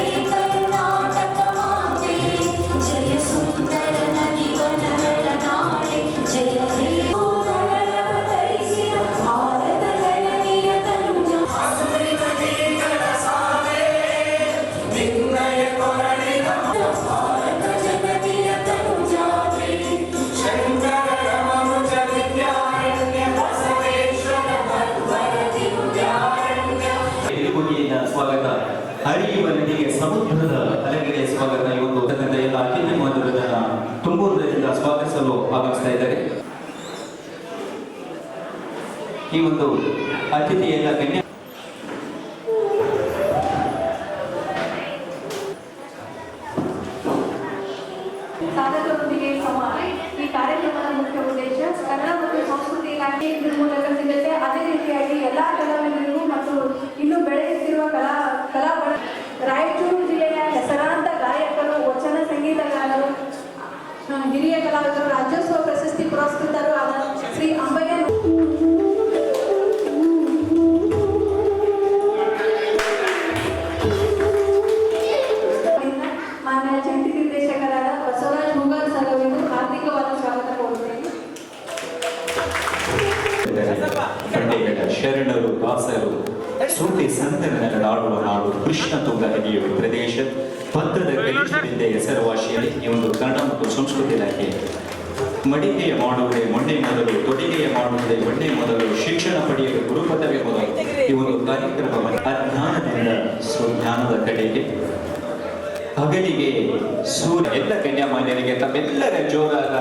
ಸ್ವಾಗತ. ಹರಿಯುವ ನದಿಗೆ ಸಮುದ್ರದ ಅಲೆಗಳಿಗೆ ಸ್ವಾಗತ. ಈ ಒಂದು ಎಲ್ಲ ಅತಿಥಿ ಮಧುರದನ್ನ ತುಂಬುವುದರಿಂದ ಸ್ವಾಗತಿಸಲು ಆಗಮಿಸ್ತಾ ಇದ್ದಾರೆ. ಈ ಒಂದು ಅತಿಥಿಯೆಲ್ಲ ಗಣ್ಯ ಸಾಧಕರೊಂದಿಗೆ ಸಂವಾದ. ಈ ಕಾರ್ಯಕ್ರಮದ ಮುಖ್ಯ ಉದ್ದೇಶ ಕನ್ನಡ ಮತ್ತು ಸಂಸ್ಕೃತಿ ಇಲಾಖೆ ಇದ್ರ ಮೂಲಕ ಸಿಗುತ್ತೆ. ಅದೇ ರೀತಿಯಾಗಿ ಎಲ್ಲಾ ಕಲಾವಿದರಿಗೂ ಮತ್ತು ಇನ್ನು ಬೆಳೆಯುತ್ತಿರುವ ರಾಯಚೂರು ಜಿಲ್ಲೆಯ ಹೆಸರಾಂತ ಗಾಯಕರು, ವಚನ ಸಂಗೀತಗಾರರು, ಹಿರಿಯ ಕಲಾವಿದರು, ರಾಜ್ಯೋತ್ಸವ ಪ್ರಶಸ್ತಿ ಪುರಸ್ಕೃತರು ಆದ ಶ್ರೀ ಅಂಬಯ್ಯ ಮಾನ್ಯ ಜಂಟಿ ನಿರ್ದೇಶಕರಾದ ಬಸವರಾಜ್ ಹುಗಾರ್ ಸರ್ ಅವರಿಗೂ ಹಾರ್ದಿಕವಾದ ಸ್ವಾಗತ ಕೋರುತ್ತೇನೆ. ಶರಣರು, ದಾಸರು, ಸುಳ್ಳಿ ಸಂತನನ್ನಾಡುವ ನಾಡು, ಕೃಷ್ಣ ತುಂಗ ನದಿಯ ಪ್ರದೇಶ, ಭದ್ರದ ಕಲಿಷ್ಠದಿಂದ ಹೆಸರುವಾಸಿಯಲ್ಲಿ ಈ ಒಂದು ಕನ್ನಡ ಮತ್ತು ಸಂಸ್ಕೃತಿ ಇಲಾಖೆ ಮಡಿಕೆಯ ಮಾಡುವುದೇ ಮೊನ್ನೆ ಮೊದಲು, ತೊಡಿಗೆಯ ಮಾಡುವುದೇ ಮೊನ್ನೆ ಮೊದಲು, ಶಿಕ್ಷಣ ಪಡೆಯಲು ಗುರುಪದವೇ ಮೊದಲು. ಈ ಒಂದು ಕಾರ್ಯಕ್ರಮವನ್ನು ಅಜ್ಞಾನದಿಂದ ಸುಜ್ಞಾನದ ಕಡೆಗೆ, ಹಗಲಿಗೆ ಸೂರ್ಯ, ಎಲ್ಲ ಗಣ್ಯಮಾನ್ಯರಿಗೆ ತಮ್ಮೆಲ್ಲರ ಜೋರಾದ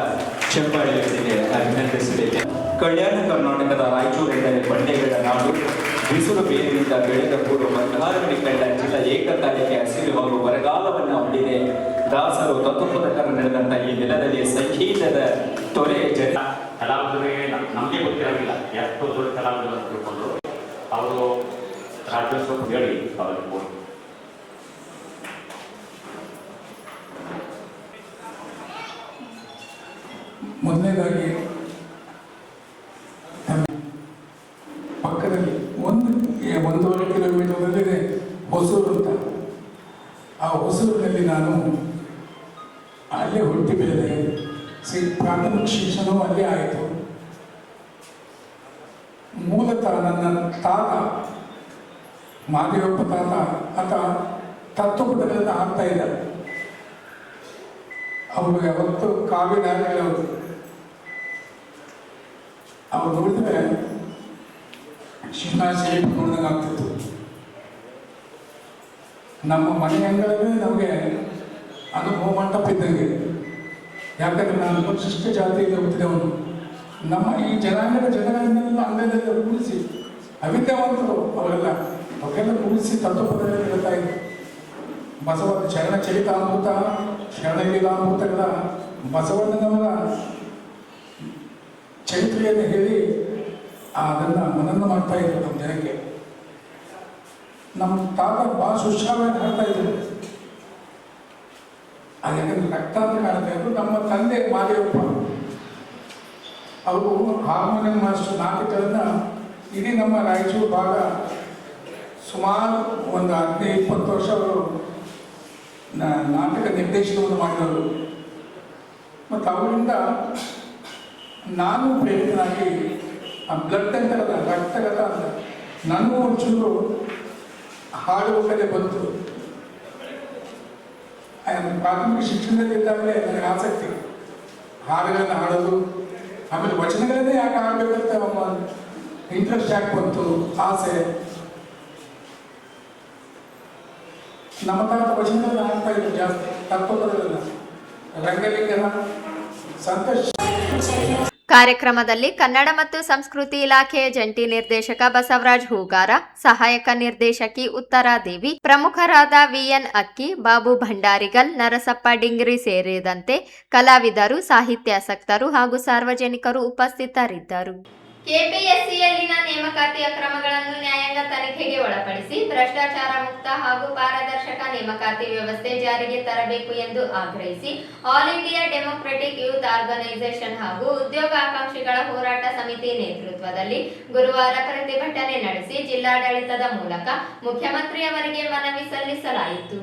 ಚಪ್ಪಾಳೆಯೊಂದಿಗೆ ಅಭಿನಂದಿಸಬೇಕು. ಕಲ್ಯಾಣ ಕರ್ನಾಟಕದ ರಾಯಚೂರು ಎಂದರೆ ಬಂಡೆಗಳ ನಾಡು, ಬಿಸಿಲು ಬೇರಿನಿಂದ ಬೆಳೆದ ಪೂರ್ವ ಬಂಗಾರವಣಿ ಕಂಡ ಜಿಲ್ಲಾ ಏಕಕಾಲಕ್ಕೆ ಹಸಿರು ಹಾಗೂ ಬರಗಾಲವನ್ನು ಹೊಂದಿದೆ. ದಾಸರು, ತತ್ವಪದಕರು ನಡೆದಂತಹ ಈ ನೆಲದಲ್ಲಿ ಸಂಗೀತದ ತೊರೆ ಕಲಾವಿದರಿಗೆ ನಮಗೆ ಗೊತ್ತಿರೋದಿಲ್ಲ ಎಷ್ಟು ದೊಡ್ಡ ಕಲಾವಿದರು ಅಂತ ತಿಳ್ಕೊಂಡು ಅವರು ರಾಜ್ಯೋತ್ಸವ ಹೇಳಿ ಅವರಿಗೆ ಮೊದಲನೇದಾಗಿ ಪಕ್ಕದಲ್ಲಿ 1.5 ಕಿಲೋಮೀಟರ್ನಲ್ಲಿದೆ ಹೊಸೂರು ಅಂತ. ಆ ಹೊಸೂರಿನಲ್ಲಿ ನಾನು ಅಲ್ಲೇ ಹುಟ್ಟಿ ಬೆಳೆದೆ. ಪ್ರಾಥಮಿಕ ಶಿಕ್ಷಣವೂ ಅಲ್ಲೇ ಆಯಿತು. ಮೂಲತಃ ನನ್ನ ತಾತ ಮಾದೇವಪ್ಪ ತಾತ ಆತ ತತ್ವಪದಗಳನ್ನು ಹಾಕ್ತಾ ಇದ್ದಾರೆ. ಅವರು ಯಾವತ್ತು ಕಾವ್ಯಧಾರೆಗಳವರು. ಅವ್ರು ನೋಡಿದ್ರೆ ಶಿವನಾಶಿ ನೋಡಿದಂಗೆ ಆಗ್ತಿತ್ತು. ನಮ್ಮ ಮನೆ ಅಂಗಳವೇ ನಮಗೆ ಅನುಭವ ಮಂಟಪ ಇದ್ದಂಗೆ. ಯಾಕಂದರೆ ನಾನು ಪರಿಶಿಷ್ಟ ಜಾತಿಯಿಂದ ಹುಟ್ಟಿದವನು. ನಮ್ಮ ಈ ಜನಾಂಗದ ಜನಗಳನ್ನೆಲ್ಲ ಅಂಗದಲ್ಲೇ ಕೂಡಿಸಿ ಅವಿದ್ಯಾವಂತರು ಅವರೆಲ್ಲ ಕೂಡಿಸಿ ತತ್ವಪದಗಳನ್ನು ಹೇಳ್ತಾ ಇದ್ರು. ಬಸವ ಶರಣ ಚರಿತಾಮೃತ ಶರಣಲೀಲಾಮೃತಗಳ ಬಸವಣ್ಣನವರ ಚರಿತ್ರೆಯನ್ನು ಹೇಳಿ ಅದನ್ನು ಮನನ ಮಾಡ್ತಾ ಇದ್ರು ನಮ್ಮ ಜನಕ್ಕೆ. ನಮ್ಮ ತಾತ ಭಾಳ ಸುಶ್ರಾವ್ಯವಾಗಿ ಹಾಡ್ತಾ ಇದ್ರು. ಅದು ಯಾಕಂದ್ರೆ ರಕ್ತ ಅಂತ ಕಾಣ್ತಾ ಇದ್ರು. ನಮ್ಮ ತಂದೆ ಮಾದೇವಪ್ಪ ಅವರು ಹಾರ್ಮೋನಿಯಂ ಮಾಸ್ಟರ್ ನಾಟಕಗಳನ್ನು ಇಡೀ ನಮ್ಮ ರಾಯಚೂರು ಭಾಗ ಸುಮಾರು ಒಂದು 15-20 ವರ್ಷ ಅವರು ನಾಟಕ ನಿರ್ದೇಶನವನ್ನು ಮಾಡಿದವರು. ಮತ್ತು ಅವರಿಂದ ನಾನು ಪ್ರೇರಿತನಾಗಿ ಆ ಬ್ಲಡ್ ಅಂತಾರಲ್ಲ, ರಕ್ತಗತ ಅಂತ ನನಗೂ ಒಂಚೂರು ಹಾಡುವ ಕಲೆ ಬಂತು. ಪ್ರಾಥಮಿಕ ಶಿಕ್ಷಣದಲ್ಲಿದ್ದಾಗಲೇ ನನಗೆ ಆಸಕ್ತಿ ಹಾಡುಗಳನ್ನು ಹಾಡೋದು. ಆಮೇಲೆ ವಚನಗಳನ್ನೇ ಯಾಕೆ ಹಾಡಬೇಕಂತ ಇಂಟ್ರೆಸ್ಟ್ ಯಾಕೆ ಬಂತು, ಆಸೆ. ನಮ್ಮ ತಾತ ವಚನಗಳನ್ನ ಹಾಡ್ತಾ ಇದ್ರು ಜಾಸ್ತಿ, ತತ್ವಪದಗಳನ್ನ. ರಂಗಲಿಂಗನ ಸಂತೋಷ. ಕಾರ್ಯಕ್ರಮದಲ್ಲಿ ಕನ್ನಡ ಮತ್ತು ಸಂಸ್ಕೃತಿ ಇಲಾಖೆಯ ಜಂಟಿ ನಿರ್ದೇಶಕ ಬಸವರಾಜ್ ಹೂಗಾರ, ಸಹಾಯಕ ನಿರ್ದೇಶಕಿ ಉತ್ತರಾದೇವಿ, ಪ್ರಮುಖರಾದ ವಿಎನ್ ಅಕ್ಕಿ, ಬಾಬು ಭಂಡಾರಿಗಲ್, ನರಸಪ್ಪ ಡಿಂಗ್ರಿ ಸೇರಿದಂತೆ ಕಲಾವಿದರು, ಸಾಹಿತ್ಯಾಸಕ್ತರು ಹಾಗೂ ಸಾರ್ವಜನಿಕರು ಉಪಸ್ಥಿತರಿದ್ದರು. ಕೆಪಿಎಸ್ಸಿಯಲ್ಲಿನ ನೇಮಕಾತಿ ಅಕ್ರಮಗಳನ್ನು ನ್ಯಾಯಾಂಗ ತನಿಖೆಗೆ ಒಳಪಡಿಸಿ ಭ್ರಷ್ಟಾಚಾರ ಮುಕ್ತ ಹಾಗೂ ಪಾರದರ್ಶಕ ನೇಮಕಾತಿ ವ್ಯವಸ್ಥೆ ಜಾರಿಗೆ ತರಬೇಕು ಎಂದು ಆಗ್ರಹಿಸಿ all India democratic youth organisation ಹಾಗೂ ಉದ್ಯೋಗಾಕಾಂಕ್ಷಿಗಳ ಹೋರಾಟ ಸಮಿತಿ ನೇತೃತ್ವದಲ್ಲಿ ಗುರುವಾರ ಪ್ರತಿಭಟನೆ ನಡೆಸಿ ಜಿಲ್ಲಾಡಳಿತದ ಮೂಲಕ ಮುಖ್ಯಮಂತ್ರಿಯವರಿಗೆ ಮನವಿ ಸಲ್ಲಿಸಲಾಯಿತು.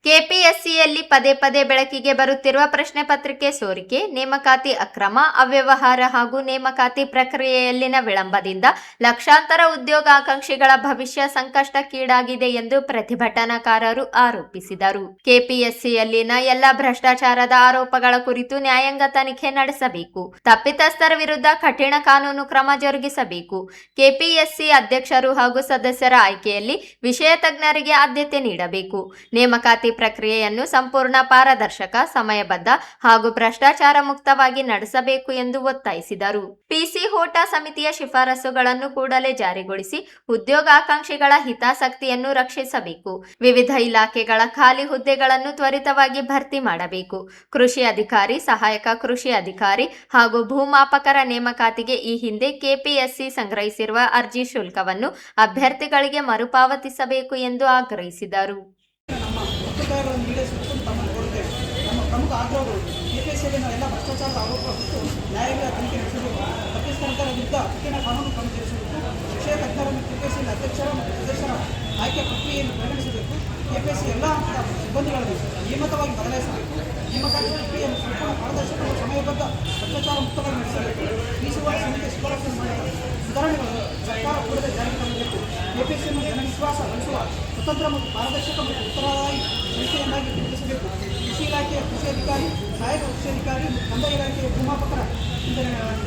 ಕೆಪಿಎಸ್ಸಿಯಲ್ಲಿ ಪದೇ ಪದೇ ಬೆಳಕಿಗೆ ಬರುತ್ತಿರುವ ಪ್ರಶ್ನೆ ಪತ್ರಿಕೆ ಸೋರಿಕೆ, ನೇಮಕಾತಿ ಅಕ್ರಮ, ಅವ್ಯವಹಾರ ಹಾಗೂ ನೇಮಕಾತಿ ಪ್ರಕ್ರಿಯೆಯಲ್ಲಿನ ವಿಳಂಬದಿಂದ ಲಕ್ಷಾಂತರ ಉದ್ಯೋಗಾಕಾಂಕ್ಷಿಗಳ ಭವಿಷ್ಯ ಸಂಕಷ್ಟಕ್ಕೀಡಾಗಿದೆ ಎಂದು ಪ್ರತಿಭಟನಾಕಾರರು ಆರೋಪಿಸಿದರು. ಕೆಪಿಎಸ್ಸಿಯಲ್ಲಿನ ಎಲ್ಲ ಭ್ರಷ್ಟಾಚಾರದ ಆರೋಪಗಳ ಕುರಿತು ನ್ಯಾಯಾಂಗ ತನಿಖೆ ನಡೆಸಬೇಕು. ತಪ್ಪಿತಸ್ಥರ ವಿರುದ್ಧ ಕಠಿಣ ಕಾನೂನು ಕ್ರಮ ಜರುಗಿಸಬೇಕು. ಕೆಪಿಎಸ್ಸಿ ಅಧ್ಯಕ್ಷರು ಹಾಗೂ ಸದಸ್ಯರ ಆಯ್ಕೆಯಲ್ಲಿ ವಿಷಯ ತಜ್ಞರಿಗೆ ಆದ್ಯತೆ ನೀಡಬೇಕು. ನೇಮಕಾತಿ ಪ್ರಕ್ರಿಯೆಯನ್ನು ಸಂಪೂರ್ಣ ಪಾರದರ್ಶಕ, ಸಮಯಬದ್ಧ ಹಾಗೂ ಭ್ರಷ್ಟಾಚಾರ ಮುಕ್ತವಾಗಿ ನಡೆಸಬೇಕು ಎಂದು ಒತ್ತಾಯಿಸಿದರು. ಪಿಸಿ ಹೋಟಾ ಸಮಿತಿಯ ಶಿಫಾರಸುಗಳನ್ನು ಕೂಡಲೇ ಜಾರಿಗೊಳಿಸಿ ಉದ್ಯೋಗಾಕಾಂಕ್ಷಿಗಳ ಹಿತಾಸಕ್ತಿಯನ್ನು ರಕ್ಷಿಸಬೇಕು. ವಿವಿಧ ಇಲಾಖೆಗಳ ಖಾಲಿ ಹುದ್ದೆಗಳನ್ನು ತ್ವರಿತವಾಗಿ ಭರ್ತಿ ಮಾಡಬೇಕು. ಕೃಷಿ ಅಧಿಕಾರಿ, ಸಹಾಯಕ ಕೃಷಿ ಅಧಿಕಾರಿ ಹಾಗೂ ಭೂಮಾಪಕರ ನೇಮಕಾತಿಗೆ ಈ ಹಿಂದೆ ಕೆಪಿಎಸ್ಸಿ ಸಂಗ್ರಹಿಸಿರುವ ಅರ್ಜಿ ಶುಲ್ಕವನ್ನು ಅಭ್ಯರ್ಥಿಗಳಿಗೆ ಮರುಪಾವತಿಸಬೇಕು ಎಂದು ಆಗ್ರಹಿಸಿದರು. ನಮ್ಮ ಪ್ರಮುಖ ಆಗ್ರಹಗಳು ಕೆಪಿಎಸ್ಸಿಯಲ್ಲಿ ನಾವೆಲ್ಲ ಭ್ರಷ್ಟಾಚಾರದ ಆರೋಪ ಹೊತ್ತು ನ್ಯಾಯಾಲಯ ತನಿಖೆ ನಡೆಸಬೇಕು. ತಪ್ಪಿತಸ್ಥರ ವಿರುದ್ಧ ಕಠಿಣ ಕಾನೂನು ಕ್ರಮ ಜರುಗಿಸಬೇಕು. ವಿಷಯ ತಜ್ಞರನ್ನು ಕೆಪಿಎಸ್ಸಿ ಅಧ್ಯಕ್ಷರ ಮತ್ತು ಸದಸ್ಯರ ಆಯ್ಕೆ ಪ್ರಕ್ರಿಯೆಯನ್ನು ಪರಿಗಣಿಸಬೇಕು. ಕೆಪಿಎಸ್ಸಿ ಎಲ್ಲ ಹಂತದ ಸಿಬ್ಬಂದಿಗಳನ್ನು ನಿಯಮಿತವಾಗಿ ಬದಲಾಯಿಸಬೇಕು. ನೇಮಕಾತಿ ಪ್ರಕ್ರಿಯೆಯನ್ನು ಸಂಪೂರ್ಣ ಪಾರದರ್ಶಕ ಮತ್ತು ಸಮಯಬದ್ಧ ಭ್ರಷ್ಟಾಚಾರ ಮುಕ್ತವಾಗಿ ನಡೆಸಬೇಕು. ಮೀಸುವ ಸಮಿತಿ ಶಿಫಾರಸು ಮಾಡಿದ ಸುಧಾರಣೆಗಳು ಸರ್ಕಾರ ಕೂಡಲೇ ಜಾರಿಗೆ ತರಬೇಕು. ಕೆಪಿಎಸ್ಸಿಯನ್ನು ಜನವಿಶ್ವಾಸ ಗಳಿಸುವ ಸ್ವತಂತ್ರ ಮತ್ತು ಪಾರದರ್ಶಕ ಮತ್ತು ಉತ್ತರದಾಯಿ ಸಂಸ್ಥೆಯನ್ನಾಗಿ ನಿರ್ಮಿಸಬೇಕು. ಕೃಷಿ ಇಲಾಖೆಯ ಕೃಷಿ ಅಧಿಕಾರಿ, ಸಹಾಯಕ ಕೃಷಿ ಅಧಿಕಾರಿ ಮತ್ತು ಕಂದಾಯ ಇಲಾಖೆಯ ಭೂಮಾಪಕರ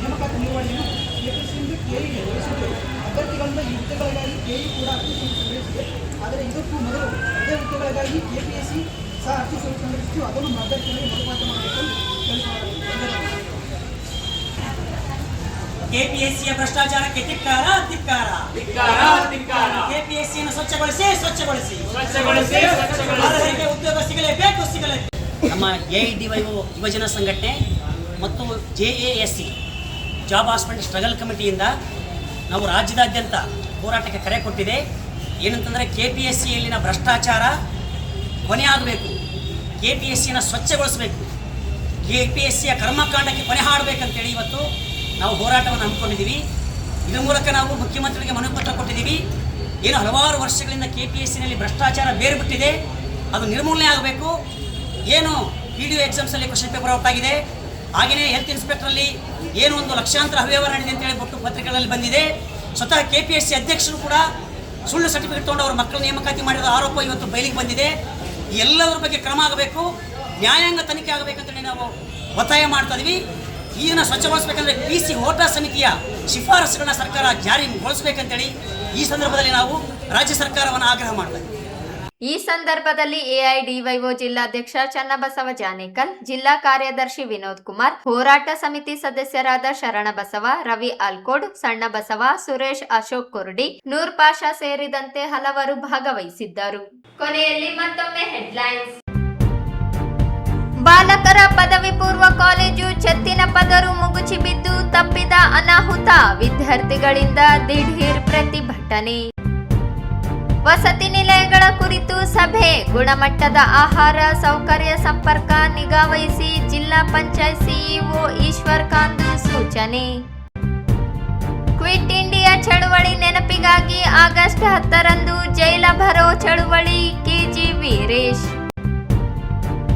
ನೇಮಕಾತಿ ನಿರ್ವಹಣೆಯನ್ನು ಕೆಪಿಎಸ್ಸಿಯಿಂದ ಕೆಇಗೆ ವಹಿಸಿದೆ. ಅಭ್ಯರ್ಥಿಗಳಿಂದ ಈ ಹುದ್ದೆಗಳಿಗಾಗಿ ಕೆಇ ಕೂಡ ಅರ್ಜಿ ಸಲ್ಲಿಸಿದೆ. ಆದರೆ ಇದಕ್ಕೂ ಮೊದಲು ಅದೇ ಹುದ್ದೆಗಳಿಗಾಗಿ ಕೆಪಿಎಸ್ಸಿ ಸಹ ಅರ್ಜಿ ಸಲ್ಲಿಸಿದ್ದು ಅದನ್ನು ಅಭ್ಯರ್ಥಿಗಳಿಗೆ ಮರುಪಾವತಿ ಮಾಡಬೇಕು. ಕೆಪಿಎಸ್ಸಿಯ ಭ್ರಷ್ಟಾಚಾರಕ್ಕೆ ಧಿಕ್ಕಾರ ಧಿಕ್ಕಾರ ಧಿಕ್ಕಾರ. ಕೆಪಿಎಸ್ಸಿಯನ್ನು ಸ್ವಚ್ಛಗೊಳಿಸಿ ಸ್ವಚ್ಛಗೊಳಿಸಿ ಸ್ವಚ್ಛಗೊಳಿಸಿ ಸ್ವಚ್ಛಗೊಳಿಸಿ. ಉದ್ಯೋಗ ಸಿಗಲೇಬೇಕು ಸಿಗಲೇಬೇಕು. ನಮ್ಮ ಎಐಡಿವೈಒ ಯುವಜನ ಸಂಘಟನೆ ಮತ್ತು ಜೆಎಎಸ್ಸಿ ಜಾಬ್ ಹಾಸ್ಪಿಟಲ್ ಸ್ಟ್ರಗಲ್ ಕಮಿಟಿಯಿಂದ ನಾವು ರಾಜ್ಯದಾದ್ಯಂತ ಹೋರಾಟಕ್ಕೆ ಕರೆ ಕೊಟ್ಟಿದೆ. ಏನಂತಂದರೆ KPSCಯಲ್ಲಿನ ಭ್ರಷ್ಟಾಚಾರ ಕೊನೆಯಾಗಬೇಕು, KPSCಯನ್ನು ಸ್ವಚ್ಛಗೊಳಿಸಬೇಕು, KPSCಯ ಕರ್ಮಕಾಂಡಕ್ಕೆ ಕೊನೆ ಹಾಡಬೇಕಂತೇಳಿ ಇವತ್ತು ನಾವು ಹೋರಾಟವನ್ನು ಹಮ್ಮಿಕೊಂಡಿದ್ದೀವಿ. ಇದರ ಮೂಲಕ ನಾವು ಮುಖ್ಯಮಂತ್ರಿಗೆ ಮನವಿ ಪತ್ರ ಕೊಟ್ಟಿದ್ದೀವಿ. ಏನು ಹಲವಾರು ವರ್ಷಗಳಿಂದ KPSCನಲ್ಲಿ ಭ್ರಷ್ಟಾಚಾರ ಬೇರೆ ಬಿಟ್ಟಿದೆ, ಅದು ನಿರ್ಮೂಲನೆ ಆಗಬೇಕು. ಏನು PDO ಎಕ್ಸಾಮ್ಸಲ್ಲಿ ಕ್ವಶನ್ ಪೇಪರ್ ಔಟ್ ಆಗಿದೆ, ಹಾಗೆಯೇ ಹೆಲ್ತ್ ಇನ್ಸ್ಪೆಕ್ಟ್ರಲ್ಲಿ ಏನು ಒಂದು ಲಕ್ಷಾಂತರ ಅವ್ಯವಹಾರ ನಡೆದಿದೆ ಅಂತೇಳಿ ಬಿಟ್ಟು ಪತ್ರಿಕೆಗಳಲ್ಲಿ ಬಂದಿದೆ. ಸ್ವತಃ KPSC ಅಧ್ಯಕ್ಷರು ಕೂಡ ಸುಳ್ಳು ಸರ್ಟಿಫಿಕೇಟ್ ತೊಗೊಂಡು ಅವರ ಮಕ್ಕಳು ನೇಮಕಾತಿ ಮಾಡಿದ ಆರೋಪ ಇವತ್ತು ಬಯಲಿಗೆ ಬಂದಿದೆ. ಎಲ್ಲದರ ಬಗ್ಗೆ ಕ್ರಮ ಆಗಬೇಕು, ನ್ಯಾಯಾಂಗ ತನಿಖೆ ಆಗಬೇಕಂತೇಳಿ ನಾವು ಒತ್ತಾಯ ಮಾಡ್ತಾ ಇದ್ದೀವಿ. ಇದನ್ನು ಸ್ವಚ್ಛಗೊಳಿಸಬೇಕಂದ್ರೆ PC ಹೋಟಾ ಸಮಿತಿಯ ಶಿಫಾರಸುಗಳನ್ನ ಸರ್ಕಾರ ಜಾರಿಗೊಳಿಸಬೇಕಂತೇಳಿ ಈ ಸಂದರ್ಭದಲ್ಲಿ ನಾವು ರಾಜ್ಯ ಸರ್ಕಾರವನ್ನು ಆಗ್ರಹ ಮಾಡ್ತಾ ಇದ್ದೀವಿ. ಈ ಸಂದರ್ಭದಲ್ಲಿ AIDYO ಜಿಲ್ಲಾಧ್ಯಕ್ಷ ಚನ್ನಬಸವ ಜಾನೇಕಲ್, ಜಿಲ್ಲಾ ಕಾರ್ಯದರ್ಶಿ ವಿನೋದ್ ಕುಮಾರ್, ಹೋರಾಟ ಸಮಿತಿ ಸದಸ್ಯರಾದ ಶರಣಬಸವ, ರವಿ ಆಲ್ಕೋಡ್, ಸಣ್ಣಬಸವ, ಸುರೇಶ್ ಅಶೋಕ್ ಕೊರ್ಡಿ, ನೂರ್ ಪಾಷಾ ಸೇರಿದಂತೆ ಹಲವರು ಭಾಗವಹಿಸಿದ್ದರು. ಕೊನೆಯಲ್ಲಿ ಮತ್ತೊಮ್ಮೆ ಹೆಡ್ಲೈನ್ಸ್. ಬಾಲಕರ ಪದವಿ ಪೂರ್ವ ಕಾಲೇಜು ಛತ್ತಿನ ಪದರು ಮುಗುಚಿ ಬಿದ್ದು ತಪ್ಪಿದ ಅನಾಹುತ, ವಿದ್ಯಾರ್ಥಿಗಳಿಂದ ದಿಢೀರ್ ಪ್ರತಿಭಟನೆ. ವಸತಿ ನಿಲಯಗಳ ಕುರಿತು ಸಭೆ, ಗುಣಮಟ್ಟದ ಆಹಾರ ಸೌಕರ್ಯ ಸಂಪರ್ಕ ನಿಗಾವಹಿಸಿ ಜಿಲ್ಲಾ ಪಂಚಾಯತ್ ಸಿಇಒ ಈಶ್ವರ್ ಕಾಂದು ಸೂಚನೆ. ಕ್ವಿಟ್ ಇಂಡಿಯಾ ಚಳುವಳಿ ನೆನಪಿಗಾಗಿ ಆಗಸ್ಟ್ 10ರಂದು ಜೈಲ ಭರೋ ಚಳುವಳಿ, KG ವೀರೇಶ್.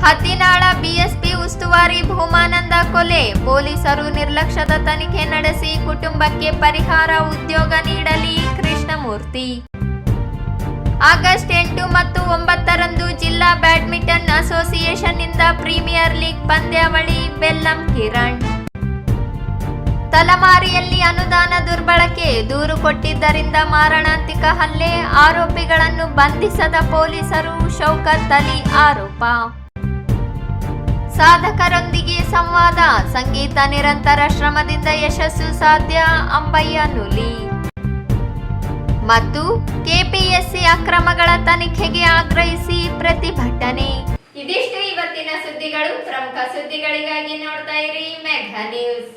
ಹತ್ತಿನಾಳ BSP ಉಸ್ತುವಾರಿ ಭೂಮಾನಂದ ಕೊಲೆ, ಪೊಲೀಸರು ನಿರ್ಲಕ್ಷ್ಯದ ತನಿಖೆ ನಡೆಸಿ ಕುಟುಂಬಕ್ಕೆ ಪರಿಹಾರ ಉದ್ಯೋಗ ನೀಡಲಿ, ಕೃಷ್ಣಮೂರ್ತಿ. ಆಗಸ್ಟ್ 8 ಮತ್ತು 9ರಂದು ಜಿಲ್ಲಾ ಬ್ಯಾಡ್ಮಿಂಟನ್ ಅಸೋಸಿಯೇಷನ್ ನಿಂದ ಪ್ರೀಮಿಯರ್ ಲೀಗ್ ಪಂದ್ಯಾವಳಿ, ಬೆಲ್ಲಂ ಕಿರಣ್. ತಲಮಾರಿಯಲ್ಲಿ ಅನುದಾನ ದುರ್ಬಳಕೆ, ದೂರು ಕೊಟ್ಟಿದ್ದರಿಂದ ಮಾರಣಾಂತಿಕ ಹಲ್ಲೆ, ಆರೋಪಿಗಳನ್ನು ಬಂಧಿಸದ ಪೊಲೀಸರು, ಶೌಕತ್ ಅಲಿ ಆರೋಪ. ಸಾಧಕರೊಂದಿಗೆ ಸಂವಾದ, ಸಂಗೀತ ನಿರಂತರ ಶ್ರಮದಿಂದ ಯಶಸ್ಸು ಸಾಧ್ಯ, ಅಂಬಯ್ಯ ನುಲಿ. ಮತ್ತು KPSC ಅಕ್ರಮಗಳ ತನಿಖೆಗೆ ಆಗ್ರಹಿಸಿ ಪ್ರತಿಭಟನೆ. ಇದಿಷ್ಟು ಇವತ್ತಿನ ಸುದ್ದಿಗಳು. ಪ್ರಮುಖ ಸುದ್ದಿಗಳಿಗಾಗಿ ನೋಡ್ತಾ ಇರಿ ಮೆಘಾ ನ್ಯೂಸ್.